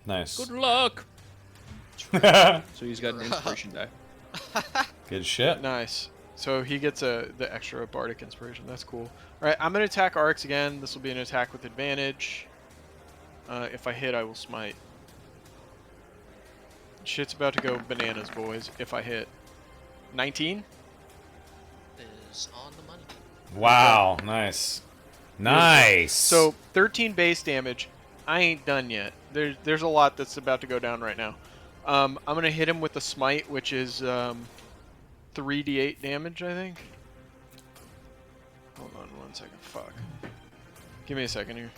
Nice. Good luck. So he's got an inspiration die. Good shit. Nice. So he gets the extra bardic inspiration. That's cool. All right, I'm gonna attack Arx again. This will be an attack with advantage. If I hit, I will smite. Shit's about to go bananas, boys. If I hit, 19. Is on the money. Wow. Nice. Nice. So 13 base damage. I ain't done yet. There's a lot that's about to go down right now. I'm gonna hit him with the smite, which is 3d8 damage, I think. Hold on 1 second. Fuck. Give me a second here.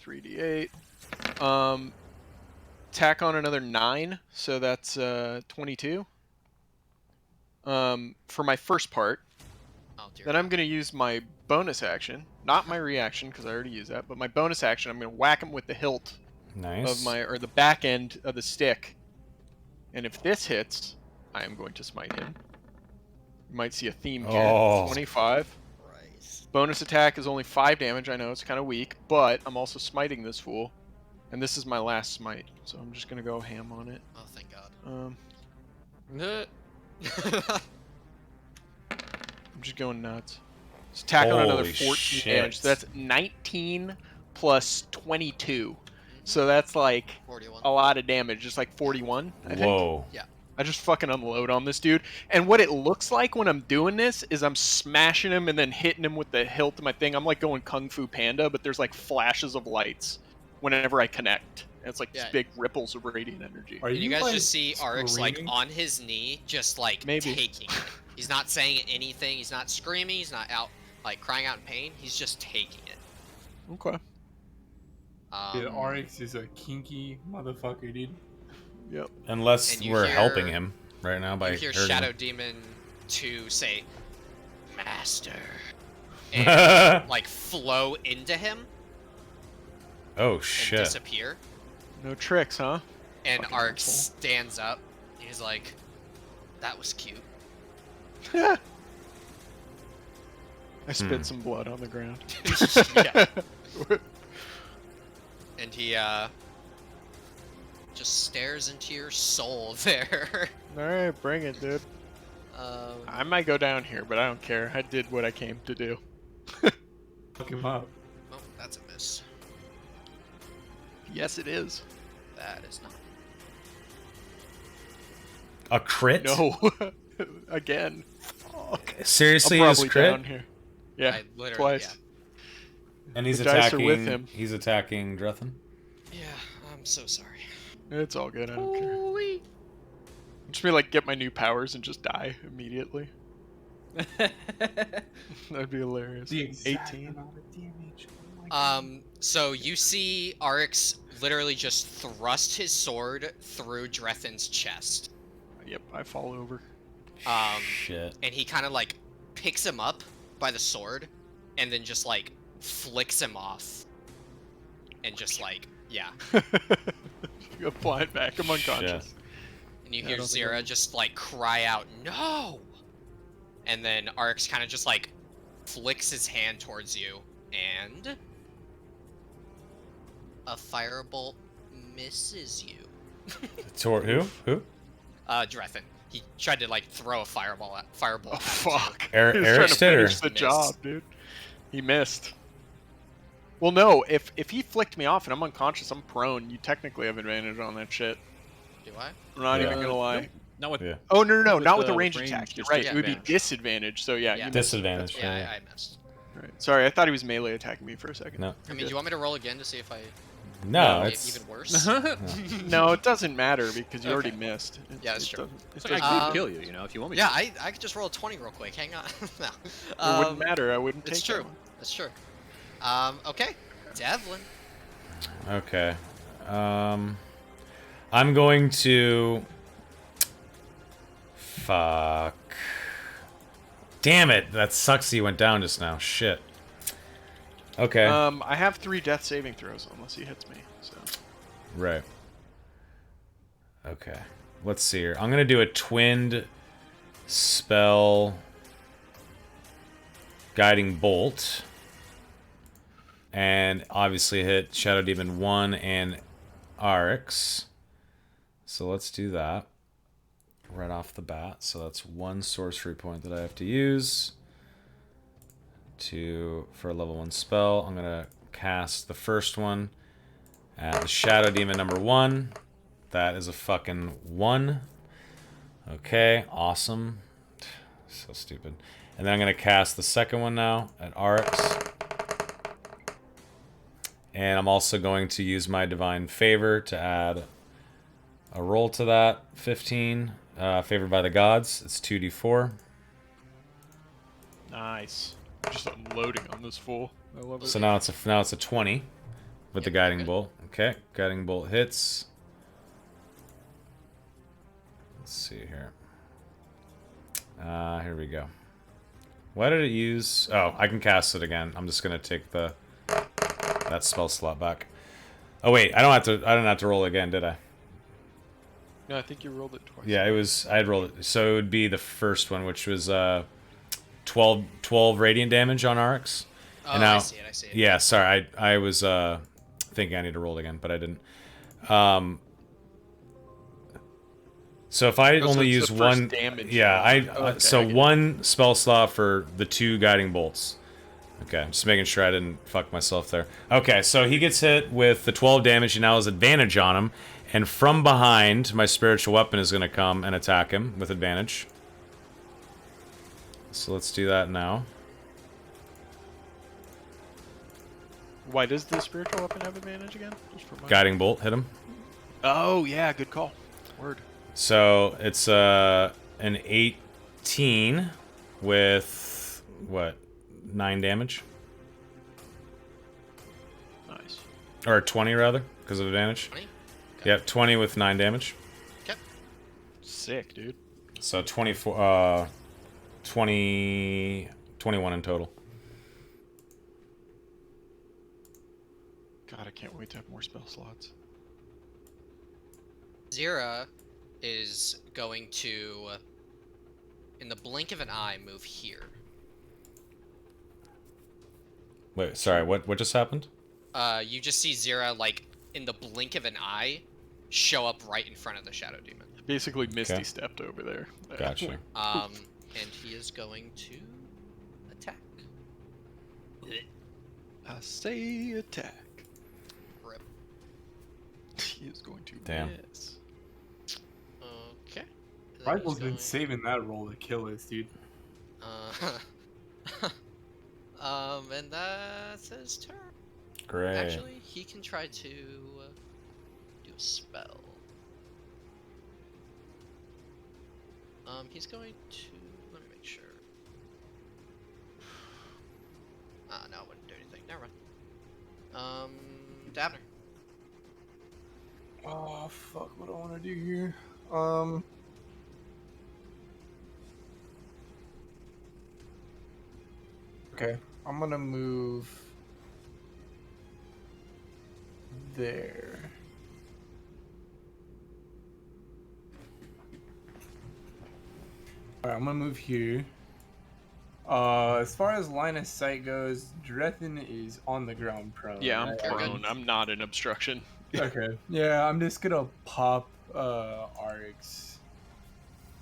3d8. Tack on another 9, so that's 22. For my first part. Oh dear. Then I'm going to use my bonus action, not my reaction because I already used that, but my bonus action. I'm going to whack him with the hilt nice. of my, or the back end of the stick. And if this hits, I am going to smite him. You might see a theme here. Oh. 25. Christ. Bonus attack is only 5 damage. I know it's kind of weak, but I'm also smiting this fool. And this is my last smite, so I'm just going to go ham on it. Oh, thank God. I'm just going nuts. Let's tack on another Holy 14 shit. damage. So that's 19 plus 22. So that's like 41. a lot of damage. Just like 41, I think. Whoa. I just fucking unload on this dude. And what it looks like when I'm doing this is I'm smashing him and then hitting him with the hilt of my thing. I'm like going Kung Fu Panda, but there's like flashes of lights whenever I connect. And it's like these Yeah. big ripples of radiant energy. Are And you guys like, just see Arx like screaming? on his knee, just like Maybe. taking it. He's not saying anything. He's not screaming. He's not out like crying out in pain. He's just taking it. Okay. Dude, Um, Arx is a kinky motherfucker, dude. Yep. Unless And you we're hear- helping him right now by you hear hurting Shadow him. Demon to say, "Master," and like flow into him Oh and shit. disappear. No tricks, huh? And Fucking Arx asshole. stands up. And he's like, "That was cute." I spit Hmm. some blood on the ground. Yeah. And he just stares into your soul there. Alright, bring it, dude. I might go down here, but I don't care. I did what I came to do. Fuck him up. Oh, that's a miss. Yes, it is. That is not. A crit? No. Again. Fuck. Seriously, I'm his probably crit? down here. Yeah, I literally, twice. And he's The dice are attacking. with him. He's attacking Drethen. Yeah, I'm so sorry. It's all good. I don't care. I'm just gonna like get my new powers and just die immediately. That'd be hilarious. The exact 18. amount of damage. Oh my God. So you see Arx literally just thrust his sword through Drethen's chest. Yep, I fall over. Um, Shit. and he kind of like picks him up by the sword and then just like flicks him off, and just like You apply it back. I'm unconscious. and you Yeah, I hear don't think Zira I'm- just like cry out, "No!" And then Arx kind of just like flicks his hand towards you, and a firebolt misses you. Who? Who? Drethin. He tried to like throw a fireball at Oh you. fuck! Eric- He was Eric's trying to finish did, the or- job, Missed. dude. He missed. Well, no. If he flicked me off and I'm unconscious, I'm prone. You technically have advantage on that shit. Do I? I'm not Yeah. even gonna lie. Nope. Not with Yeah. Oh no, With not with the the range range, attack. You're just right. It would be disadvantage. disadvantage. So yeah, Yeah. you missed. Disadvantage. Yeah, Yeah. I missed. Right. Sorry, I thought he was melee attacking me for a second. No. I mean, do you want me to roll again to see if I No, made it's even worse? No, it doesn't matter because you already Okay. missed. Yeah, that's true. It's It like, doesn't, I can Um, kill you, you know, if you want me Yeah, to. I could just roll a 20 real quick. Hang on. No. it wouldn't matter. I wouldn't take It's that true. one. That's true. Okay. Devlin. okay. I'm going to. Fuck. Damn it! That sucks. He went down just now. Shit. Okay. I have 3 death saving throws unless he hits me. So Right. Okay. Let's see here. I'm gonna do a twinned spell guiding bolt. And obviously hit Shadow Demon 1 and Arx. So let's do that. Right off the bat. So that's 1 sorcery point that I have to use for a level 1 spell. I'm gonna cast the first one at the Shadow Demon number 1. That is a fucking 1. Okay, awesome. So stupid. And then I'm gonna cast the second one now at Arx. And I'm also going to use my Divine Favor to add a roll to that. 15. Favored by the gods. It's 2d4. nice. Just unloading on this fool. I love it. So now it's a 20 with the Yep, guiding okay. bolt. Okay, guiding bolt hits. Let's see here. Here we go. Why did it use? Oh, I can cast it again. I'm just gonna take that spell slot back. Oh wait, I didn't have to roll again, did I? No, I think you rolled it twice. Yeah, I had rolled it. So it would be the first one, which was 12 radiant damage on Arx. Oh, And now- I see it. Yeah, sorry, I was thinking I need to roll it again, but I didn't. So if I Oh, so only it's use the first one, damage. yeah, Okay, so I get it. one spell slot for the 2 guiding bolts. Okay, just making sure I didn't fuck myself there. Okay, so he gets hit with the 12 damage. He now has advantage on him, and from behind, my spiritual weapon is going to come and attack him with advantage. So let's do that now. Why does the spiritual weapon have advantage again? Just for my... Guiding bolt hit him. Oh yeah, good call. Word. So it's an 18 with what, 9 damage, Nice. or 20 rather, because of advantage. 20? Yep, 20 with 9 damage. Okay. Sick, dude. So 24, 21 in total. God, I can't wait to have more spell slots. Zira is going to, in the blink of an eye, move here. Wait, sorry, what just happened? You just see Zira, like, in the blink of an eye, show up right in front of the Shadow Demon. Basically, Misty Okay. stepped over there. Gotcha. And he is going to attack. I say attack. Rip. He is going to Damn. miss. Okay. That Rival's is been going- saving that roll to kill us, dude. And that's his turn. Great. Actually, he can try to do a spell. He's going to. Let me make sure. No, it wouldn't do anything. Never mind. Dabner. Oh fuck! What do I want to do here? Okay. I'm gonna move there. Alright, I'm gonna move here. As far as line of sight goes, Drethin is on the ground prone. Yeah, I'm right? prone. I'm not an obstruction. Okay. Yeah, I'm just gonna pop Arix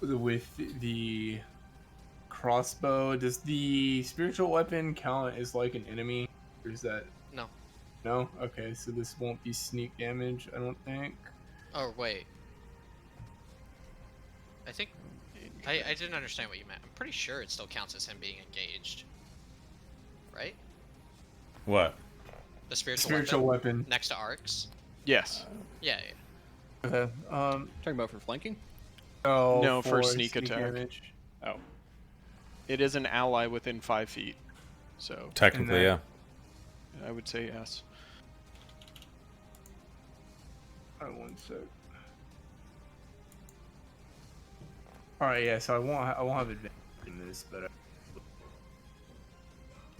with the crossbow. Does the spiritual weapon count as like an enemy? Or is that No. no? Okay, so this won't be sneak damage, I don't think. Oh wait. I think I didn't understand what you meant. I'm pretty sure it still counts as him being engaged. Right? What? The spiritual, Spiritual weapon, weapon. next to Arcs. Yes. Yeah. Okay. Talking about for flanking? No, for sneak attack. damage. Oh. It is an ally within 5 feet. So Technically, yeah. I would say yes. Alright, 1 sec. Alright, yeah, so I won't have advantage in this, but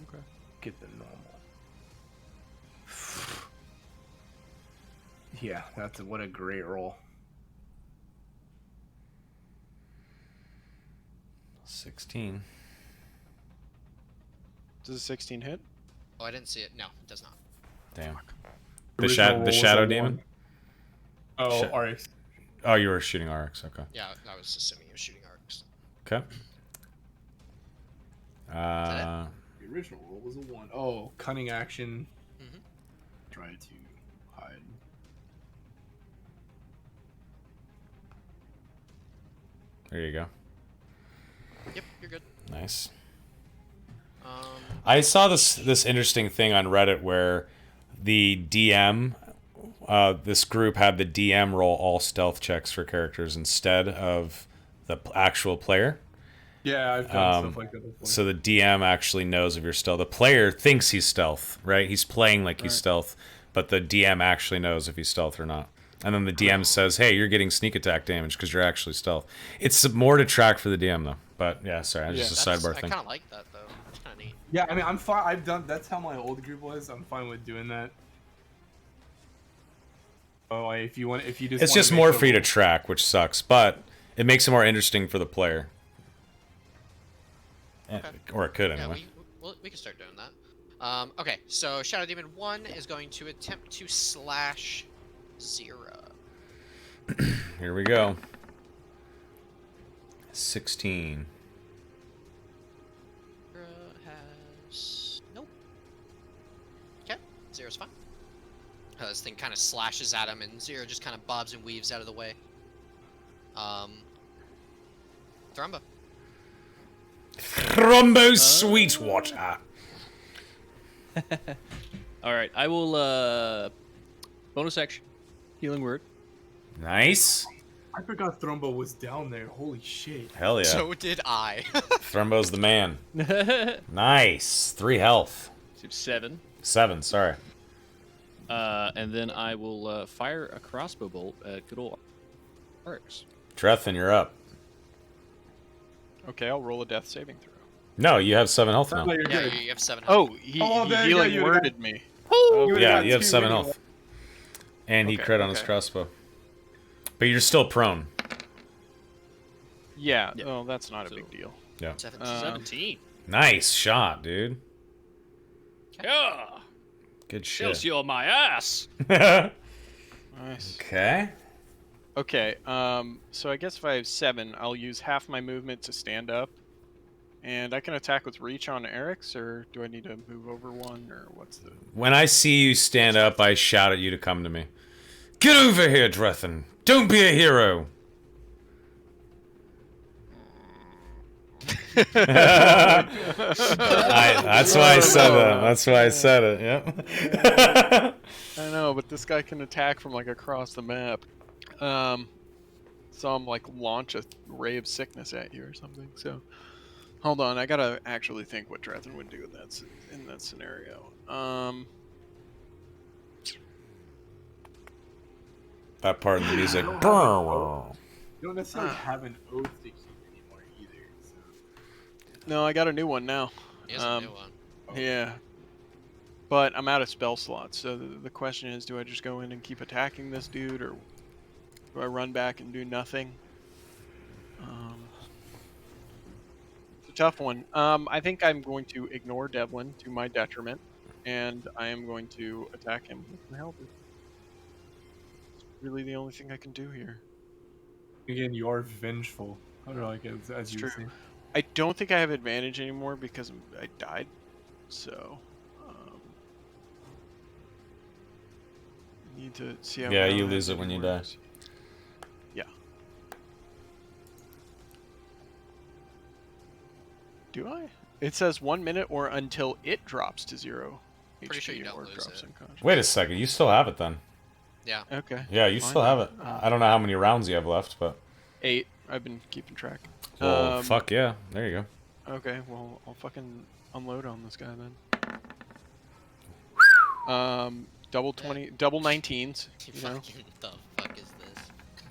Okay. get the normal. Yeah, what a great roll. 16. Does a 16 hit? Oh, I didn't see it. No, it does not. Damn. Original roll The was shadow a demon? 1. Oh, Sha- Arix. Oh, you were shooting RX. Okay. Yeah, I was assuming he was shooting Arcs. Okay. The original roll was a 1. Oh, cunning action. Mhm. Try to hide. There you go. Yep, you're good. Nice. Um, I saw this interesting thing on Reddit where the DM, this group had the DM roll all stealth checks for characters instead of the actual player. Yeah, I've done stuff like that before. So the DM actually knows if you're stealth. The player thinks he's stealth, right? He's playing like he's stealth, but the DM actually knows if he's stealth or not. And then the DM says, "Hey, you're getting sneak attack damage because you're actually stealth." It's more to track for the DM though. But yeah, sorry, just a sidebar I thing. kind of like that though. That's kind of neat. Yeah, I mean, I'm fine. I've done. That's how my old group was. I'm fine with doing that. Oh, if you just. It's wanna just make more the for you to roll- track, which sucks, but it makes it more interesting for the player. Okay. Or it could Yeah, anyway. we can start doing that. Okay, so Shadow Demon 1 is going to attempt to slash Zira. Here we go. 16. Zira has... Nope. Okay, Zira's fine. This thing kind of slashes at him, and Zira just kind of bobs and weaves out of the way. Thrumba. Thrombo Sweetwater. All right, I will bonus action, healing word. Nice. I forgot Thrumbo was down there. Holy shit. Hell yeah. So did I. Thrombo's the man. Nice. 3 health. 7. 7, sorry. And then I will fire a crossbow bolt at good old Arx. Drethin, you're up. Okay, I'll roll a death saving throw. No, you have 7 health now. Thrumbo, you're Yeah, good. you have 7 health. Oh, he there you go, healing you would've worded me. You would've Yeah, got you have 2 7 anyway. health. And he Okay, crit on his okay. crossbow. But you're still prone. Yeah, Yeah. oh, that's not a So- big deal. 17. 17. Nice shot, dude. Yeah, Good shows shit. you on my ass. Nice. Okay. Okay, so I guess if I have 7, I'll use half my movement to stand up. And I can attack with reach on Eric's, or do I need to move over one, or what's the... When I see you stand up, I shout at you to come to me. Get over here, Drethin. Don't be a hero. That's why I said that. That's why I said it. Yep. I know, but this guy can attack from, like, across the map. So I'm, like, launch a ray of sickness at you or something, so... Hold on, I gotta actually think what Drethin would do in that scenario. That part of the music. You don't necessarily have an oath to keep anymore either. So. No, I got a new one now. He has a new one. Yeah. But I'm out of spell slots, so the question is, do I just go in and keep attacking this dude, or do I run back and do nothing? It's a tough one. I think I'm going to ignore Devlin to my detriment, and I am going to attack him with my halberd. It's really the only thing I can do here. Again, you are vengeful. Or like as It's you were true. saying. I don't think I have advantage anymore because I died, so need to see how. Yeah, well you that lose it when you die. works. Yeah. Do I? It says 1 minute or until it drops to 0. Pretty sure you HP don't or lose drops it. unconscious. Wait a second, you still have it then. Yeah. Okay. Yeah, you fine still then. have it. I don't know how many rounds you have left, but 8. I've been keeping track. well, fuck yeah. There you go. Okay, well, I'll fucking unload on this guy then. Double 20, double 19s. You know? Fucking the fuck is this?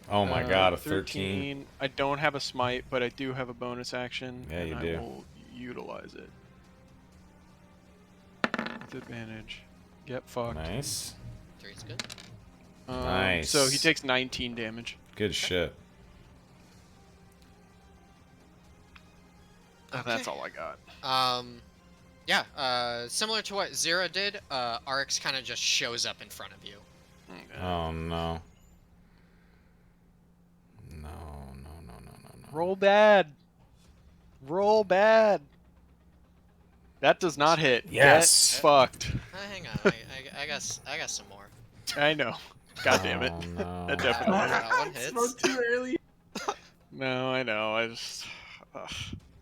Oh my god, a 13. I don't have a smite, but I do have a bonus action. Yeah, and you I do. will utilize it. With advantage. Get fucked. Nice. 3 is good. Nice. So he takes 19 damage. Good shit. And that's all I got. Yeah, similar to what Zera did, Arx kind of just shows up in front of you. Oh no. No. Roll bad. Roll bad. That does not hit. Yes. Get fucked. Hang on, I got some more. I know. God damn it. Oh, no. That definitely. That one Spoke hits. too early. No, I know. I just.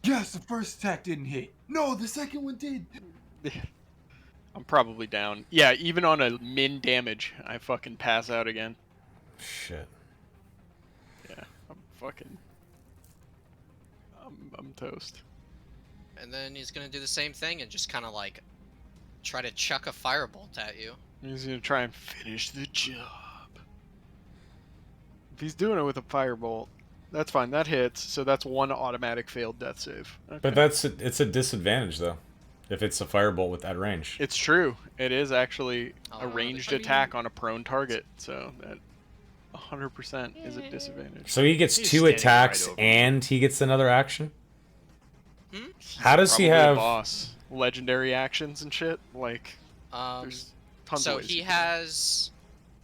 Yes, the first attack didn't hit. No, the second one did. I'm probably down. Yeah, even on a min damage, I fucking pass out again. Shit. Yeah, I'm fucking. I'm toast. And then he's gonna do the same thing and just kind of like try to chuck a firebolt at you. He's gonna try and finish the job. If he's doing it with a firebolt, that's fine. That hits. So that's one automatic failed death save. Okay. But it's a disadvantage though, if it's a firebolt with that range. It's true. It is actually a Oh, ranged I mean- attack on a prone target. So that 100% is a disadvantage. So he gets He's 2 standing attacks right over and he gets another action. Hmm? How does he Probably a have? boss legendary actions and shit? Like there's tons of So ways he you can do it. has.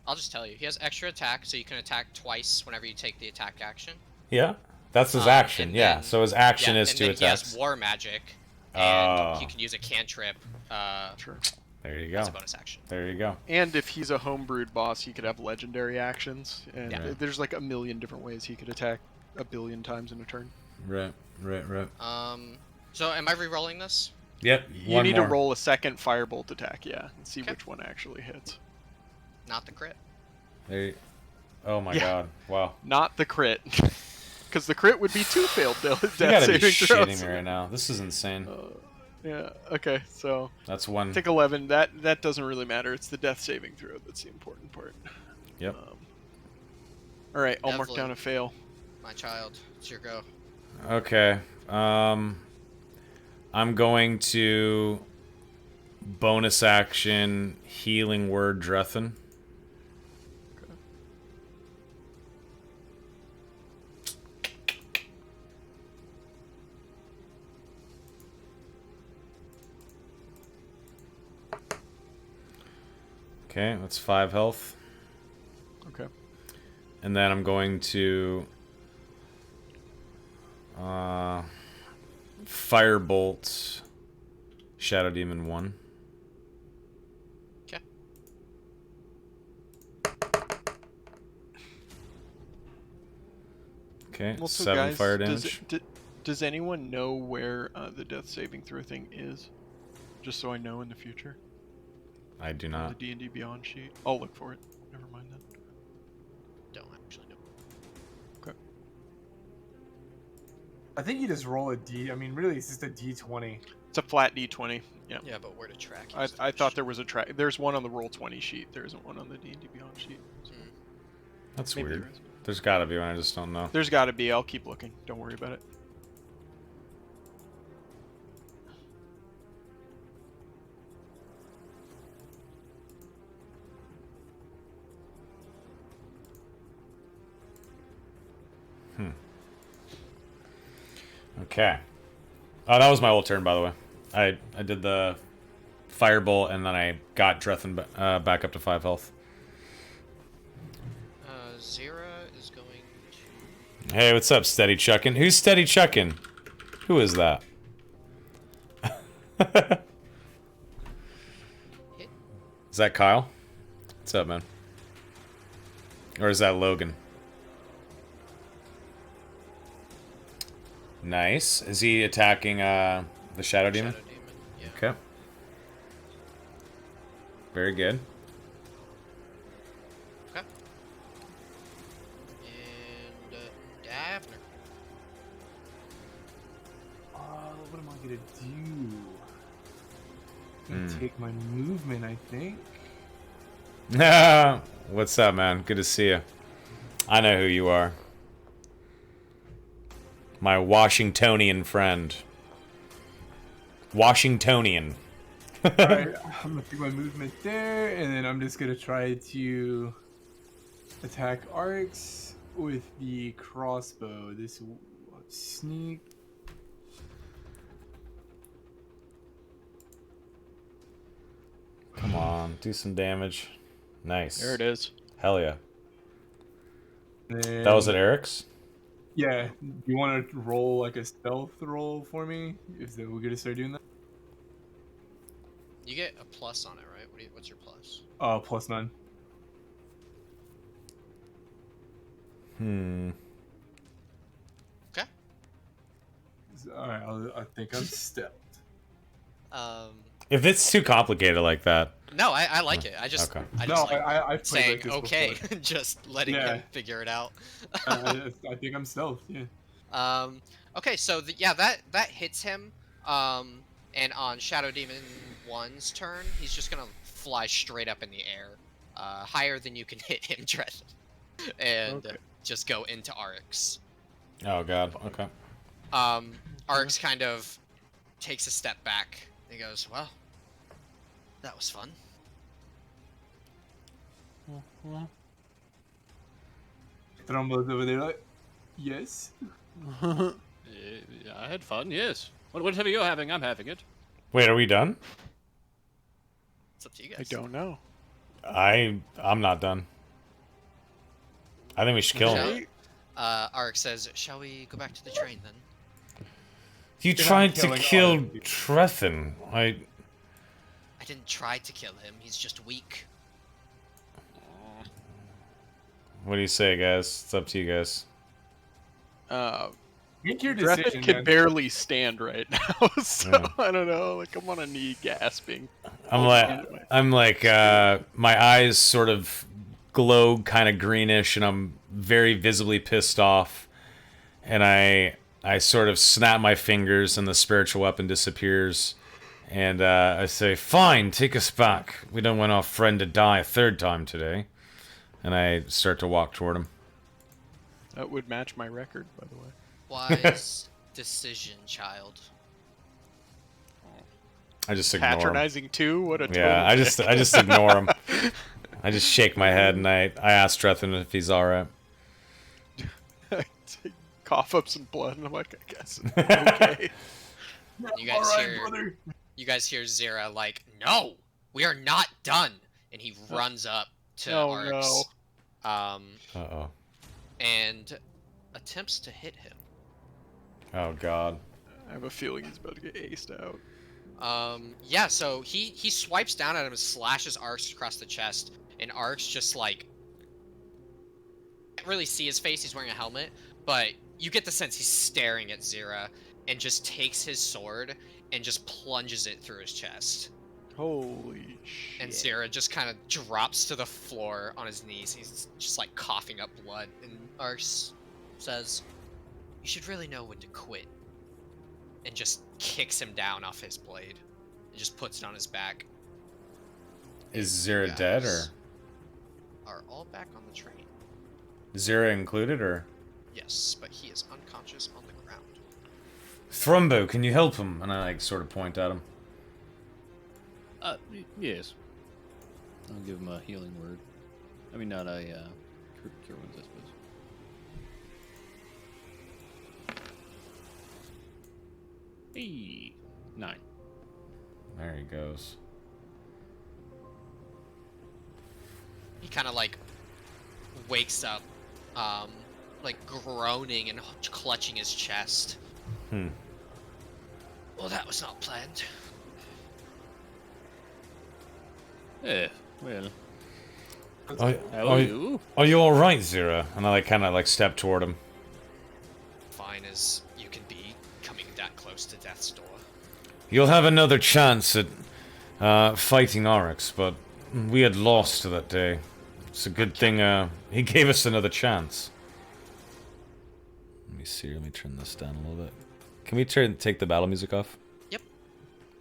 I'll just tell you, he has extra attack, so you can attack twice whenever you take the attack action. Yeah, that's his action. and Yeah, then- so his action yeah, is and 2 then he has attacks. war magic, and Oh. he can use a cantrip Sure. There you as go. a bonus action. There you go. And if he's a homebrewed boss, he could have legendary actions, and Yeah. there's like a million different ways he could attack a billion times in a turn. Right. So am I re-rolling this? Yep. You one need more. to roll a second firebolt attack, yeah, and see Okay. which one actually hits. Not the crit. There you... Oh my Yeah. god! Wow. Not the crit, because the crit would be 2 failed death You gotta be saving shitting throws. me right now. This is insane. Yeah. Okay. So That's one. take 11. That doesn't really matter. It's the death saving throw that's the important part. Yep. All right. I'll mark Devlin. down a fail. My child, it's your go. Okay. I'm going to bonus action healing word Drethin. Okay, that's 5 health. Okay. And then I'm going to Firebolt Shadow Demon 1. Okay. Okay, Also, 7 guys, fire damage. does anyone know where the death saving throw thing is? Just so I know in the future. I do On not. the D&D Beyond sheet. I'll look for it. Never mind that. Don't actually know. Okay. I think you just roll a D. I mean, really, it's just a D20. It's a flat D20. Yeah. Yeah, but where to track? I thought there was a track. There's one on the Roll20 sheet. There isn't one on the D&D Beyond sheet. So That's maybe weird. there is. There's gotta be one, I just don't know. There's got to be. I'll keep looking. Don't worry about it. Okay. Oh, that was my whole turn, by the way. I did the firebolt, and then I got Drethin back up to 5 health. Zira is going to. Hey, what's up, Steady Chuckin'? Who's Steady Chuckin'? Who is that? Hit. Is that Kyle? What's up, man? Or is that Logan? Nice. Is he attacking the Shadow Demon? Shadow Demon. Yeah. Okay. Very good. Okay. And Davner. What am I gonna do? I'm gonna take my movement, I think. What's up, man? Good to see you. I know who you are. My Washingtonian friend. Washingtonian. Alright, I'm gonna take my movement there, and then I'm just gonna try to attack Arx with the crossbow. This sneak. Come on, do some damage. Nice. There it is. Hell yeah. Then, That was at Eric's? Yeah. Do you want to roll like a stealth roll for me? If we're gonna start doing that? You get a plus on it, right? What's your plus? +9. Okay. Alright, I think I'm stepped. If it's too complicated like that. No, I like it. I just Okay. I No, just like I've played saying like this okay, before. just letting Yeah. him figure it out. I think I'm stealth, yeah. Okay, so yeah, that hits him. And on Shadow Demon 1's turn, he's just gonna fly straight up in the air, higher than you can hit him, Drethin, and Okay. just go into Arx. Oh god, okay. Arx kind of takes a step back. He goes, "Well, that was fun." Trumbo's over there like, yes. Yeah, I had fun, yes. Whatever you're having, I'm having it. Wait, are we done? It's up to you I guys. don't know. I'm not done. I think we should kill him. Okay. Arx says, "Shall we go back to the train then?" You You're tried not to killing kill all of you. Trethin. I didn't try to kill him. He's just weak. What do you say, guys? It's up to you guys. Make your Drethin decision, can man. barely stand right now, so Yeah. I don't know. Like I'm on a knee, gasping. I'm like, my eyes sort of glow kind of greenish, and I'm very visibly pissed off. And I sort of snap my fingers, and the spiritual weapon disappears. And I say, "Fine, take us back. We don't want our friend to die a third time today." And I start to walk toward him. That would match my record, by the way. Wise decision, child. I just ignore him. Patronizing too? What a total Yeah, I just dick. ignore him. I just shake my head, and I ask Drethin if he's all right. Cough up some blood, and I'm like, I guess. Okay. You guys Alright, hear brother. you guys hear Zira like, "No, we are not done," and he runs up to Oh, Arx, Uh-oh. and attempts to hit him. Oh, God. I have a feeling he's about to get aced out. Yeah, so he swipes down at him and slashes Arx across the chest, and Arx just like can't really see his face. He's wearing a helmet, but you get the sense he's staring at Zira and just takes his sword and just plunges it through his chest. Holy shit. And Zira just kind of drops to the floor on his knees. He's just like coughing up blood. And Arx says, "You should really know when to quit." And just kicks him down off his blade. And just puts it on his back. Is Zira dead, or Are all back on the train. Zira included, or Yes, but he is unconscious on the ground. Thrumbo? Can you help him? And I like sort of point at him. Yes. I'll give him a healing word. I mean, not a cure wounds, I suppose. Hey, 9. There he goes. He kind of like wakes up, like groaning and clutching his chest. Well, that was not planned. Well, Are, how are, are you? are you all right, Zira? And I like kind of like step toward him. Fine as you can be, coming that close to death's door. You'll have another chance at fighting Oryx, but we had lost that day. It's a good thing he gave us another chance. Let me see. Let me turn this down a little bit. Can we take the battle music off? Yep.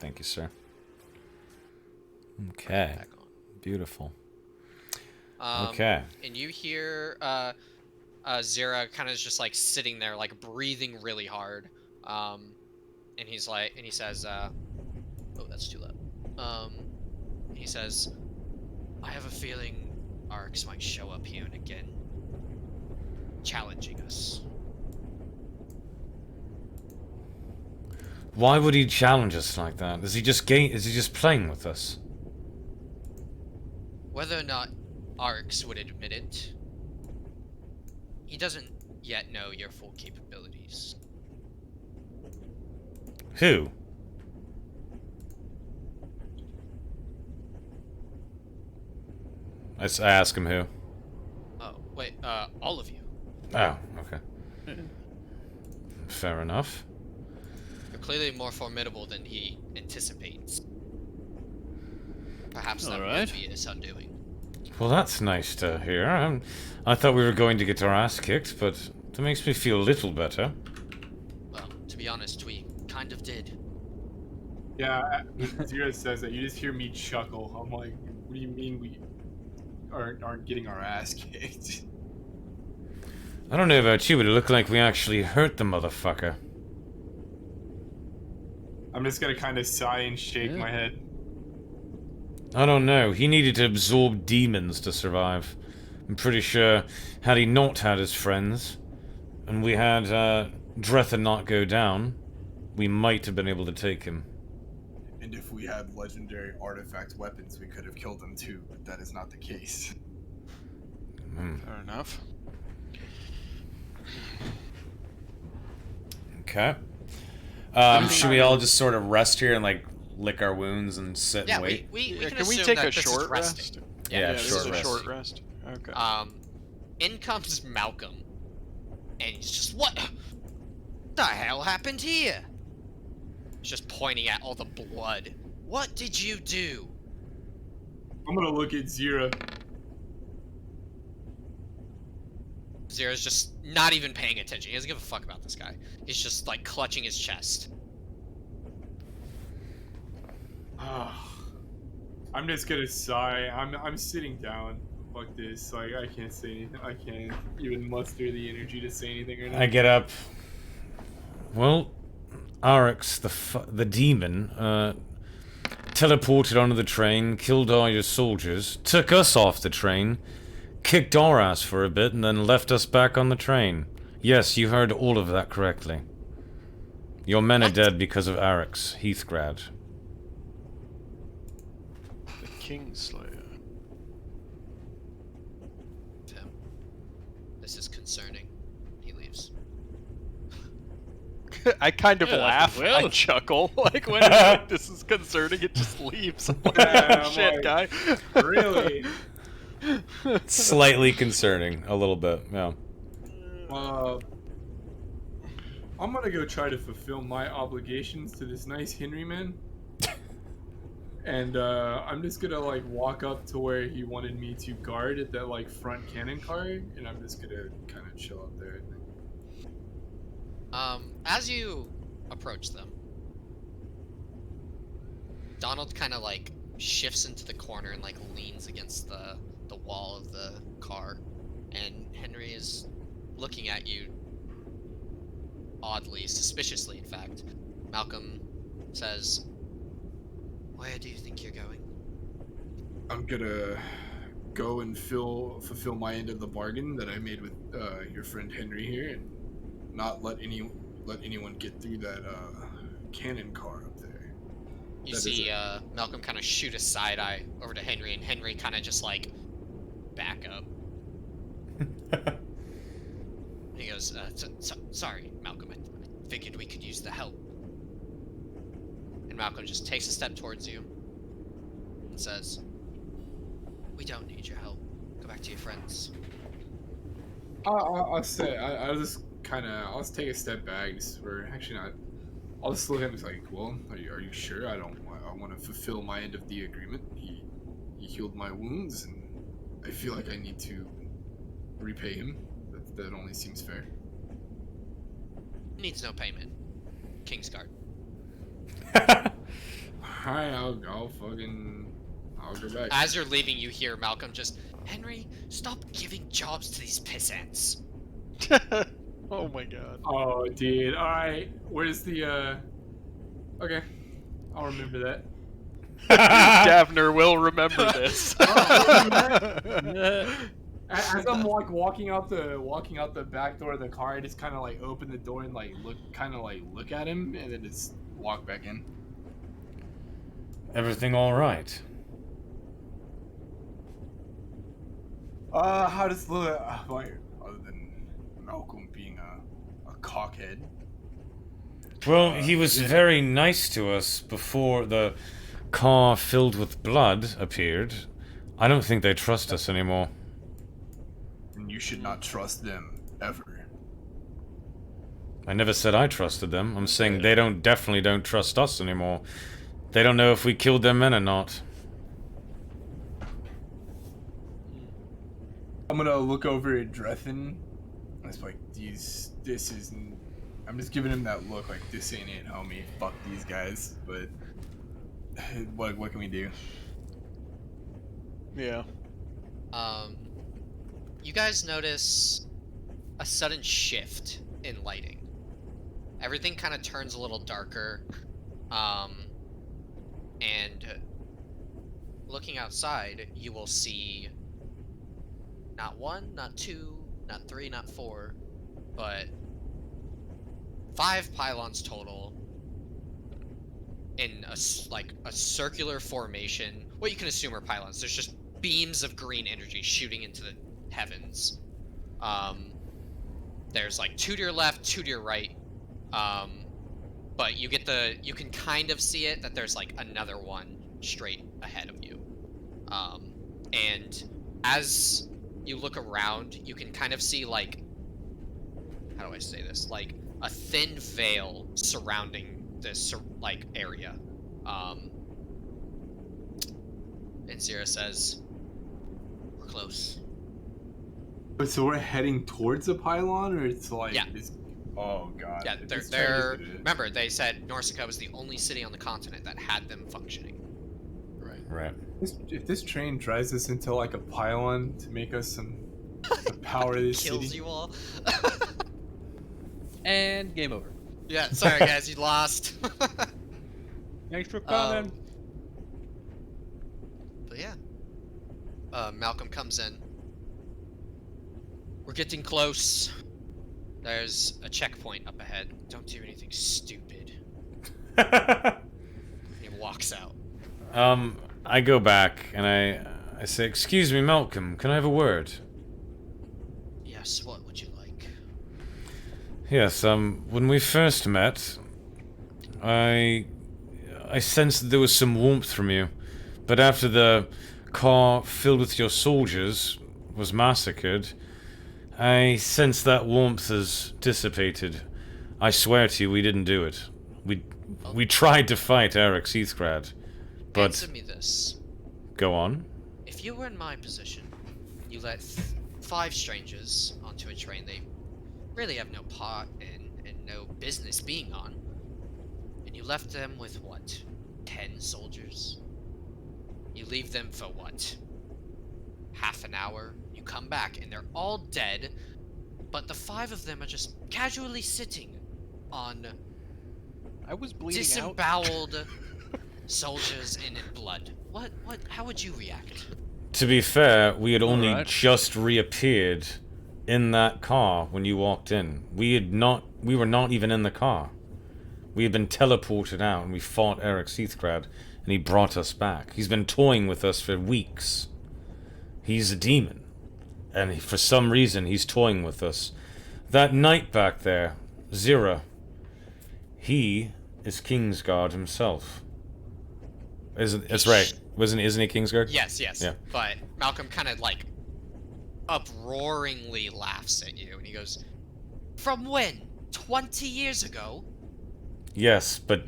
Thank you, sir. Okay. Back on. Beautiful. Um, Okay. And you hear Zira kind of just like sitting there, like breathing really hard. And he says, "Oh, that's too loud." He says, "I have a feeling Arx might show up here and again, challenging us." Why would he challenge us like that? Is he just playing with us? Whether or not Arx would admit it, he doesn't yet know your full capabilities. Who? I ask him who. Oh, wait, all of you. Oh, okay. Fair enough. You're clearly more formidable than he anticipates. Perhaps that Alright. would be his undoing. Well, that's nice to hear. I thought we were going to get our ass kicked, but that makes me feel a little better. Well, to be honest, we kind of did. Yeah, Zira says that. You just hear me chuckle. I'm like, what do you mean we aren't getting our ass kicked? I don't know about you, but it looked like we actually hurt the motherfucker. I'm just gonna kind of sigh and shake my head. I don't know. He needed to absorb demons to survive. I'm pretty sure, had he not had his friends, and we had Dretha not go down, we might have been able to take him. And if we had legendary artifact weapons, we could have killed him too, but that is not the case. Fair enough. Okay. Should we all just sort of rest here and like lick our wounds and sit Yeah, and wait? we Yeah, can can we assume take that a this is short resting. rest? Yeah, this short is a rest. short rest. Okay. In comes Malcolm, and he's just, what the hell happened here? He's just pointing at all the blood. What did you do? I'm gonna look at Zira. Zira's just not even paying attention. He doesn't give a fuck about this guy. He's just like clutching his chest. I'm just gonna sigh. I'm sitting down. Fuck this. Like, I can't say anything. I can't even muster the energy to say anything right now. I get up. Well, Arx, the demon, teleported onto the train, killed all your soldiers, took us off the train, kicked our ass for a bit, and then left us back on the train. Yes, you heard all of that correctly. Your men are What? dead because of Arx, Heathgrad. The Kingslayer. Tim, this is concerning. He leaves. I kind of Yeah, laugh. well. I chuckle. Like when it's like, this is concerning, it just leaves. I'm like, Yeah, oh, I'm shit, like, guy. Really? Slightly concerning, a little bit, yeah. I'm gonna go try to fulfill my obligations to this nice Henry man. And I'm just gonna like walk up to where he wanted me to guard at that like front cannon car, and I'm just gonna kind of chill up there. As you approach them, Donald kind of like shifts into the corner and like leans against the wall of the car, and Henry is looking at you oddly, suspiciously, in fact. Malcolm says, "Where do you think you're going?" I'm gonna go and fulfill my end of the bargain that I made with your friend Henry here, and not let anyone get through that cannon car up there. You That see is Malcolm kind of shoot a side eye over to Henry, and Henry kind of just like back up. He goes, sorry, Malcolm, I figured we could use the help. And Malcolm just takes a step towards you and says, we don't need your help. Go back to your friends. I'll say I'll just kind of I'll just take a step back. Just for actually not. I'll just look at him and like, well, are you sure? I want to fulfill my end of the agreement. He healed my wounds, and I feel like I need to repay him. That only seems fair. Needs no payment. Kingsguard. Alright, I'll go back. As you're leaving, you hear Malcolm just, Henry, stop giving jobs to these pissants. Oh my god. Oh, dude. Alright, where's the, Okay, I'll remember that. Davner will remember this. As I'm like walking out the back door of the car, I just kind of like open the door and like look at him, and then just walk back in. Everything all right? How does the like other than Malcolm being a cockhead? Well, he was very nice to us before the car filled with blood appeared. I don't think they trust us anymore. And you should not trust them ever. I never said I trusted them. I'm saying they definitely don't trust us anymore. They don't know if we killed their men or not. I'm gonna look over at Drethin. It's like I'm just giving him that look like this ain't it, homie. Fuck these guys. But what can we do? Yeah. You guys notice a sudden shift in lighting. Everything kind of turns a little darker. And looking outside, you will see not one, not two, not three, not four, but 5 pylons total in a circular formation. What you can assume are pylons. There's just beams of green energy shooting into the heavens. There's like 2 to your left, 2 to your right. But you can kind of see it that there's like another one straight ahead of you. And as you look around, you can kind of see like, how do I say this? Like a thin veil surrounding this like area. And Zira says, we're close. So we're heading towards a pylon, or it's like Yeah. Oh god. Yeah, they're remember they said Norsica was the only city on the continent that had them functioning. Right. If this train drives us into like a pylon to make us some to power this Kills city. you all. And game over. Yeah, sorry guys, you lost. Thanks for coming. But yeah. Malcolm comes in. We're getting close. There's a checkpoint up ahead. Don't do anything stupid. He walks out. I go back and I say, "Excuse me, Malcolm, can I have a word?" Yes, what would you like? Yes, when we first met, I sensed that there was some warmth from you, but after the car filled with your soldiers was massacred, I sense that warmth has dissipated. I swear to you, we didn't do it. We tried to fight Eric Seathgrad, but... Answer me this. Go on. If you were in my position, you let 5 strangers onto a train they really have no part in and no business being on, and you left them with, what, 10 soldiers? You leave them for, what, half an hour? You come back and they're all dead, but the 5 of them are just casually sitting on I was bleeding out. disemboweled soldiers and in blood. What, how would you react? To be fair, we had only Alright. just reappeared in that car when you walked in. We were not even in the car. We had been teleported out, and we fought Eric Seathgrad, and he brought us back. He's been toying with us for weeks. He's a demon, and for some reason he's toying with us. That knight back there, Zira, he is Kingsguard himself. That's right. Isn't he Kingsguard? Yes. Yeah. But Malcolm kind of like uproaringly laughs at you, and he goes, "From when? 20 years ago?" Yes, but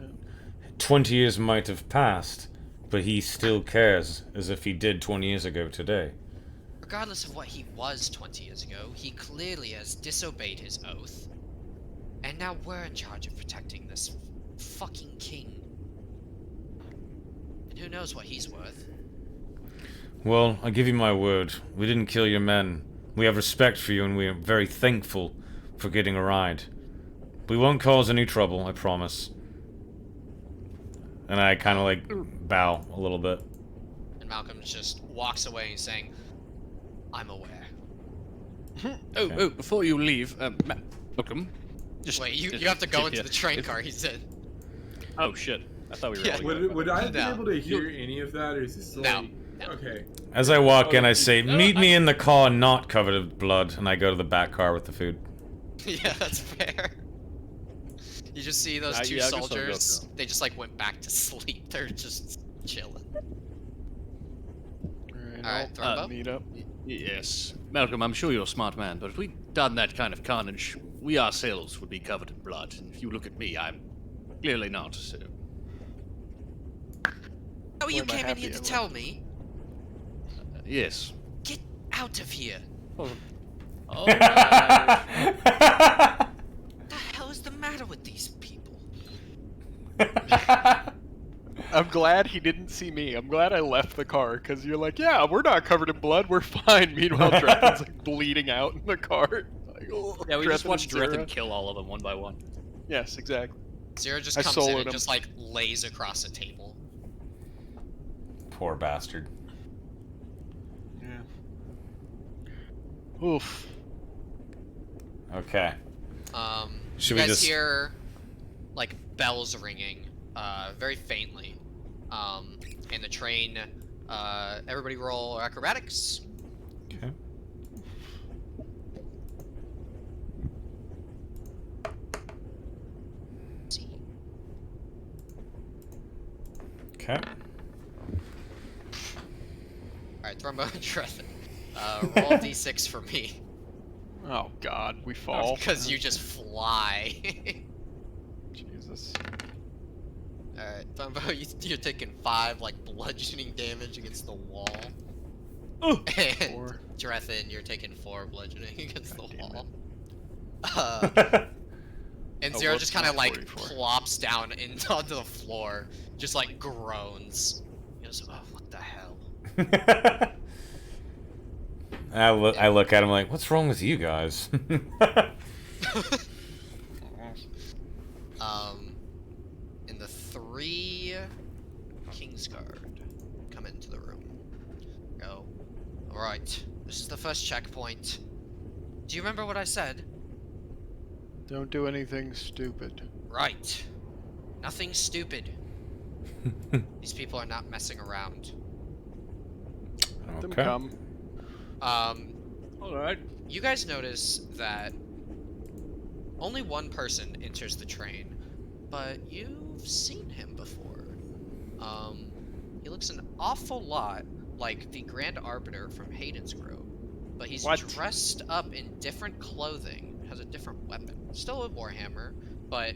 20 years might have passed, but he still cares as if he did 20 years ago today. Regardless of what he was 20 years ago, he clearly has disobeyed his oath. And now we're in charge of protecting this fucking king. And who knows what he's worth. Well, I give you my word. We didn't kill your men. We have respect for you, and we are very thankful for getting a ride. We won't cause any trouble, I promise. And I kind of like bow a little bit. And Malcolm just walks away saying, "I'm aware." Oh, before you leave, Malcolm, just Wait, you have to go into the train car, he said. Oh shit! I thought we were. Yeah. all going. Would I have been No. able to hear any of that, or is this No. like... No. Okay. As I walk in, I Oh, say, "Meet me in the car not covered in blood," and I go to the back car with the food. Yeah, that's fair. You just see those two yeah, I guess I'll go soldiers, too. they just like went back to sleep. They're just chilling. Alright, Thornbow? meet up. Yes, Malcolm. I'm sure you're a smart man, but if we'd done that kind of carnage, we ourselves would be covered in blood. And if you look at me, I'm clearly not. So. Oh, you am I came in happy here to I tell me? Yes. Get out of here. Oh, What the hell is the matter with these people? I'm glad he didn't see me. I'm glad I left the car, because you're like, yeah, we're not covered in blood, we're fine. Meanwhile, Drethen's like bleeding out in the car. Like, oh, yeah, we just Drethen watched and Zira. Drethen kill all of them one by one. Yes, exactly. Zira just I comes in soloed and him. just like lays across a table. Poor bastard. Yeah. Oof. Okay. Should You we guys just... hear like bells ringing, very faintly. And the train, everybody roll acrobatics. Okay. See. Okay. Alright, Thrumbo and Drethen. Roll a d6 for me. Oh god, we fall. Because you just fly. Jesus. Alright, Thrumbo, you're taking 5 like bludgeoning damage against the wall. Oh, And 4. Drethen, you're taking 4 bludgeoning against the God damn wall. And Oh, Zero whoops, just kind of not like 44. plops down onto the floor, just like groans. He goes, "Oh, what the hell?" I look at him like, what's wrong with you guys? And the 3 Kingsguard come into the room. Go. Alright, this is the first checkpoint. Do you remember what I said? Don't do anything stupid. Right. Nothing stupid. These people are not messing around. Let them Okay. come. All right. You guys notice that only one person enters the train, but you've seen him before. He looks an awful lot like the Grand Arbiter from Hayden's Grove, but he's What? dressed up in different clothing, has a different weapon. Still a warhammer, but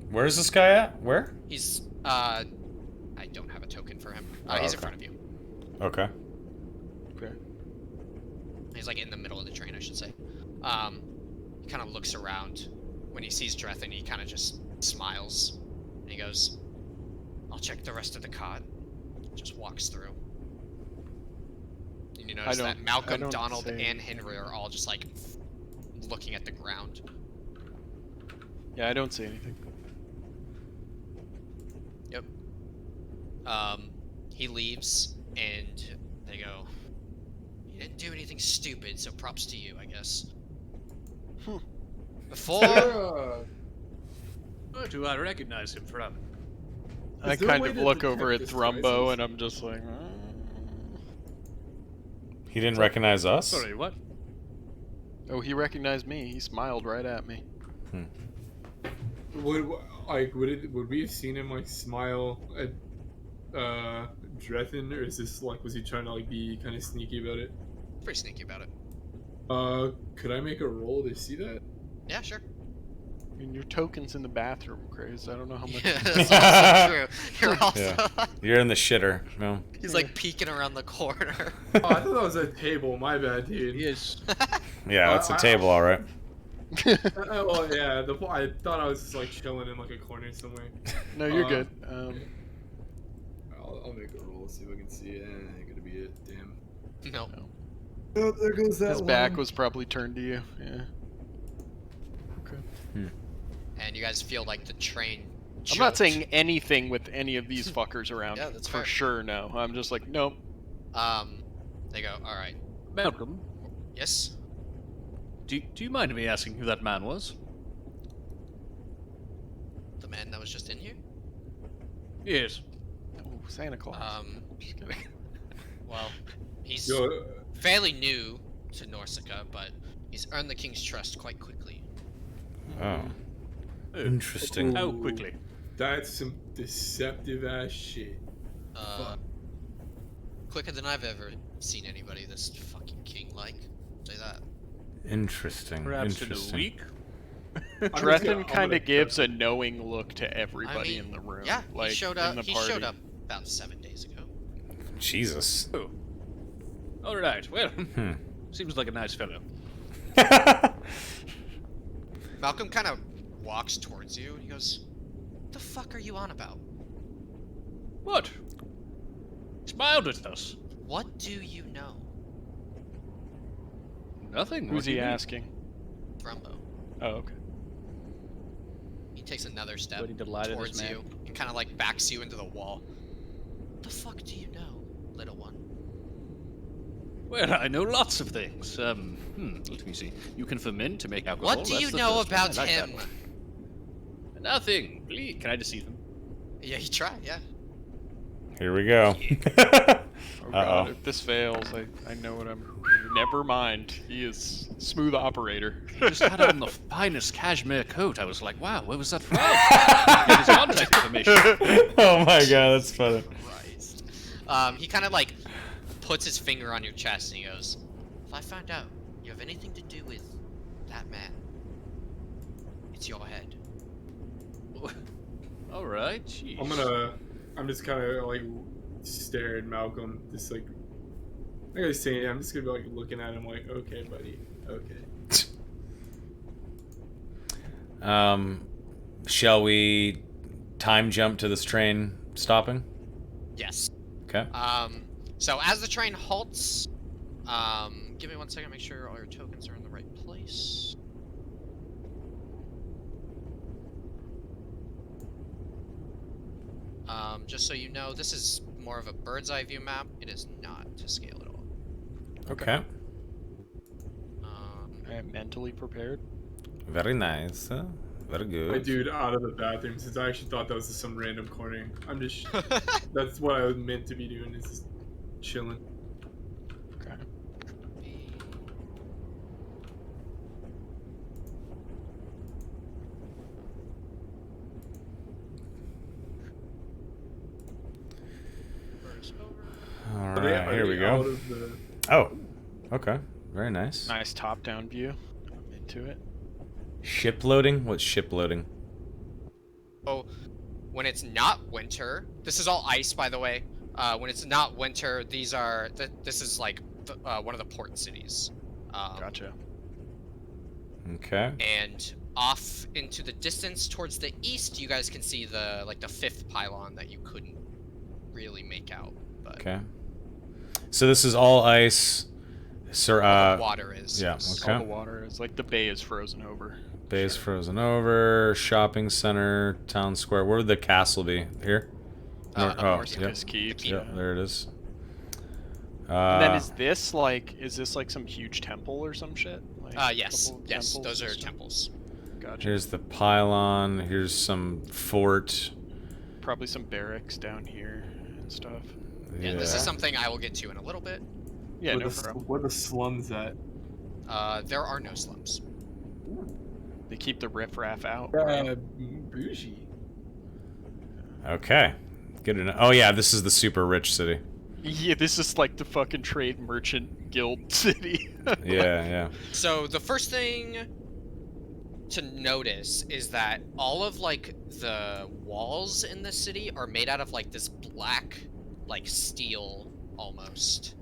Where's this guy at? Where? he's, I don't have a token for him. He's in okay. front of you. Okay. Okay. He's like in the middle of the train, I should say. He kind of looks around. When he sees Drethen, he kind of just smiles. And he goes, "I'll check the rest of the cot." Just walks through. And you notice that I Malcolm, don't Donald, say and Henry are all just like looking at the ground. Yeah, I don't see anything. Yep. He leaves, and they go, "You didn't do anything stupid, so props to you, I guess." Hmm. Before Where do I recognize him from? I Is there a kind way of to look over at detect Thrumbo disguises? and I'm just like, He didn't recognize us? Sorry, what? oh, he recognized me. He smiled right at me. Would we have seen him like smile at Drethin, or is this like was he trying to like be kind of sneaky about it? Pretty sneaky about it. Could I make a roll to see that? Yeah, sure. I mean, your token's in the bathroom, Chris. I don't know how much. That's also true. You're also. Yeah. You're in the shitter. No. He's like peeking around the corner. Oh, I thought that was a table. My bad, dude. Yes. Yeah, that's a table, all right. Well, yeah. I thought I was just like chilling in like a corner somewhere. No, you're Uh, good. I'll make a roll, see if I can see it. Ain't gonna be it. Damn. No. Oh, there goes that His back was probably turned to you. Yeah. Okay. And you guys feel like the train. I'm not choked. saying anything with any of these fuckers around. Yeah, that's for fair. sure. No, I'm just like, nope. They go. All right. Malcolm, Yes. do you mind me asking who that man was? The man that was just in here. Yes. Oh, Santa Claus. Just kidding. Well, he's Yo, fairly new to Norsica, but he's earned the king's trust quite quickly. Oh. Interesting. How quickly? that's some deceptive ass shit. Quicker than I've ever seen anybody this fucking king-like. Say that. Interesting. Perhaps in a Interesting. week? Drethin I'm kind gonna- of gives a knowing look to everybody I mean, in the room. Yeah, like he showed in up. the He party. showed up about 7 days ago. Jesus. Oh. All right. Well, Hmm. seems like a nice fellow. Malcolm kind of walks towards you and he goes, "What the fuck are you on about? What? Smiled at us. What do you know?" Nothing. Who's What do he you mean? asking? Thrumbo. Oh, okay. He takes another step Bloody delighted this towards man. you and kind of like backs you into the wall. What the fuck do you know, little one? Well, I know lots of things. Let me see. You can ferment to make alcohol. What do That's you the know first one. I about like that him? one. Nothing. Please. Can I deceive him? Yeah, you try. Yeah. Here we go. Oh god, Uh-oh. if this fails, I know what I'm. Never mind. He is smooth operator. He just had on the finest cashmere coat. I was like, wow, where was that from? Get his contact information. Oh my god, that's funny. Christ. He kind of like puts his finger on your chest and he goes, "If I find out you have anything to do with that man, it's your head." All right. Jeez. I'm just kind of like stare at Malcolm, just like I gotta say, I'm just gonna be like looking at him like, okay, buddy, okay. Shall we time jump to this train stopping? Yes. Okay. So as the train halts, give me 1 second, make sure all your tokens are in the right place. Just so you know, this is more of a bird's eye view map. It is not to scale at all. Okay. I am mentally prepared. Very nice. Very My good. dude out of the bathroom since I actually thought that was some random corner. I'm just that's what I was meant to be doing, is just chilling. Okay. All Are they- right, are here we they go. out of the- Oh, okay. Very nice. Nice top-down view. I'm into it. Ship loading? What's ship loading? Oh, when it's not winter, this is all ice, by the way. When it's not winter, these are this is like one of the port cities. Gotcha. Okay. And off into the distance towards the east, you guys can see the fifth pylon that you couldn't really make out. But Okay. So this is all ice. Sir, the water is. yeah, yes. okay. All the water is like the bay is frozen over. Bay's frozen over. Shopping center, town square. Where would the castle be? Here? Up oh, north, yep. Just keep. Yep, there it is. And then is this like some huge temple or some shit? Like Yes, couple yes, temples those and are stuff? temples. Gotcha. Here's the pylon. Here's some fort. Probably some barracks down here and stuff. Yeah, this is something I will get to in a little bit. Yeah, no problem. Where the slums at? There are no slums. They keep the riffraff out. Bougie. Okay. Good enough. Oh yeah, this is the super rich city. Yeah, this is like the fucking trade merchant guild city. Yeah. So the first thing to notice is that all of like the walls in the city are made out of like this black, like steel almost.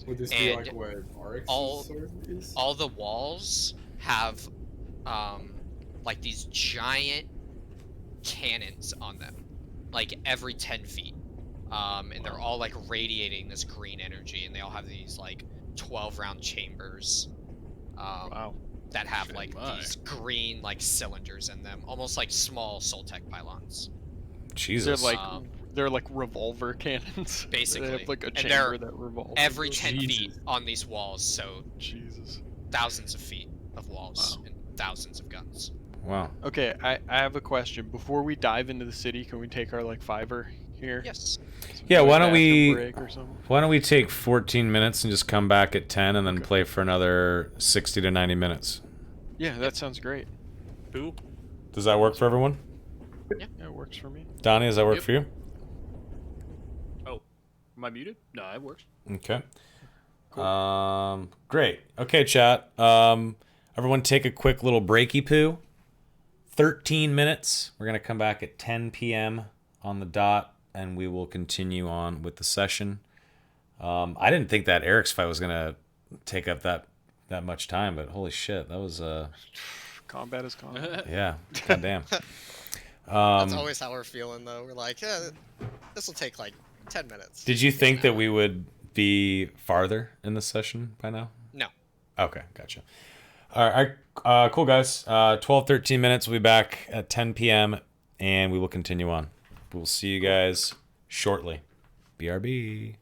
Would this be like where Oryx's sword is? All the walls have like these giant cannons on them, like every 10 feet. And they're all like radiating this green energy, and they all have these like 12 round chambers. Wow. That have like these green like cylinders in them, almost like small Soltec pylons. Jesus. They're like revolver cannons. Basically. They have like a And chamber that revolves. Every 10 feet on these walls, so Jesus. thousands of feet of walls and thousands of guns. Wow. Okay, I have a question. Before we dive into the city, can we take our like fiver here? Yes. Yeah, why don't break or something? why don't we take 14 minutes and just come back at 10 and then play for another 60 to 90 minutes? Yeah, that sounds great. Who? Does that work for everyone? Yeah, it works for me. Donnie, does that work Yep. for you? Oh, am I muted? No, it works. Okay. Great. Okay, chat. Everyone take a quick little breaky poo. 13 minutes. We're going to come back at 10 p.m. on the dot, and we will continue on with the session. I didn't think that Eric's fight was going to take up that much time, but holy shit, that was Combat is combat. yeah, goddamn. That's always how we're feeling, though. We're like, yeah, this will take like 10 minutes. Did you think that we would be farther in the session by now? No. Okay, gotcha. All right, cool, guys. 12, 13 minutes. We'll be back at 10 p.m., and we will continue on. We'll see you guys shortly. BRB.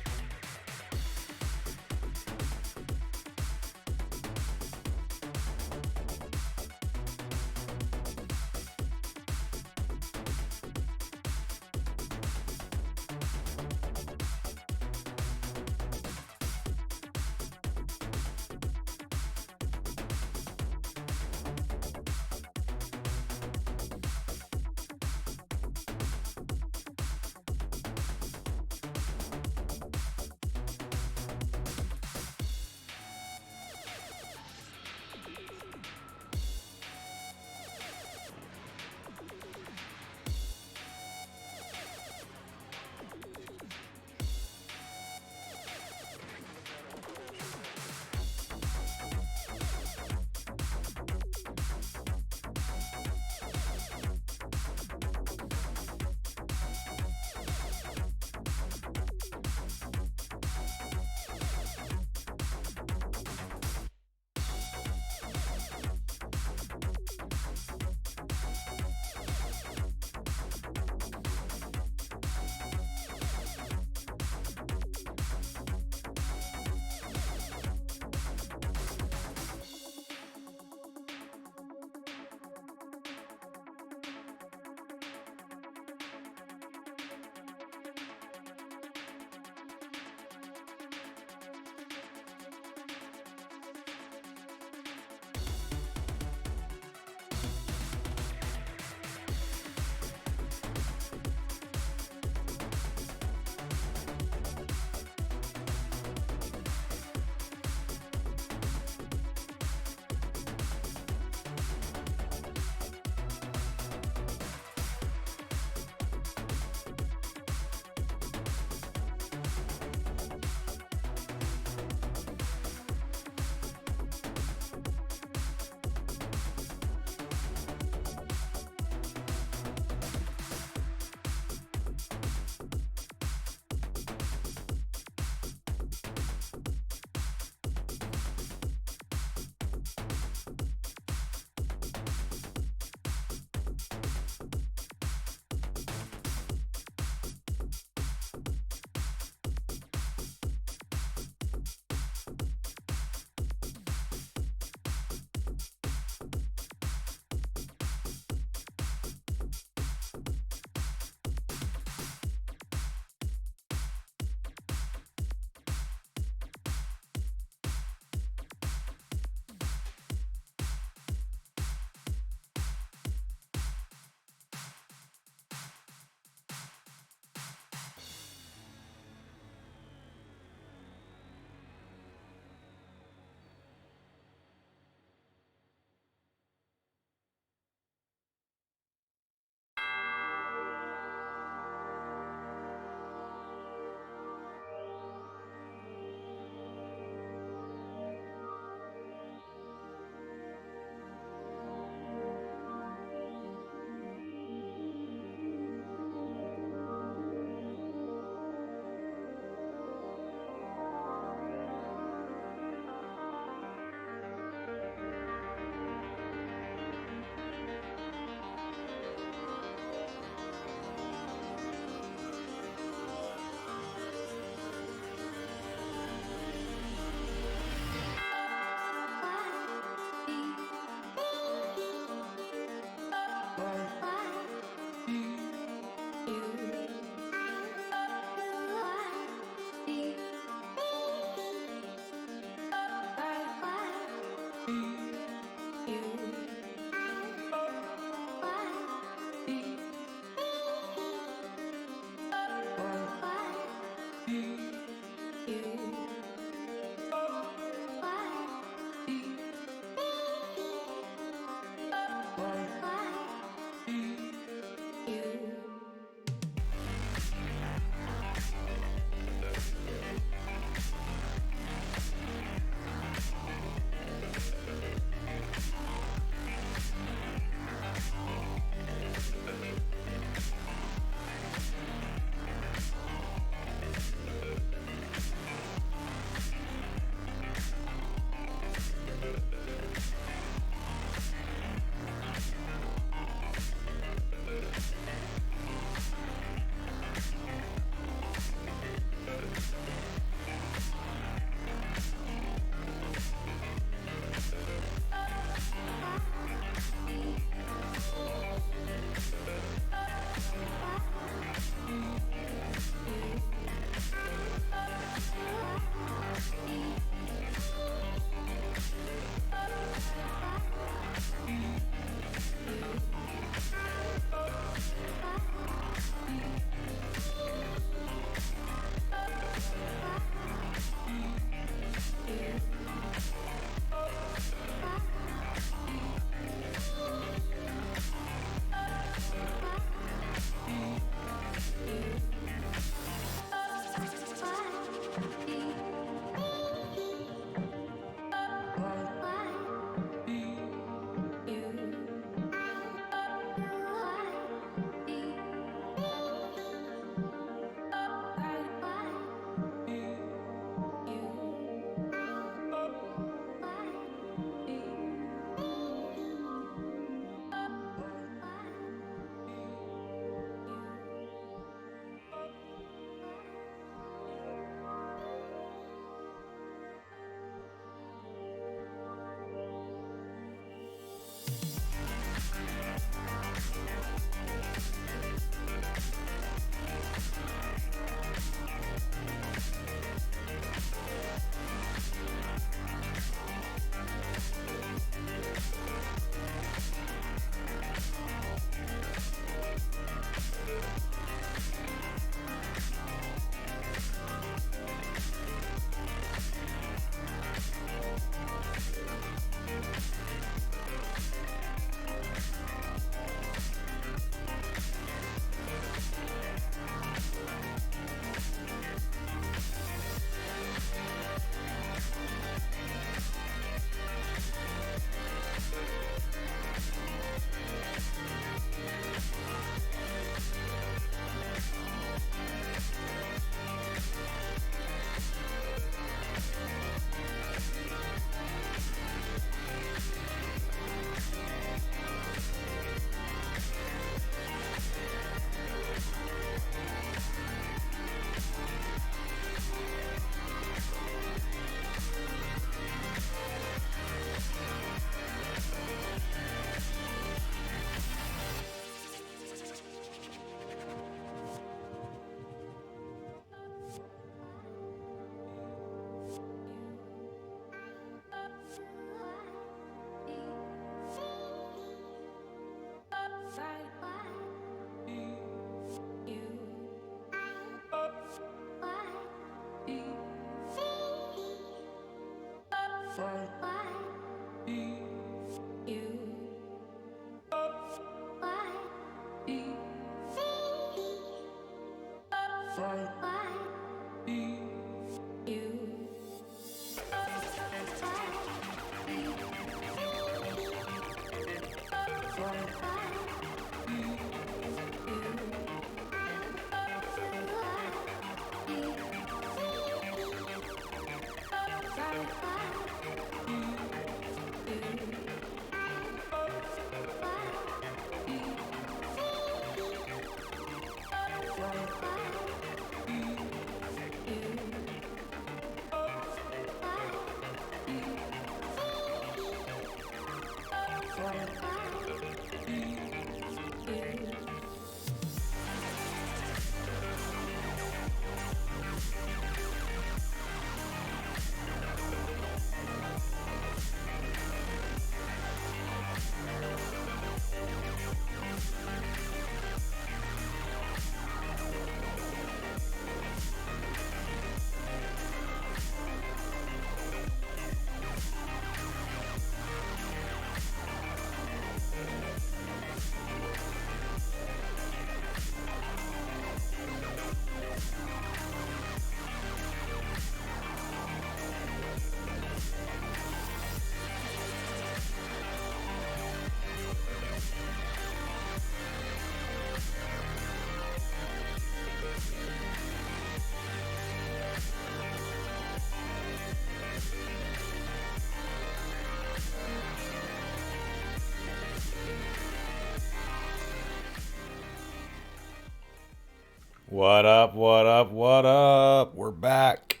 What up, what up, what up? We're back.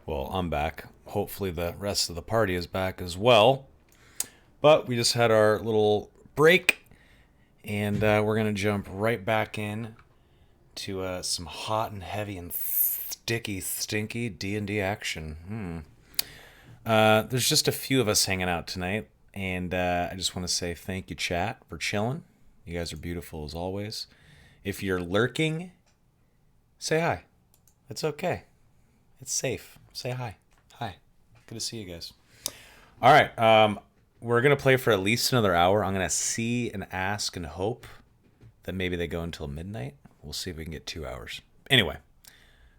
Well, I'm back. Hopefully the rest of the party is back as well. But we just had our little break, and we're going to jump right back in to some hot and heavy and stinky D&D action. There's just a few of us hanging out tonight, and I just want to say thank you, chat, for chilling. You guys are beautiful as always. If you're lurking, say hi. It's okay. It's safe. Say hi. Hi. Good to see you guys. All right. We're going to play for at least another hour. I'm going to see and ask and hope that maybe they go until midnight. We'll see if we can get 2 hours. Anyway,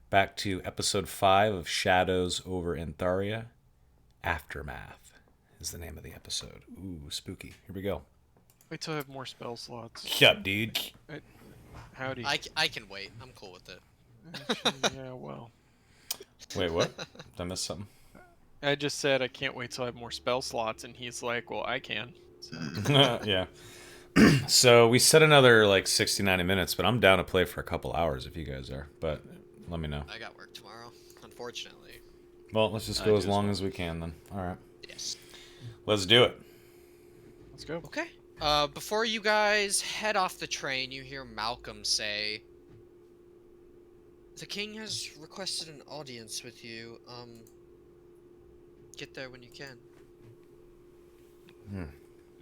back to episode 5 of Shadows over Antharia. Aftermath is the name of the episode. Ooh, spooky. Here we go. Wait till I have more spell slots. Shut up, dude. Howdy. I can wait. I'm cool with it. Actually, yeah, well. Wait, what? Did I miss something? I just said I can't wait till I have more spell slots, and he's like, well, I can. So. Yeah. So we said another like 60, 90 minutes, but I'm down to play for a couple hours if you guys are. But let me know. I got work tomorrow, unfortunately. Well, let's just go as long as we can then. All right. Yes. Let's do it. Let's go. Okay. Before you guys head off the train, you hear Malcolm say, "The king has requested an audience with you. Get there when you can."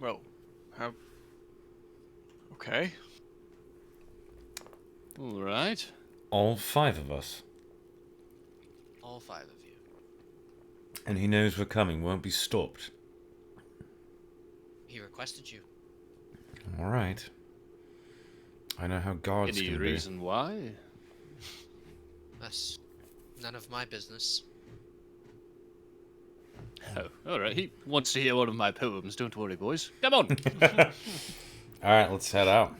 Well, how... Okay. All right. All 5 of us. All 5 of you. And he knows we're coming, won't be stopped. He requested you. All right. I know how guards Any can reason why? That's none of my business. Oh, all right. He wants to hear one of my poems. Don't worry, boys. Come on. be. All right, let's head out.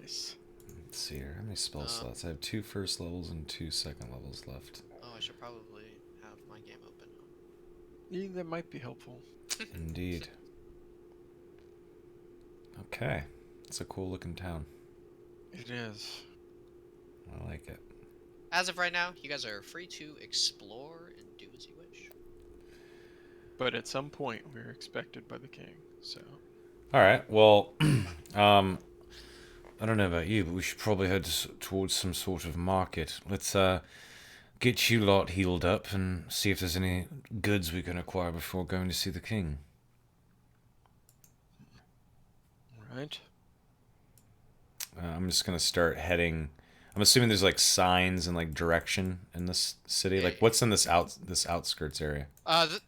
Nice. Let's see here. How many spell slots? I have 2 first levels and 2 second levels left. Oh, I should probably have my game open. Yeah, that might be helpful. Indeed. Okay. It's a cool looking town. It is. I like it. As of right now, you guys are free to explore and do as you wish. But at some point, we're expected by the king, so... All right. Well, I don't know about you, but we should probably head towards some sort of market. Let's get you lot healed up and see if there's any goods we can acquire before going to see the king. Right. I'm just gonna start heading. I'm assuming there's like signs and like direction in this city. Like, what's in this outskirts area?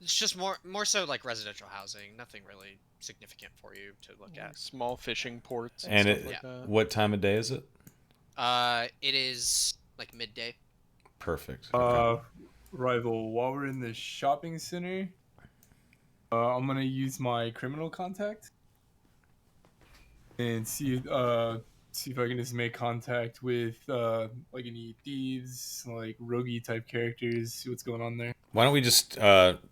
It's just more so like residential housing. Nothing really significant for you to look at. Small fishing ports and, And stuff it, like that. what time of day is it? It is like midday. Perfect. Okay. Rival, while we're in the shopping center, I'm gonna use my criminal contact and see if I can just make contact with like any thieves, like roguey type characters. See what's going on there. Why don't we just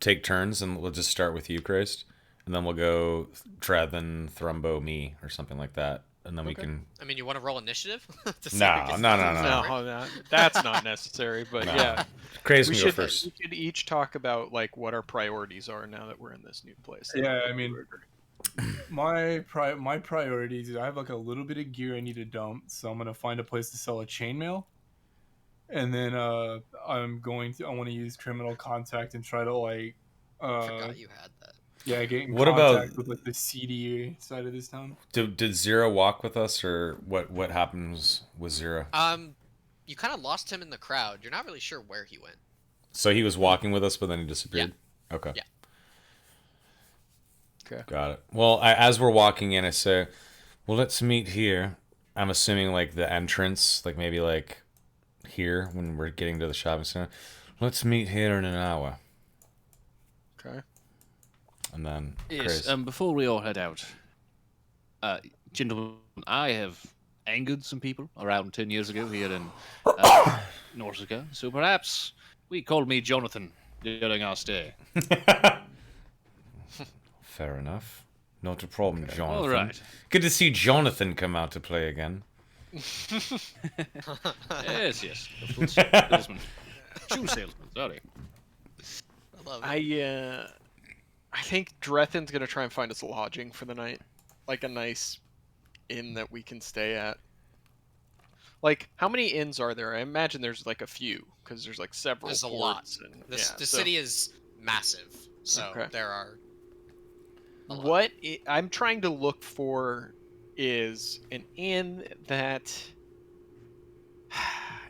take turns and we'll just start with you, Christ, and then we'll go Trevin, Thrumbo, me, or something like that, and then we can. I mean, you want to roll initiative? To see No, who gets no, the no, most no. effort? No, that's not necessary. But No. yeah, Craze we can go should first. we should each talk about like what our priorities are now that we're in this new place. Yeah, I mean, my priorities is I have like a little bit of gear I need to dump, so I'm gonna find a place to sell a chainmail, and then I want to use criminal contact and try to like Forgot you had that. yeah, get in What about- contact with like the seedier side of this town. Did Zero walk with us, or what happens with Zero? You kind of lost him in the crowd. You're not really sure where he went. So he was walking with us, but then he disappeared. Okay. Yeah. Okay. Got it. Well, as we're walking in, I say, "Well, let's meet here." I'm assuming like the entrance, like maybe like here when we're getting to the shopping center. Let's meet here in an hour, Okay. and then Yes. Chris. Before we all head out, gentlemen, I have angered some people around 10 years ago here in Nausicaa, so perhaps we call me Jonathan during our stay. Fair enough. Not a problem, Jonathan. All right. Good to see Jonathan come out to play again. Yes, yes. The foot salesman. Shoe salesman, sorry. I love it. I think Drethin's gonna try and find us lodging for the night, like a nice inn that we can stay at. Like, how many inns are there? I imagine there's like a few, because there's like several. There's a lot. ports and, The yeah, so city is massive, so Okay. there are. a lot. What I'm trying to look for is an inn that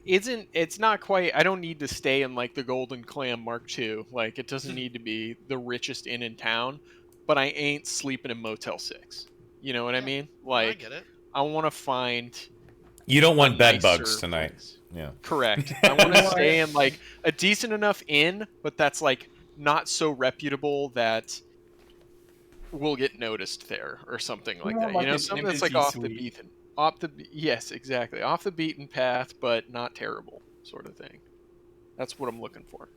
isn't. It's not quite. I don't need to stay in like the Golden Clam Mark II. Like, it doesn't need to be the richest inn in town, but I ain't sleeping in Motel 6. You know what I Yeah. mean? No, I Like, get it. I want to find You don't want a bed nicer bugs tonight. place. Yeah. Correct. I want to stay in like a decent enough inn, but that's like not so reputable that we'll get noticed there or something like want that. like You know, an something that's like embassy off the suite. beaten, yes, exactly, off the beaten path, but not terrible, sort of thing. That's what I'm looking for.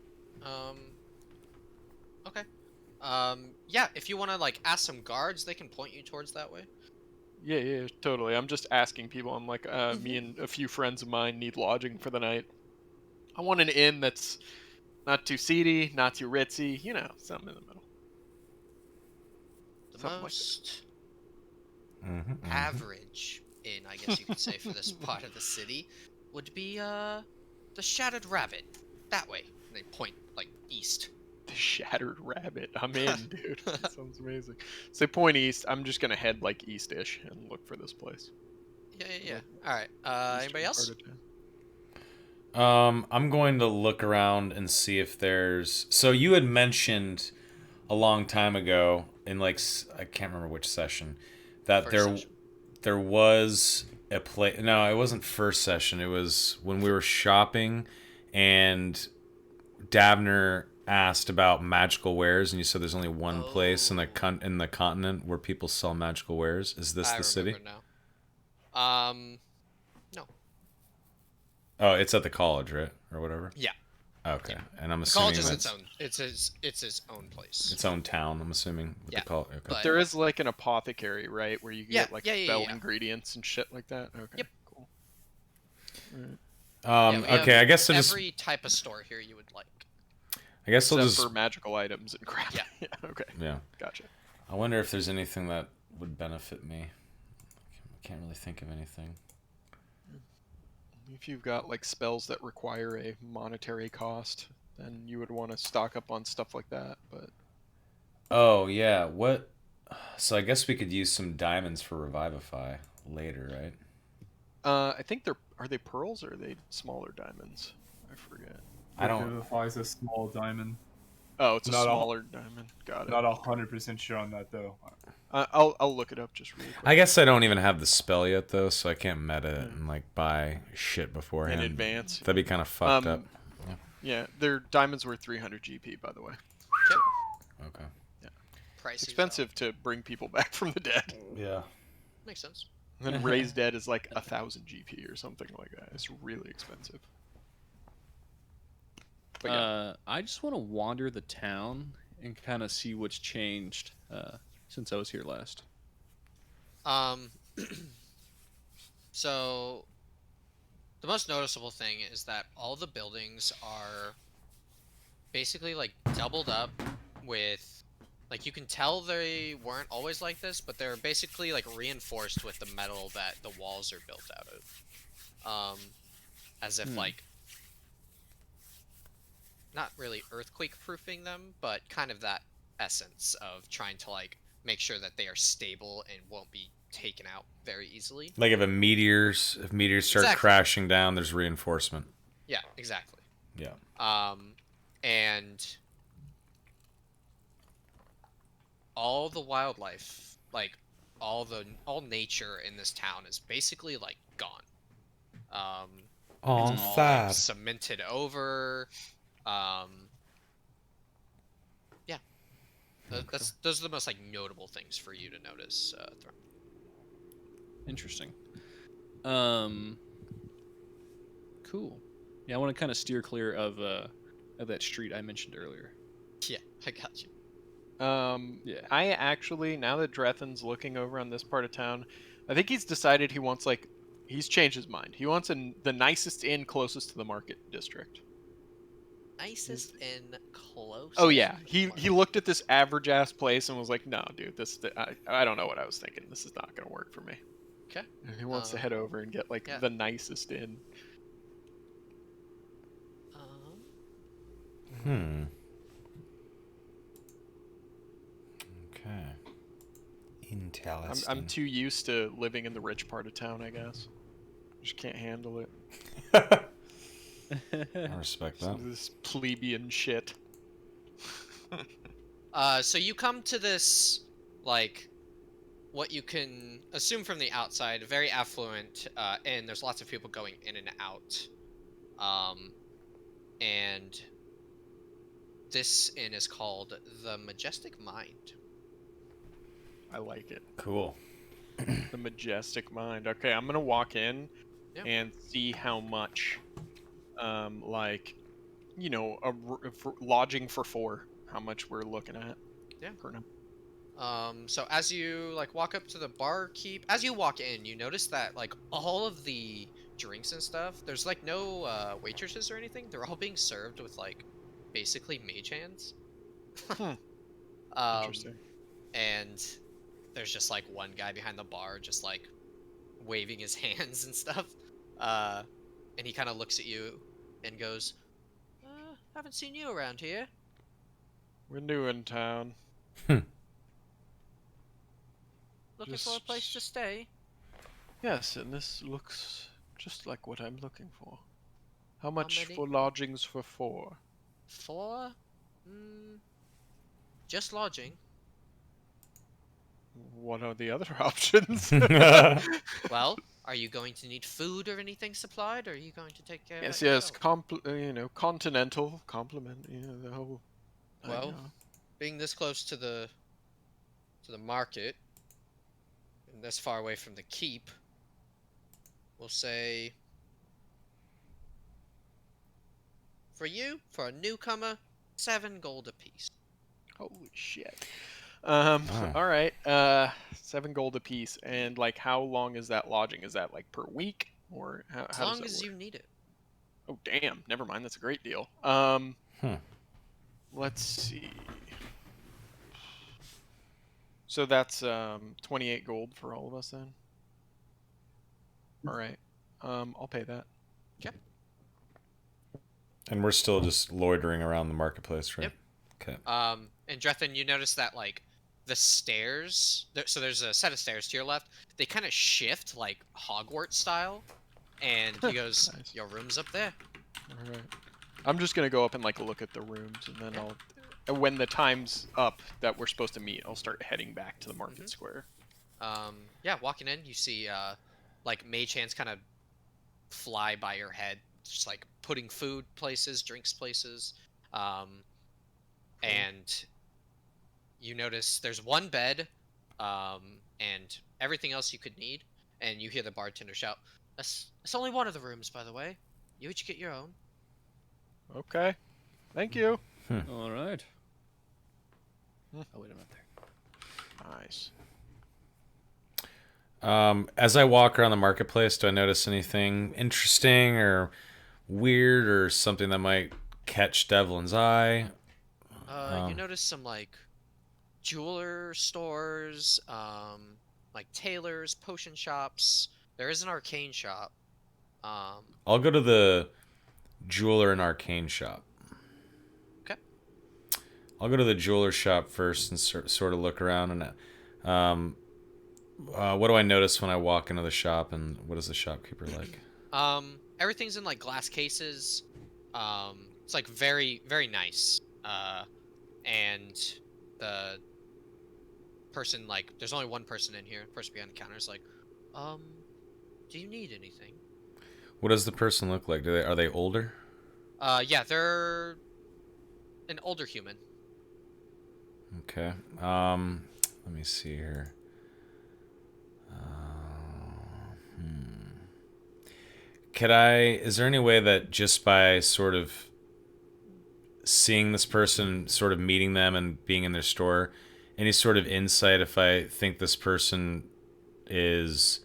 Okay. Yeah, if you want to like ask some guards, they can point you towards that way. Yeah, totally. I'm just asking people. I'm like, me and a few friends of mine need lodging for the night. I want an inn that's not too seedy, not too ritzy. You know, something in the middle. The Something like that. most Mm-hmm, average inn, I guess you could say, for this part of the city would be the Shattered Rabbit. That way. And they point like east. The Shattered Rabbit. I'm in, dude. That sounds amazing. So point east. I'm just gonna head like east-ish and look for this place. Yeah. All right. Anybody else? Eastern part of town. I'm going to look around and see if there's. So you had mentioned a long time ago in like I can't remember which session that First session. there was a place. No, it wasn't first session. It was when we were shopping, and Davner asked about magical wares, and you said there's only one place in the in the continent where people sell magical wares. Is this I the city? remember now. No. Oh, it's at the college, right, or whatever. Yeah. Okay, and I'm The assuming college is that's its own. It's his own place. its own town. I'm assuming. With Yeah, the college. Okay. but- There is like an apothecary, right, where you can Yeah, get like yeah, spell yeah. ingredients and shit like that. Okay. Yep. Cool. Yeah, we have Okay, I guess I'll just. every type of store here you would like. I guess I'll Except just. for magical items and crap. Yeah. Okay. Yeah. Gotcha. I wonder if there's anything that would benefit me. I can't really think of anything. If you've got like spells that require a monetary cost, then you would want to stock up on stuff like that. But Oh yeah, what? So I guess we could use some diamonds for Revivify later, right? I think they're Are they pearls or are they smaller diamonds? I forget. I don't. Vivifies a small diamond. Oh, it's a Not a- smaller diamond. Got it. Not 100% sure on that though. I'll look it up just really quick. I guess I don't even have the spell yet though, so I can't meta it and like buy shit beforehand. In advance. That'd be kind of fucked up. Yeah, their diamonds were 300 GP, by the way. Okay. Pricey It's as expensive to bring people back from the dead. Yeah. well. Makes sense. And then raised dead is like 1,000 GP or something like that. It's really expensive. But yeah. I just want to wander the town and kind of see what's changed since I was here last. So the most noticeable thing is that all the buildings are basically like doubled up with, like, you can tell they weren't always like this, but they're basically like reinforced with the metal that the walls are built out of. As if like, not really earthquake proofing them, but kind of that essence of trying to like make sure that they are stable and won't be taken out very easily. Like if meteors start Exactly. crashing down, there's reinforcement. Yeah, exactly. Yeah. And all the wildlife, like all nature in this town is basically like gone. It's all like, cemented over. Yeah. Those are the most like notable things for you to notice. Interesting. Cool. Yeah, I want to kind of steer clear of that street I mentioned earlier. Yeah, I got you. Yeah. I actually, now that Drethen's looking over on this part of town, I think he's decided he wants he's changed his mind. He wants the nicest inn closest to the market district. Nicest and close. Oh yeah, he looked at this average ass place and was like, "No, dude, I don't know what I was thinking. This is not gonna work for me." Okay. And he wants to head over and get like yeah. the nicest inn. Okay. Intel. I'm too used to living in the rich part of town, I guess. Just can't handle it. I respect that. This plebeian shit. So you come to this, like, what you can assume from the outside, very affluent, and there's lots of people going in and out. And this inn is called the Majestic Mind. I like it. Cool. The Majestic Mind. Okay, I'm gonna walk in Yep. and see how much, like, you know, lodging for 4. How much we're looking at? Yeah. Per night. So as you like walk up to the barkeep, as you walk in, you notice that like all of the drinks and stuff, there's like no waitresses or anything. They're all being served with like basically mage hands. Interesting. And there's just like one guy behind the bar just like waving his hands and stuff. And he kind of looks at you and goes, haven't seen you around here. We're new in town. Looking for a place to stay. Yes, and this looks just like what I'm looking for. How much many? for lodgings for 4? 4? Just lodging. What are the other options? Well, are you going to need food or anything supplied, or are you going to take care of Yes, it yes, yourself? continental compliment. The whole. Well, being this close to the market and this far away from the keep, we'll say for you, for a newcomer, 7 gold apiece. Holy shit. All right. 7 gold apiece, and like, how long is that lodging? Is that like per week, or how? As how does long that as work? you need it. Oh damn! Never mind. That's a great deal. Let's see. So that's 28 gold for all of us then. All right. I'll pay that. Okay. And we're still just loitering around the marketplace, right? Yep. Okay. And Drethen, you notice that like the stairs. So there's a set of stairs to your left. They kind of shift like Hogwarts style. And he goes, Nice. "Your room's up there." All right. I'm just gonna go up and like look at the rooms, and then when the time's up that we're supposed to meet, I'll start heading back to the market Mhm. square. Yeah, walking in, you see like mage hands kind of fly by your head, just like putting food places, drinks places. Um, and you notice there's one bed, and everything else you could need. And you hear the bartender shout, "That's only one of the rooms, by the way. You each get your own." Okay. Thank you. All right. Hmm. Oh wait, I'm not there. Nice. As I walk around the marketplace, do I notice anything interesting or weird or something that might catch Devlin's eye? You notice some like jeweler stores, like tailors, potion shops. There is an arcane shop. I'll go to the jeweler and arcane shop. Okay. I'll go to the jeweler shop first and sort of look around. And what do I notice when I walk into the shop, and what is the shopkeeper like? Everything's in like glass cases. It's like very, very nice. And the person, like, there's only one person in here. The person behind the counter is like, do you need anything? What does the person look like? Are they older? Yeah, they're an older human. Okay. Let me see here. Is there any way that just by sort of seeing this person, sort of meeting them and being in their store, any sort of insight if I think this person is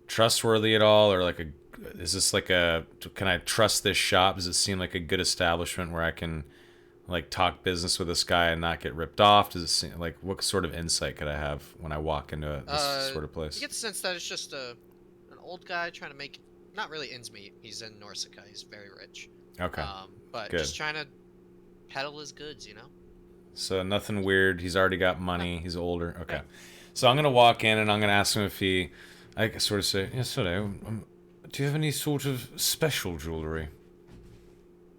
trustworthy at all, or can I trust this shop? Does it seem like a good establishment where I can like talk business with this guy and not get ripped off? Does it seem like, what sort of insight could I have when I walk into this sort of place? You get the sense that it's just an old guy trying to make, not really ends meet. He's in Norsica. He's very rich. Okay. But Good. just trying to peddle his goods, you know? So nothing weird. He's already got money. He's older. Okay. Yeah. So I'm going to walk in and I'm going to ask him if I can sort of say, yes, hello. Do you have any sort of special jewelry?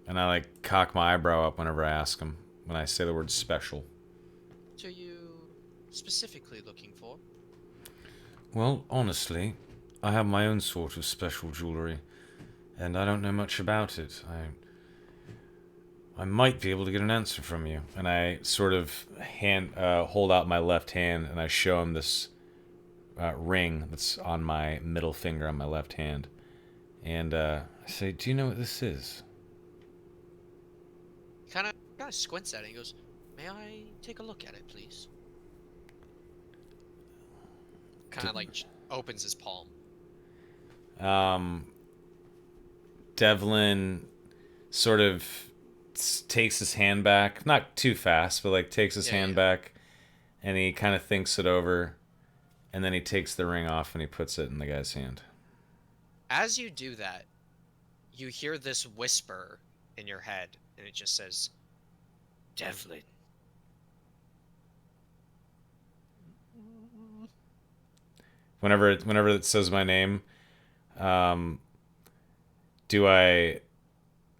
And I like cock my eyebrow up whenever I ask him, when I say the word special. What are you specifically looking for? Well, honestly, I have my own sort of special jewelry, and I don't know much about it. I might be able to get an answer from you. And I sort of hold out my left hand, and I show him this ring that's on my middle finger on my left hand. And I say, do you know what this is? He kind of squints at it. He goes, "May I take a look at it, please?" Kind of like opens his palm. Devlin sort of takes his hand back, not too fast, but like takes his hand back, and he kind of thinks it over, and then he takes the ring off and he puts it in the guy's hand. As you do that, you hear this whisper in your head, and it just says, "Devlin." Whenever it says my name, do I?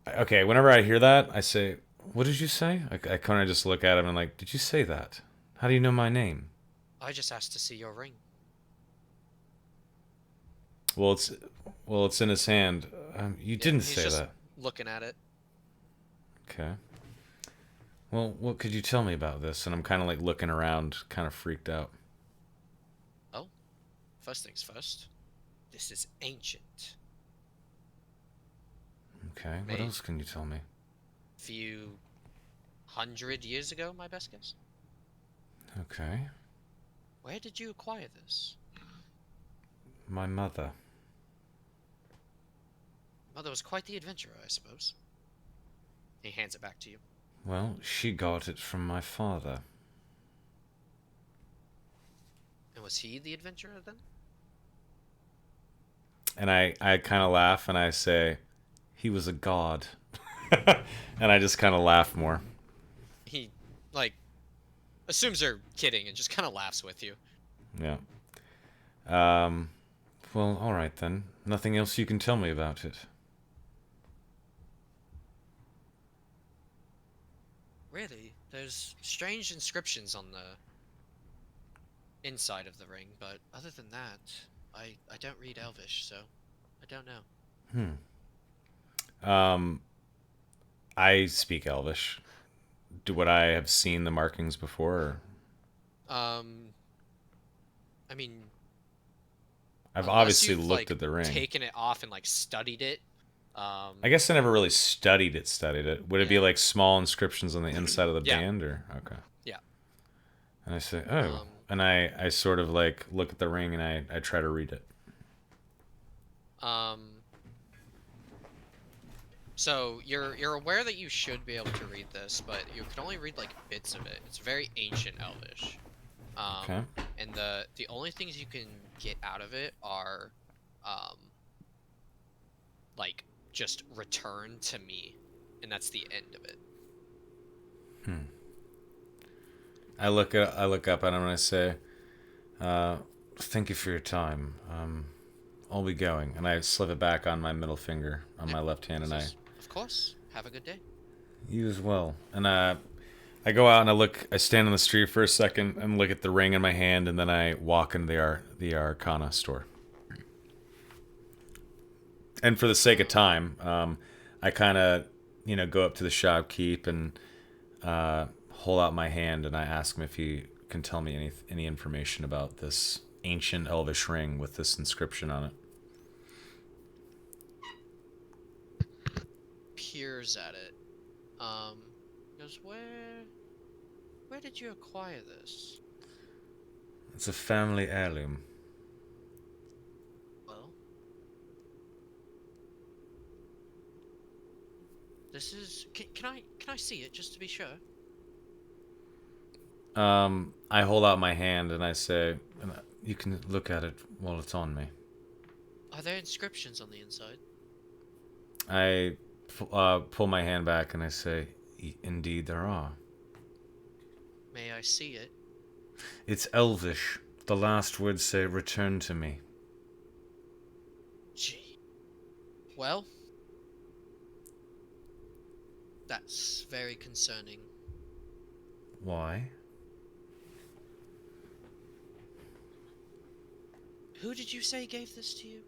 Okay, whenever I hear that, I say, "What did you say?" I kind of just look at him and like, "Did you say that? How do you know my name?" I just asked to see your ring. Well, it's in his hand. You didn't He's say just that. looking at it. Okay. Well, what could you tell me about this? And I'm kind of like looking around, kind of freaked out. Oh, first things first. This is ancient. Okay. What Made else can you tell me? few 100 years ago, my best guess. Okay. Where did you acquire this? My mother. Mother was quite the adventurer, I suppose. He hands it back to you. Well, she got it from my father. And was he the adventurer then? And I kind of laugh and I say, he was a god. And I just kind of laugh more. He, like, assumes they're kidding and just kind of laughs with you. Yeah. Well, all right then. Nothing else you can tell me about it. Really? There's strange inscriptions on the inside of the ring, but other than that, I don't read Elvish, so I don't know. I speak Elvish. Would I have seen the markings before? Or? I mean, I've unless obviously you've looked like at the ring. taken it off and like studied it. I guess I never really studied it. Would it be Yeah. like small inscriptions on the inside of the Yeah. band, or okay? Yeah. And I say, oh, Um, and I sort of like look at the ring and I try to read it. So you're aware that you should be able to read this, but you can only read like bits of it. It's very ancient Elvish. Okay. And the only things you can get out of it are, like just return to me, and that's the end of it. I look up at him and I say, "Thank you for your time. I'll be going." And I slip it back on my middle finger on my left hand, and Of course. Have a good day. you as well. And I go out and I stand on the street for a second and look at the ring in my hand, and then I walk into the Arcana store. And for the sake of time, I kind of, go up to the shopkeep and hold out my hand, and I ask him if he can tell me any information about this ancient Elvish ring with this inscription on it. Peers at it. Goes, where did you acquire this? It's a family heirloom. Well, this is. Can I see it just to be sure? I hold out my hand and I say, you can look at it while it's on me. Are there inscriptions on the inside? I pull my hand back and I say, indeed there are. May I see it? It's Elvish. The last words say, return to me. Gee. Well, that's very concerning. Why? Who did you say gave this to you?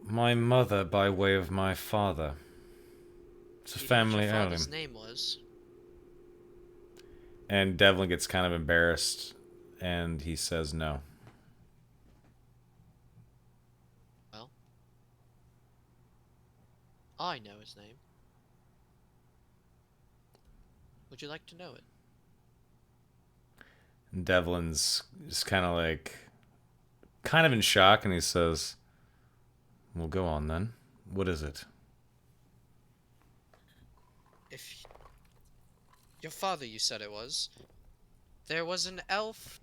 My mother by way of my father. It's a Do you know what family your heirloom. father's name was? And Devlin gets kind of embarrassed and he says no. Well, I know his name. Would you like to know it? And Devlin's just kind of in shock, and he says, well, go on then. What is it? If your father, you said it was, there was an elf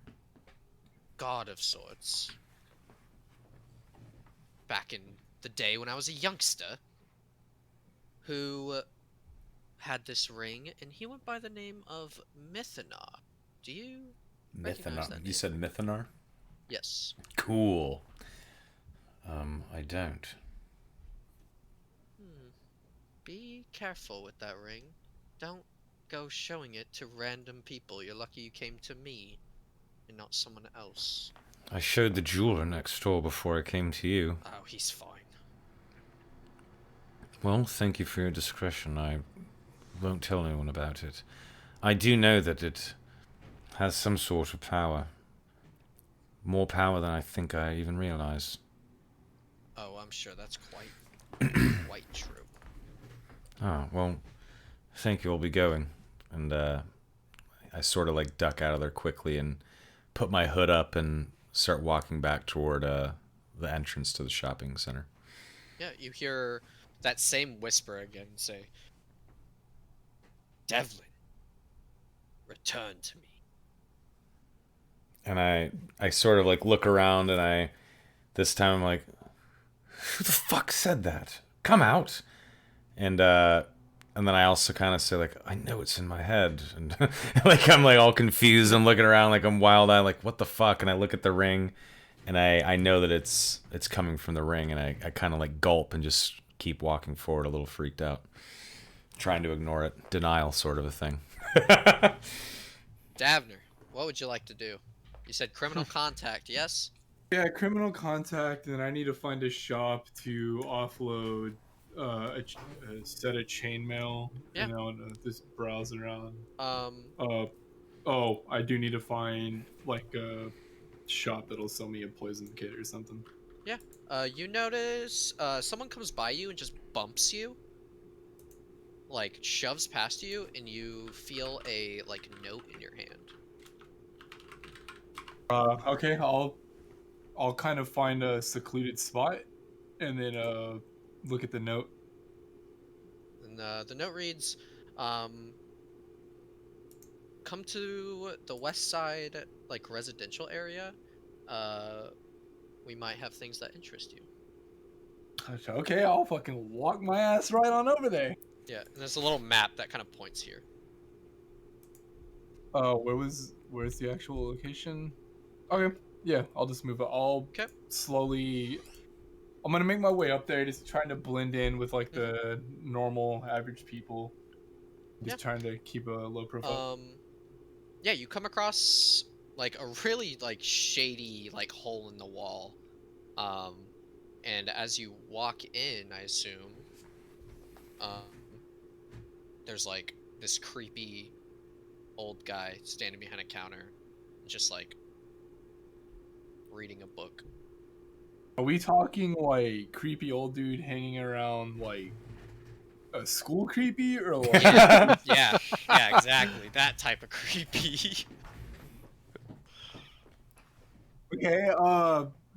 god of sorts back in the day when I was a youngster who had this ring, and he went by the name of Mythanar. Do you recognize that You name? said Mythanar? Yes. Cool. I don't. Be careful with that ring. Don't go showing it to random people. You're lucky you came to me and not someone else. I showed the jeweler next door before I came to you. Oh, he's fine. Well, thank you for your discretion. I won't tell anyone about it. I do know that it has some sort of power. More power than I think I even realized. Oh, I'm sure that's quite quite true. Oh, well, thank you. I'll be going. And I sort of like duck out of there quickly and put my hood up and start walking back toward the entrance to the shopping center. Yeah, you hear that same whisper again say, Devlin, return to me. And I sort of like look around and this time I'm like, who the fuck said that? Come out. And then I also kind of say like, I know it's in my head. And like, I'm like all confused. I'm looking around like I'm wild-eyed, like what the fuck? And I look at the ring and I know that it's coming from the ring, and I kind of like gulp and just keep walking forward, a little freaked out, trying to ignore it, denial sort of a thing. Davner, what would you like to do? You said criminal contact, yes? Yeah, criminal contact, and I need to find a shop to offload a set of chainmail. Yeah. And I want to just browse around. Um, Oh, I do need to find like a shop that'll sell me a poison kit or something. yeah. You notice someone comes by you and just bumps you, like shoves past you, and you feel a like note in your hand. Okay, I'll kind of find a secluded spot, and then look at the note. And the note reads, um, "Come to the west side, like residential area. We might have things that interest you." Okay, I'll fucking walk my ass right on over there. Yeah, and there's a little map that kind of points here. Where's the actual location? Okay, yeah, I'll just move it. I'll Okay. slowly. I'm gonna make my way up there, just trying to blend in with like the normal average people. Just trying to keep a low profile. Yeah, you come across like a really like shady like hole in the wall. And as you walk in, I assume, um, there's like this creepy old guy standing behind a counter, just like reading a book. Are we talking like creepy old dude hanging around like a school creepy or like? Yeah, yeah, exactly. That type of creepy. Okay,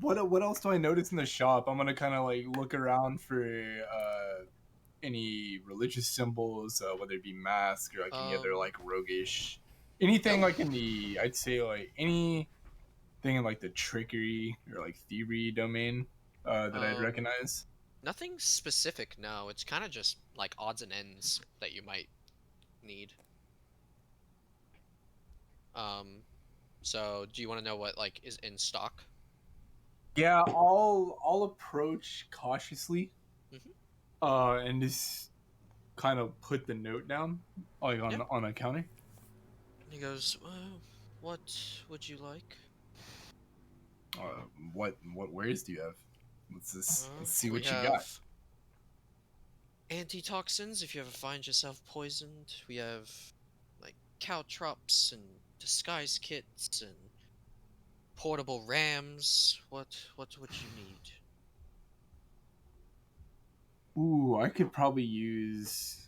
what else do I notice in the shop? I'm gonna kind of like look around for any religious symbols, whether it be mask or like any other like roguish, anything like in the, I'd say like anything in like the trickery or like thievery domain that I'd recognize. Nothing specific, no. It's kind of just like odds and ends that you might need. So do you want to know what like is in stock? Yeah, I'll approach cautiously, Mhm. and just kind of put the note down, like on Yeah. on a counter. He goes, "What would you like?" What wares do you have? Let's see We what you got. have antitoxins if you ever find yourself poisoned. We have like caltrops and disguise kits and portable rams. What would you need? Ooh, I could probably use.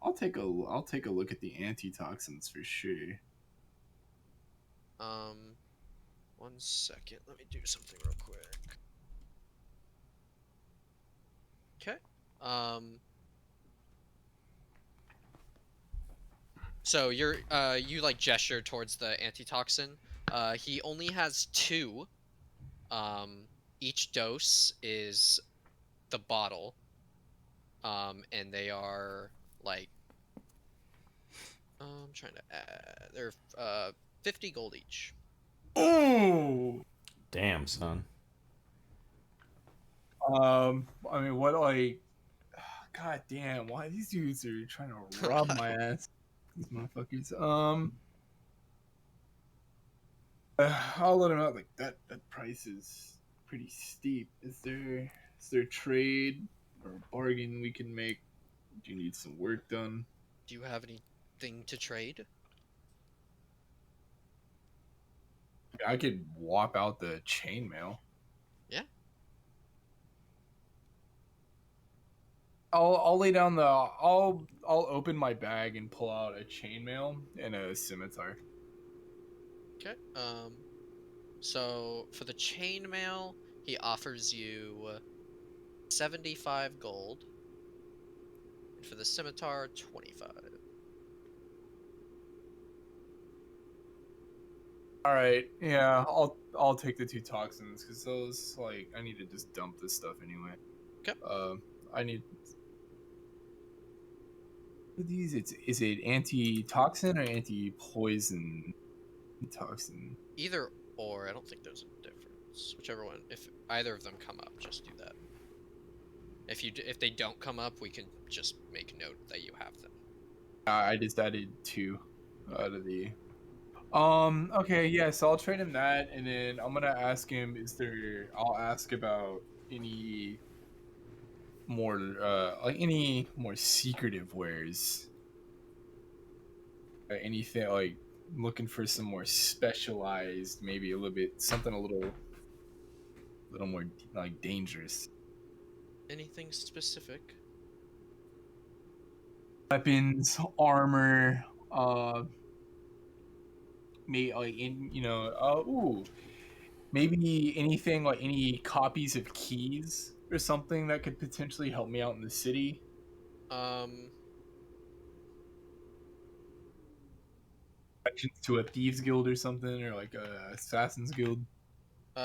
I'll take a look at the antitoxins for sure. One second. Let me do something real quick. Okay. So you like gesture towards the antitoxin. He only has 2. Each dose is the bottle. And they are like I'm trying to add. They're 50 gold each. Ooh. Damn, son. I mean, what like, god damn, why these dudes are trying to rob my ass? These motherfuckers. I'll let them out. Like that price is pretty steep. Is there trade or bargain we can make? Do you need some work done? Do you have anything to trade? I could whop out the chainmail. Yeah. I'll lay down the I'll open my bag and pull out a chainmail and a scimitar. Okay. So for the chainmail, he offers you 75 gold. And for the scimitar, 25. All right, yeah, I'll take the 2 toxins because those like I need to just dump this stuff anyway. Okay. I need these. Is it anti-toxin or anti-poison toxin? Either or, I don't think there's a difference. golds, whichever one. If either of them come up, just do that. If they don't come up, we can just make note that you have them. I just added 2 out of the. Okay, yeah, so I'll trade him that, and then I'm gonna ask him. I'll ask about any more like any more secretive wares. Anything like looking for some more specialized, maybe a little bit something a little more like dangerous. Anything specific? Weapons, armor, maybe like maybe anything like any copies of keys or something that could potentially help me out in the city. Connections to a thieves guild or something, or like a assassin's guild.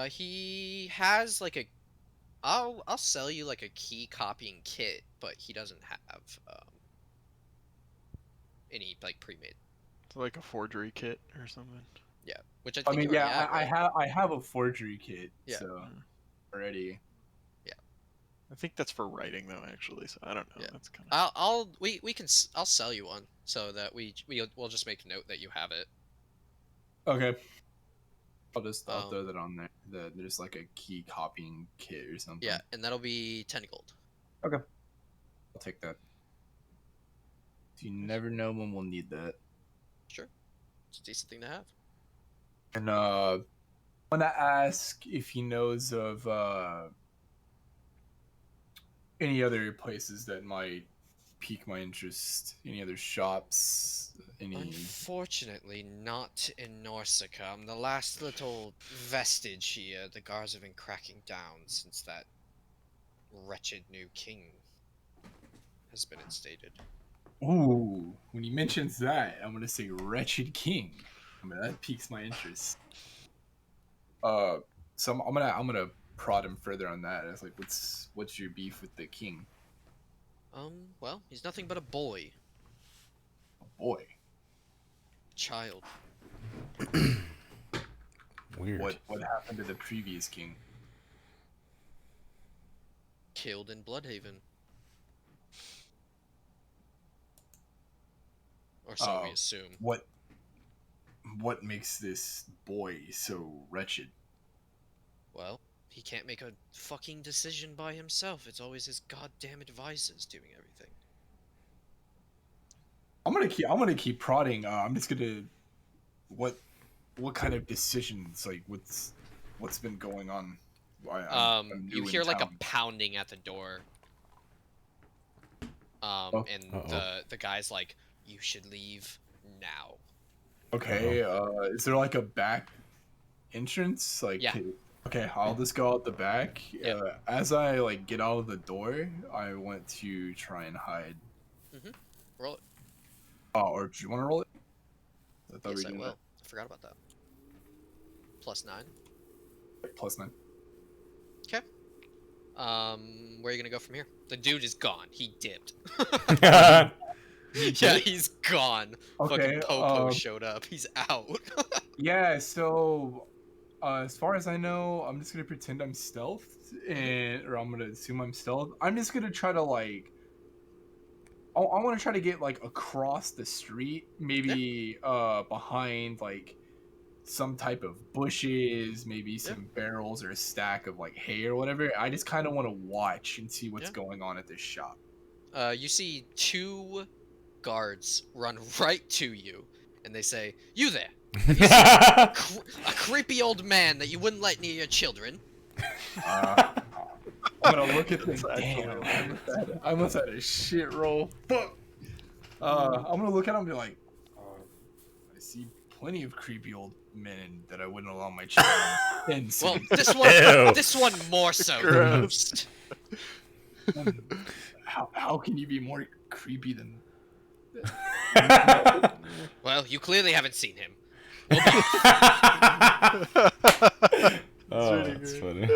He has like a. I'll sell you like a key copying kit, but he doesn't have any like pre-made. It's like a forgery kit or something. Yeah, which I I think mean, you yeah, already have, I right? I have a forgery kit, Yeah. so already. I think that's for writing though, actually. So I don't know. Yeah. That's kind of. I'll sell you one so that we'll just make note that you have it. Okay. I'll Um, throw that on there. There's like a key copying kit or something. Yeah, and that'll be 10 gold. Okay. I'll take that. You never know when we'll need that. Sure. It's a decent thing to have. And I want to ask if he knows of any other places that might pique my interest. Any other shops? Any? Unfortunately, not in Norsica. I'm the last little vestige here. The guards have been cracking down since that wretched new king has been instated. Ooh, when he mentions that, I'm gonna say wretched king. I mean, that piques my interest. So I'm gonna prod him further on that. It's like, what's your beef with the king? Well, he's nothing but a boy. A boy. Child. Weird. What happened to the previous king? Killed in Bloodhaven. Or so we assume. What makes this boy so wretched? Well, he can't make a fucking decision by himself. It's always his goddamn advisors doing everything. I'm gonna keep prodding. I'm just gonna what kind of decisions, like what's been going on? I'm You new in hear like a town. pounding at the door. And the guy's like, "You should leave now." Okay, is there like a back entrance? Like, Yeah. Okay, I'll just go out the back. Yeah. As I like get out of the door, I want to try and hide. Roll it. Oh, or do you want to roll it? I thought we Yes, were I doing will. I forgot about that. +9. that. +9. Okay. Where are you gonna go from here? The dude is gone. He dipped. Yeah, he's gone. Okay, Fucking Popo showed up. He's out. Yeah, so as far as I know, I'm just gonna pretend I'm stealthed, or I'm gonna assume I'm stealth. I'm just gonna try to like, I want to try to get like across the street, maybe behind like some type of bushes, maybe some barrels or a stack of like hay or whatever. I just kind of want to watch and see what's going on at this shop. You see 2 guards run right to you, and they say, "You there? Have you seen a creepy old man that you wouldn't let near your children?" I'm gonna look at this. Damn, I almost had a shit roll. Fuck. I'm gonna look at him and be like, I see plenty of creepy old men that I wouldn't allow my children in. Well, this one more so. Gross. How can you be more creepy than? Well, you clearly haven't seen him. Oh, that's funny.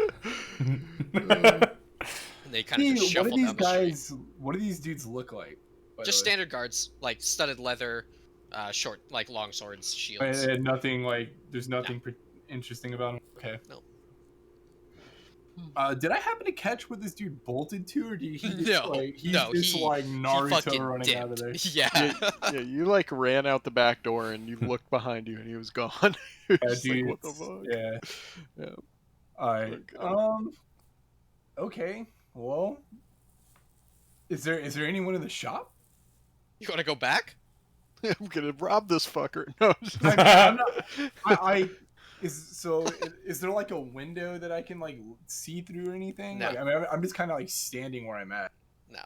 They kind of just shuffle down the street. What do these dudes look like? Just standard guards, like studded leather, short, like long swords, shields. And nothing like. There's nothing interesting about them. Okay. No. Did I happen to catch what this dude bolted to, or did he just No, like he's no, just like he Naruto fucking running out of there? dipped. Yeah. Yeah, you like ran out the back door and you looked behind you and he was gone. It Yeah, was just like, dude. what the fuck? Yeah. Yeah. All right. Okay. Okay. Well, is there anyone in the shop? You want to go back? I'm gonna rob this fucker. No, I'm not. I is there like a window that I can like see through or anything? No. Like, I mean, I'm just kind of like standing where I'm at. No.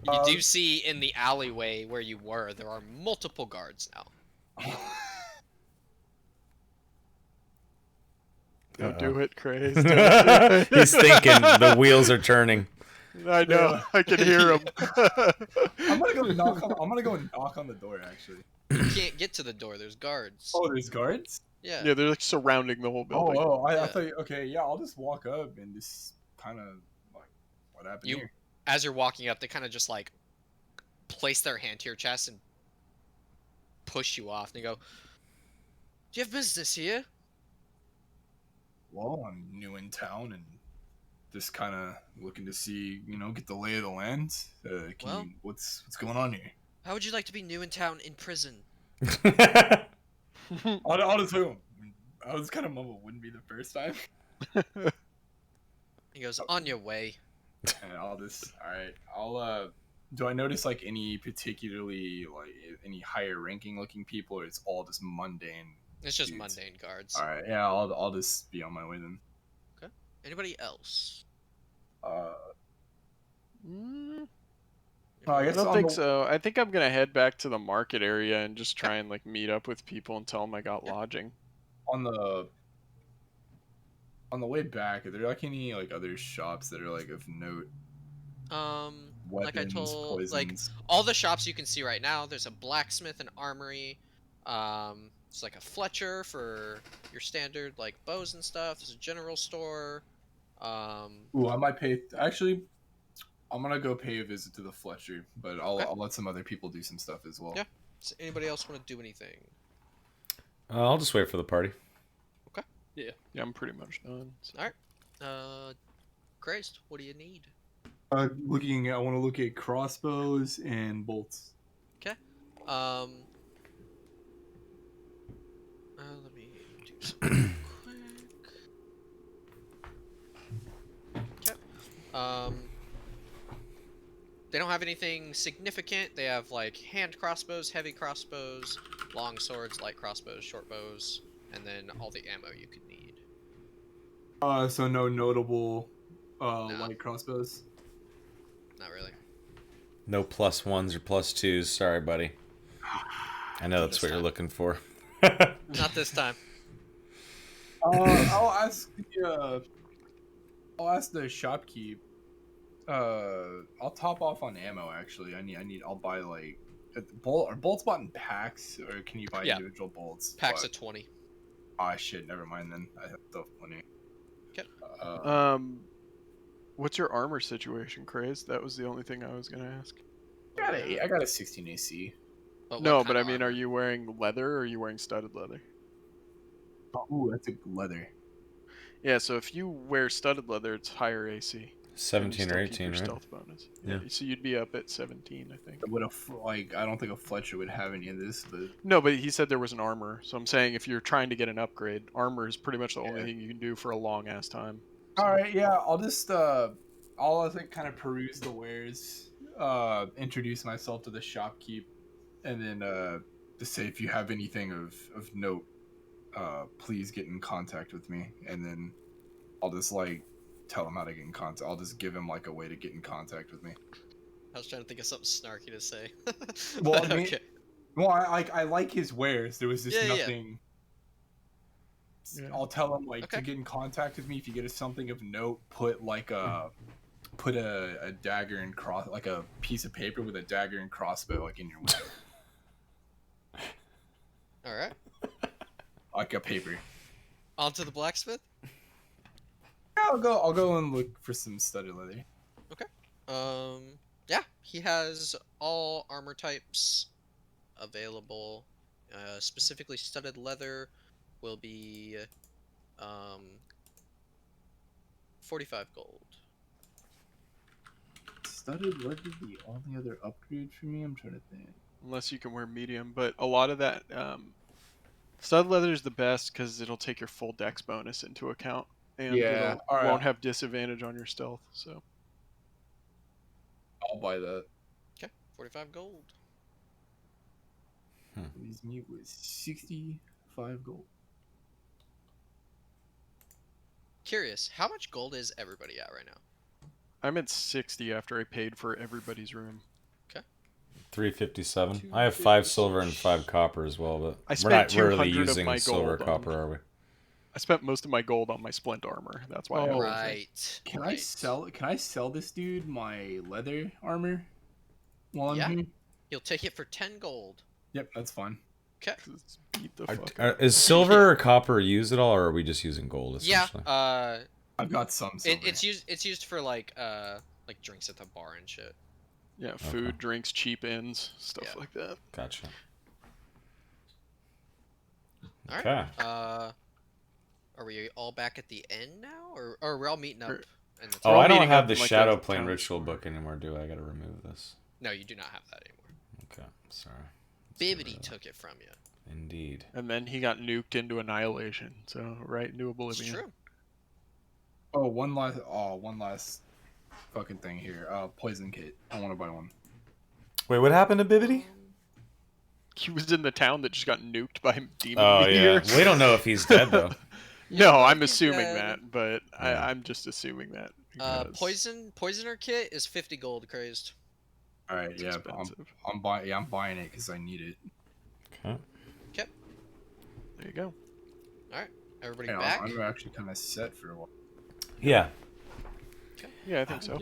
You Um, do see in the alleyway where you were, there are multiple guards now. don't Uh-oh. do it, Craze. Don't do it. He's thinking the wheels are turning. I know. Yeah. I can hear him. I'm gonna go knock on. I'm gonna go knock on the door. Actually. You can't get to the door. There's guards. Oh, there's guards. Yeah. Yeah, they're like surrounding the whole Oh, building. I Yeah. thought. Okay, yeah, I'll just walk up and just kind of like, what happened You- here? As you're walking up, they kind of just like place their hand to your chest and push you off. And they go, "Do you have business here?" Well, I'm new in town and just kind of looking to see, get the lay of the land. Well- What's going on here? How would you like to be new in town in prison? I'll just tell you, I was kind of mumble. Wouldn't be the first time. He goes, "On your way." And I'll just, all right. Do I notice like any particularly like any higher ranking looking people, or it's all just mundane? It's just Dudes. mundane guards. All right, yeah, I'll just be on my way then. Anybody else? Mm, Oh, I I guess don't on think the- so. I think I'm gonna head back to the market area and just try and like meet up with people and tell them I got lodging. on the way back, are there like any like other shops that are like of note? Like I Weapons, told, poisons. like all the shops you can see right now. There's a blacksmith and armory. It's like a Fletcher for your standard like bows and stuff. There's a general store. Ooh, I might pay. Actually, I'm gonna go pay a visit to the Fletcher, but Okay. I'll let some other people do some stuff as well. Yeah. Does anybody else want to do anything? I'll just wait for the party. Yeah, I'm pretty much done. So. All right. Crazed. What do you need? I want to look at crossbows and bolts. Let me do something quick. Okay. They don't have anything significant. They have like hand crossbows, heavy crossbows, long swords, light crossbows, short bows, and then all the ammo you could need. So no notable No. light crossbows. Not really. No +1s or +2s. Sorry, buddy. I know that's This what you're time. looking for. Not this time. I'll ask the shopkeep. I'll top off on ammo. Actually, I'll buy like are bolts bought in packs, or can you buy Yeah. individual bolts? Packs of 20. Ah, shit. Never mind then. I have still plenty. Okay. What's your armor situation, Craze? That was the only thing I was gonna ask. I got a 16 AC. But No, what but I kind of mean, are armor? you wearing leather or are you wearing studded leather? Ooh, that's a leather. Yeah, so if you wear studded leather, it's higher AC. and you 17 or still keep 18, your right? stealth bonus. Yeah. So you'd be up at 17, I think. I don't think a Fletcher would have any of this, but No, but he said there was an armor. So I'm saying if you're trying to get an upgrade, armor is pretty much the only Yeah. thing you can do for a long ass time. all right, yeah. I'll just I'll like kind of peruse the wares, introduce myself to the shopkeep, and then just say if you have anything of note, please get in contact with me, and then I'll just like tell him how to get in contact. I'll just give him like a way to get in contact with me. I was trying to think of something snarky to say. Well, But I mean- okay. Well, I like his wares. There was just Yeah, yeah. nothing. Yeah. I'll tell him like to Okay. get in contact with me if you get something of note. Put a dagger and cross like a piece of paper with a dagger and crossbow like in your window, All right. like a paper. On to the blacksmith. I'll go and look for some studded leather. Yeah, he has all armor types available. Specifically, studded leather will be 45 gold. Studded leather the only other upgrade for me? I'm trying to think. Unless you can wear medium, but a lot of that stud leather is the best because it'll take your full dex bonus into account, and Yeah, it alright. won't have disadvantage on your stealth. So I'll buy that. Okay, 45 gold. Leaves me with 65 gold. Curious, how much gold is everybody at right now? I'm at 60 after I paid for everybody's room. 357. I have 5 silver and 5 copper as well, but I we're not spent really 200 of using my silver gold copper, on- are we? I spent most of my gold on my splint armor. That's why I have Oh, everything. Right. Can I right. sell this dude my leather armor while I'm Yeah. here? He'll take it for 10 gold. Yep, that's fine. Okay. 'Cause it's beat the fuck up. Is silver or copper used at all, or are we just using gold Yeah. essentially? I've got some silver. It's used for like drinks at the bar and shit. Yeah, food, drinks, cheap inns, stuff Yeah. like that. Gotcha. All right. Okay. Are we all back at the end now, or are we all meeting up? Or- In the Oh, all I don't meeting have up the in, like, Shadow a Plane town ritual square. book anymore, do I? I gotta remove this. No, you do not have that anymore. Okay, sorry. Let's get rid Bibbidi of that. took it from you. Indeed. And then he got nuked into annihilation. So right into It's oblivion. true. Oh, one last fucking thing here. Poison kit. I want to buy one. Wait, what happened to Bibbidi? He was in the town that just got nuked by demon Oh meteors. yeah. We don't know if he's dead though. No, Yeah, I'm he's assuming dead. that, but Yeah. I'm just assuming that. because Poisoner kit is 50 gold, crazed. All right, it's yeah, expensive. I'm buying. Yeah, I'm buying it because I need it. Okay. There you go. Everybody Yeah, back? I'm actually kind of set for a while. Yeah. Yeah, I think so.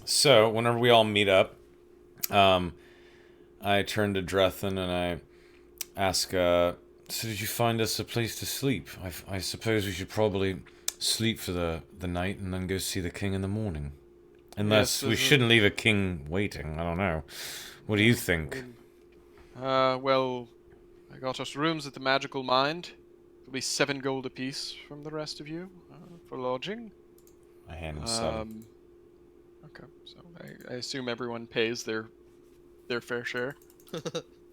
So whenever we all meet up, I turn to Drethen and I ask, "So did you find us a place to sleep? I suppose we should probably sleep for the night and then go see the king in the morning. Unless Yes, we this is- shouldn't leave a king waiting. I don't know. What do you think?" Well, I got us rooms at the Magical Mind. It'll be 7 gold apiece from the rest of you for lodging. I hand him 7. Okay, so I assume everyone pays their fair share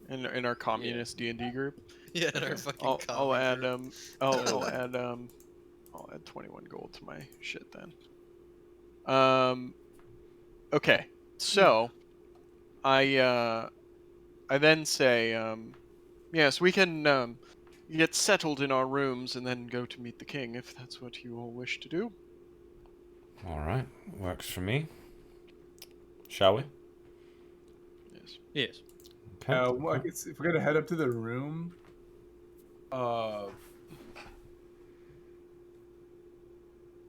in our communist D&D group. Yeah, in our fucking I'll common add group. I'll add 21 gold to my shit then. Okay, so I then say yes, we can get settled in our rooms and then go to meet the king if that's what you all wish to do. All right, works for me. Shall we? Yes. Yes. Okay. Well, I guess if we're gonna head up to the room,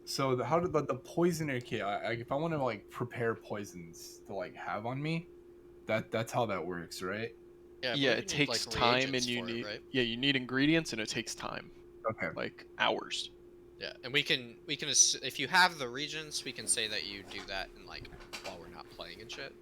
so how did the poisoner kit? If I want to like prepare poisons to like have on me, that's how that works, right? Yeah, I Yeah, believe it you need, takes like, time and reagents you for it, need right? you need ingredients and it takes time, Okay. like hours. Yeah, and we can if you have the regents, we can say that you do that in like while we're not playing and shit.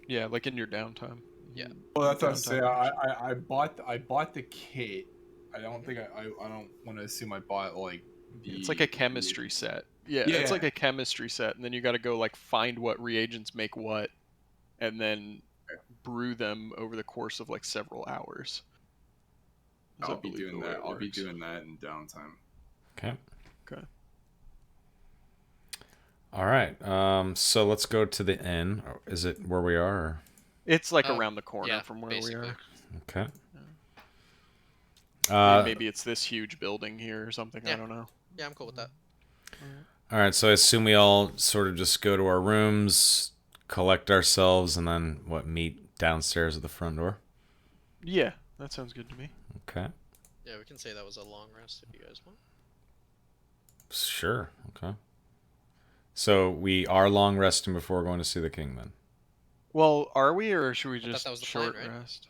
Yeah, like in your downtime. Yeah. Well, that's what I was saying. Downtime. I bought the kit. I don't think I don't want to assume I bought like the. It's like a chemistry set. Yeah, Yeah. it's like a chemistry set, and then you got to go like find what reagents make what, and then brew them over the course of like several hours. Is I I'll be believe doing the way that. it I'll be works. doing that in downtime. Okay. Okay. All right. So let's go to the inn. Is it where we are? Or? It's like around the corner Yeah, from where basically. we are. Okay. Maybe it's this huge building here or something. I Yeah. don't know. Yeah, I'm cool with that. All right. So I assume we all sort of just go to our rooms, collect ourselves, and then meet downstairs at the front door. Yeah, that sounds good to me. Okay. Yeah, we can say that was a long rest if you guys want. Sure. Okay. So we are long resting before going to see the king, then. Well, are we, or should we thought just that was the plan, short right? rest?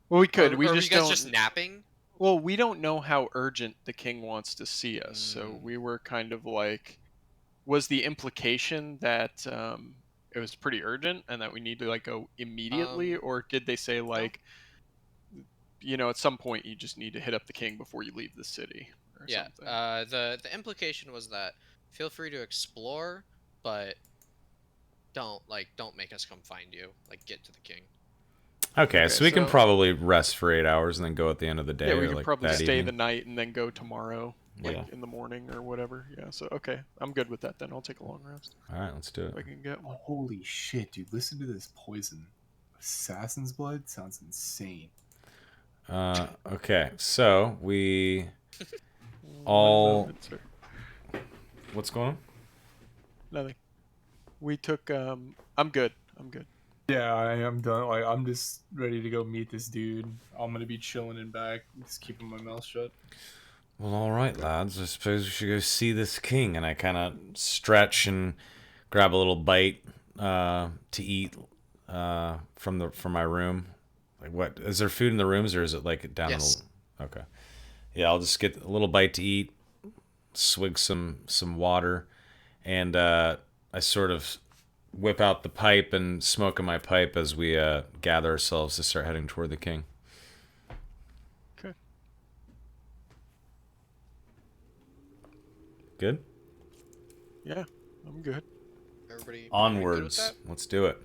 Well, we could. We Or just you guys don't. just napping? Well, we don't know how urgent the king wants to see us, so Mm. we were kind of like, was the implication that it was pretty urgent and that we need to like go immediately, or did they say like, at some point you just need to hit up the king before you leave the city? Or Yeah. something? The implication was that feel free to explore, but don't make us come find you. Like, get to the king. Okay, Okay, so we can so- probably rest for 8 hours and then go at the end of the day, Yeah, we or could like probably that stay evening. the night and then go tomorrow, like Yeah. in the morning or whatever. Yeah, so okay, I'm good with that then. I'll take a long rest All right, let's do it. if I can get one. Holy shit, dude! Listen to this poison. Assassin's blood sounds insane. Okay, so we One all. moment, sir. What's going on? Nothing. We took. I'm good. I'm good. Yeah, I am done. Like, I'm just ready to go meet this dude. I'm gonna be chilling in back, just keeping my mouth shut. Well, all right, lads. I suppose we should go see this king. And I kind of stretch and grab a little bite to eat from my room. Like, what is there food in the rooms, or is it like down Yes. in the? Okay. Yeah, I'll just get a little bite to eat, swig some water, and I sort of whip out the pipe and smoke in my pipe as we gather ourselves to start heading toward the king. Okay. Good. Yeah, I'm good. Everybody good with Onwards. that? Let's do it.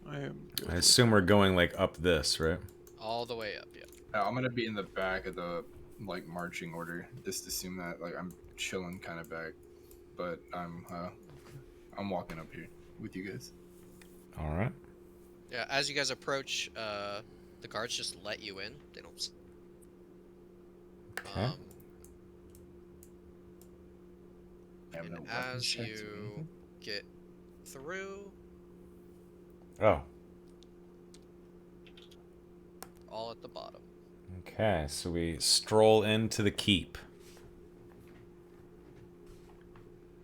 I am good. I with assume we're going like up this, right? All the way up, yeah. Yeah, I'm gonna be in the back of the like marching order. Just assume that like I'm chilling kind of back, but I'm walking up here with you guys. All right. Yeah, as you guys approach, the guards just let you in. They don't. Okay. I have And no weapon as checks or you anything. get through, Oh. all at the bottom. Okay. So we stroll into the keep.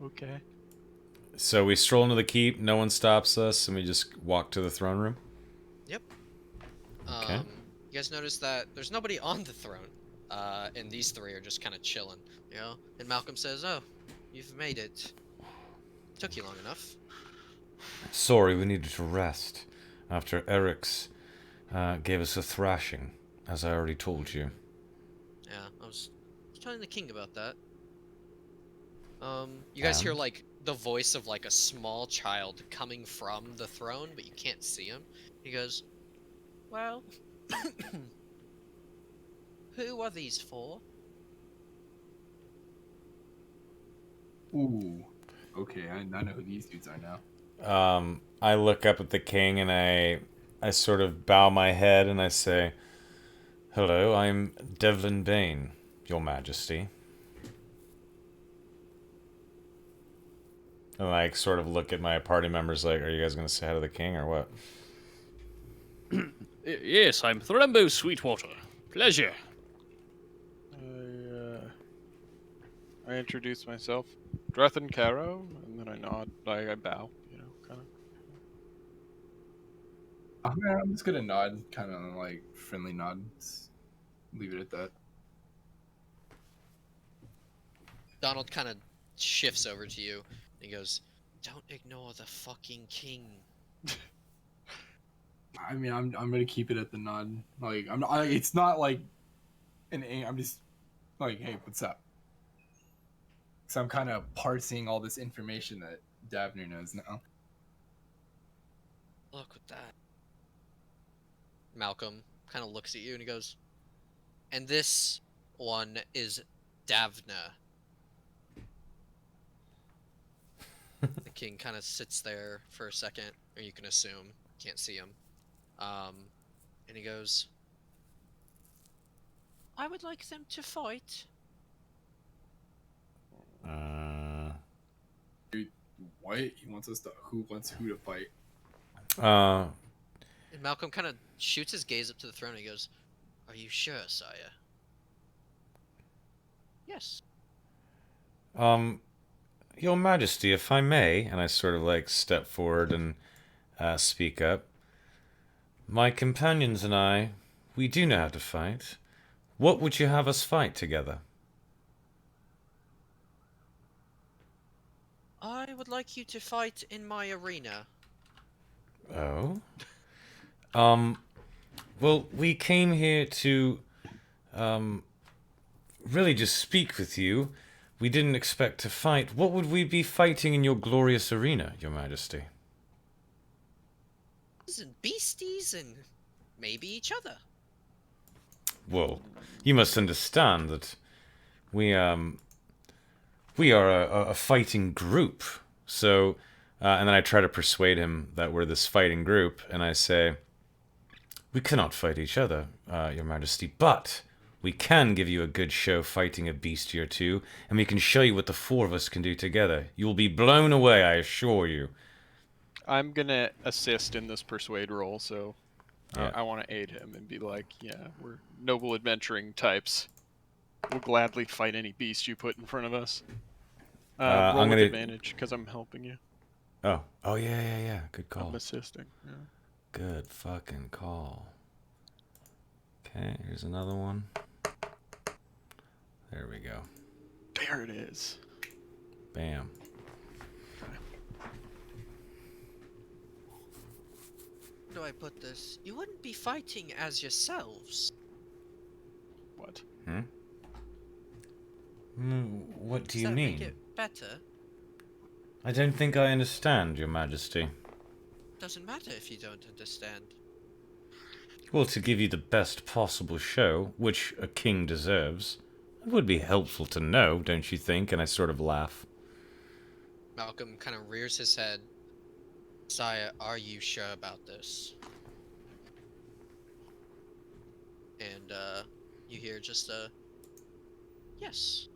Okay. So we stroll into the keep. No one stops us, and we just walk to the throne room. Yep. Okay. You guys notice that there's nobody on the throne, and these three are just kind of chilling, you know. And Malcolm says, "Oh, you've made it. Took you long enough." Sorry, we needed to rest after Eric's gave us a thrashing, as I already told you. Yeah, I was telling the king about that. You guys hear And? like the voice of like a small child coming from the throne, but you can't see him. He goes, "Well, who are these for?" Ooh. Okay, I know who these dudes are now. I look up at the king and I sort of bow my head and I say, "Hello, I'm Devlin Bane, Your Majesty." And I sort of look at my party members like, "Are you guys going to say hi to the king or what?" Yes, I'm Thrumbo Sweetwater. Pleasure. I introduce myself, Drethan Caro, and then I nod, like I bow, you know, kind of. I'm just gonna nod, kind of like friendly nod. Just leave it at that. Donald kind of shifts over to you. And he goes, "Don't ignore the fucking king." I mean, I'm gonna keep it at the nod. Like I'm not. It's not like I'm just like, hey, what's up? So I'm kind of parsing all this information that Davner knows now. Look at that. Malcolm kind of looks at you and he goes, "And this one is Davna." The king kind of sits there for a second, or you can assume, can't see him. And he goes, "I would like them to fight." What? He wants us to. Who wants who to fight? And Malcolm kind of shoots his gaze up to the throne and he goes, "Are you sure, sire?" "Yes." Your Majesty, if I may, and I sort of like step forward and speak up. My companions and I, we do know how to fight. What would you have us fight together? "I would like you to fight in my arena." Oh? Well, we came here to, really just speak with you. We didn't expect to fight. What would we be fighting in your glorious arena, Your Majesty? And beasties and maybe each other. Well, you must understand that we are a fighting group. So, and then I try to persuade him that we're this fighting group, and I say, we cannot fight each other, Your Majesty, but we can give you a good show fighting a beastie or two, and we can show you what the four of us can do together. You will be blown away, I assure you. I'm gonna assist in this persuade roll, so Yeah. I want to aid him and be like, yeah, we're noble adventuring types. We'll gladly fight any beast you put in front of us. Roll I'm with gonna- advantage because I'm helping you. Oh yeah. Good call. I'm assisting. Yeah. Good fucking call. Okay, here's another one. There we go. There it is. Bam. How do I put this? You wouldn't be fighting as yourselves. What? What do Does you that mean? make it better? I don't think I understand, Your Majesty. Doesn't matter if you don't understand. Well, to give you the best possible show, which a king deserves, it would be helpful to know, don't you think? And I sort of laugh. Malcolm kind of rears his head. Sire, are you sure about this? And, you hear just a... Yes.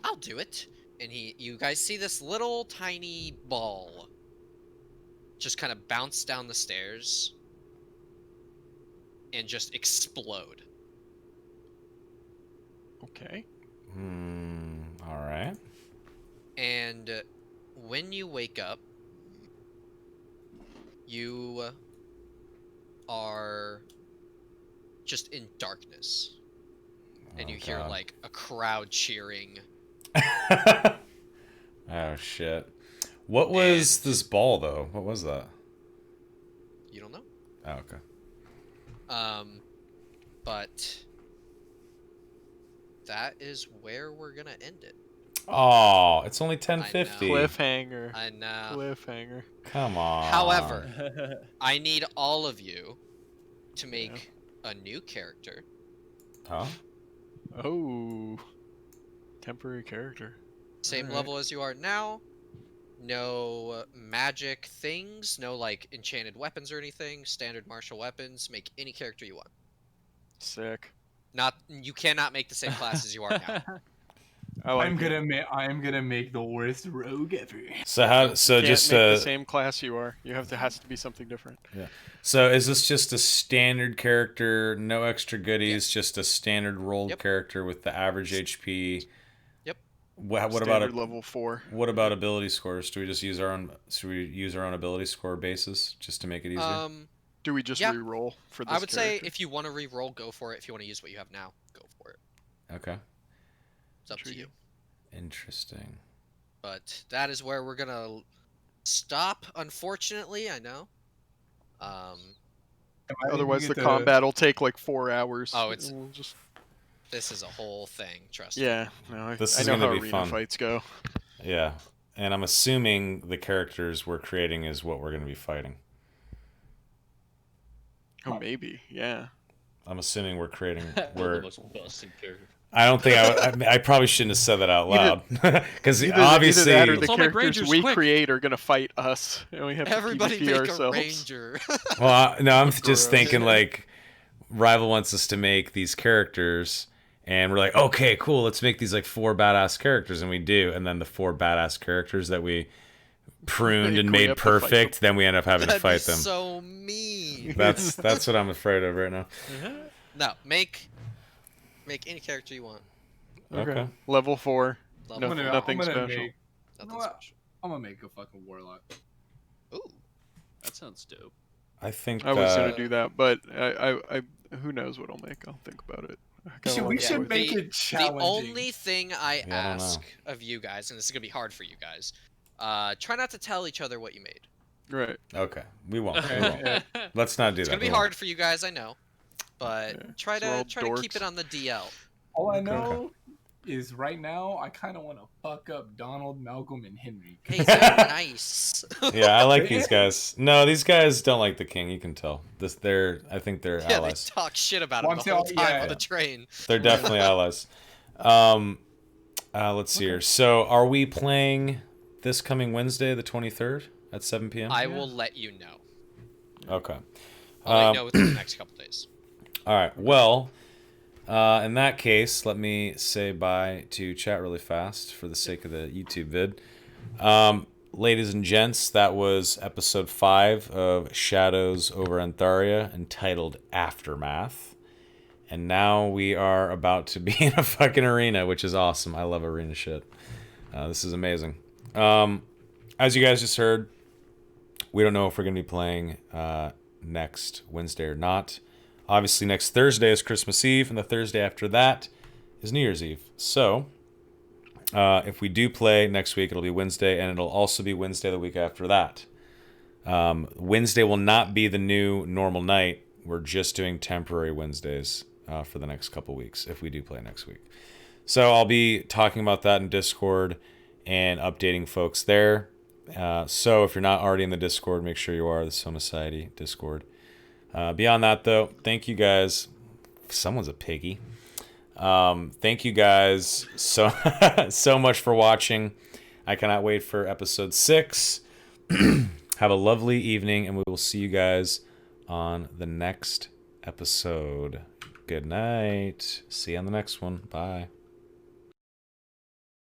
I'll do it. And you guys see this little tiny ball just kind of bounce down the stairs and just explode. Okay. Alright. And when you wake up, you are just in darkness. And you hear, God. like, a crowd cheering. Oh, shit. What was this ball, though? What was that? You don't know? Oh, okay. But that is where we're gonna end it. Oh, it's only I 10:50. know. Cliffhanger. I know. Cliffhanger. Come on. However, I need all of you to make a new character. Huh? Oh. Temporary character. Same Alright. level as you are now. No magic things, no like enchanted weapons or anything. Standard martial weapons. Make any character you want. Sick. You cannot make the same class as you are now. I like I am gonna make the worst rogue ever. So how? So Can't just make the same class you are. Has to be something different. So is this just a standard character, no extra goodies, just a standard rolled Yep. character with the average HP? Yep. What about Standard level 4? What about ability scores? Do we just use our own? Should we use our own ability score basis just to make it easier? Do we just Yeah. re-roll for this I would say character? if you want to re-roll, go for it. If you want to use what you have now, go for it. Okay. It's up to you. Interesting. But that is where we're gonna stop. Unfortunately, I know. Otherwise, the combat will take like 4 hours. Oh, it's- and we'll just... This is a whole thing. Trust me. Yeah. No, This I is know gonna how be arena fun. fights go. Yeah, and I'm assuming the characters we're creating is what we're going to be fighting. Oh, maybe. Yeah. I'm assuming we're creating. The We're. most busted character. I don't think I probably shouldn't have said that out loud because Either obviously. that or the Let's all make characters rangers, we quick. create are gonna fight us, and we have Everybody to PvP make ourselves. a ranger. Well, no, I'm just Gross. thinking like, Rival wants us to make these characters, and we're like, okay, cool, let's make these like 4 badass characters, and we do, and then the 4 badass characters that we pruned and We made have to fight perfect, then we end up having to That'd fight be them. so mean. That's what I'm afraid of right now. No, make any character you want. Okay. Level 4. Level No, four. nothing I'm gonna special. Make, Nothing You know what? special. I'm gonna make a fucking warlock. Ooh. That sounds dope. I think I was gonna do that, but I who knows what I'll make? I'll think about it. I kinda We wanna should do make The- it challenging. The only thing I I don't ask know. of you guys, and this is gonna be hard for you guys, try not to tell each other what you made. Right. Okay, we won't. We Okay. won't. Let's not do It's that. gonna be We won't. hard for you guys, I know, but Yeah, try we're all to keep dorks. it on the DL. All I Okay. know is right now I kind of want to fuck up Donald, Malcolm, and Henry. Hey, they're nice. Yeah, I like these guys. No, these guys don't like the king. You can tell. I think they're Yeah, they allies. talk shit about Well, him I'm the whole telling- time yeah. on the train. They're definitely allies. Let's see here. So, are we playing this coming Wednesday, the 23rd, at 7 p.m.? I will let you know. Okay. I'll let you know within the next couple days. All right. Well, in that case, let me say bye to chat really fast for the sake of the YouTube vid. Ladies and gents, that was episode 5 of Shadows over Antharia, entitled Aftermath. And now we are about to be in a fucking arena, which is awesome. I love arena shit. This is amazing. As you guys just heard, we don't know if we're going to be playing next Wednesday or not. Obviously, next Thursday is Christmas Eve, and the Thursday after that is New Year's Eve. So, if we do play next week, it'll be Wednesday, and it'll also be Wednesday the week after that. Wednesday will not be the new normal night. We're just doing temporary Wednesdays for the next couple weeks, if we do play next week. So I'll be talking about that in Discord and updating folks there. So if you're not already in the Discord, make sure you are, the Sona Society Discord. Beyond that, though, thank you guys. Someone's a piggy. Thank you guys so so much for watching. I cannot wait for episode 6. Have a lovely evening, and we will see you guys on the next episode. Good night. See you on the next one. Bye.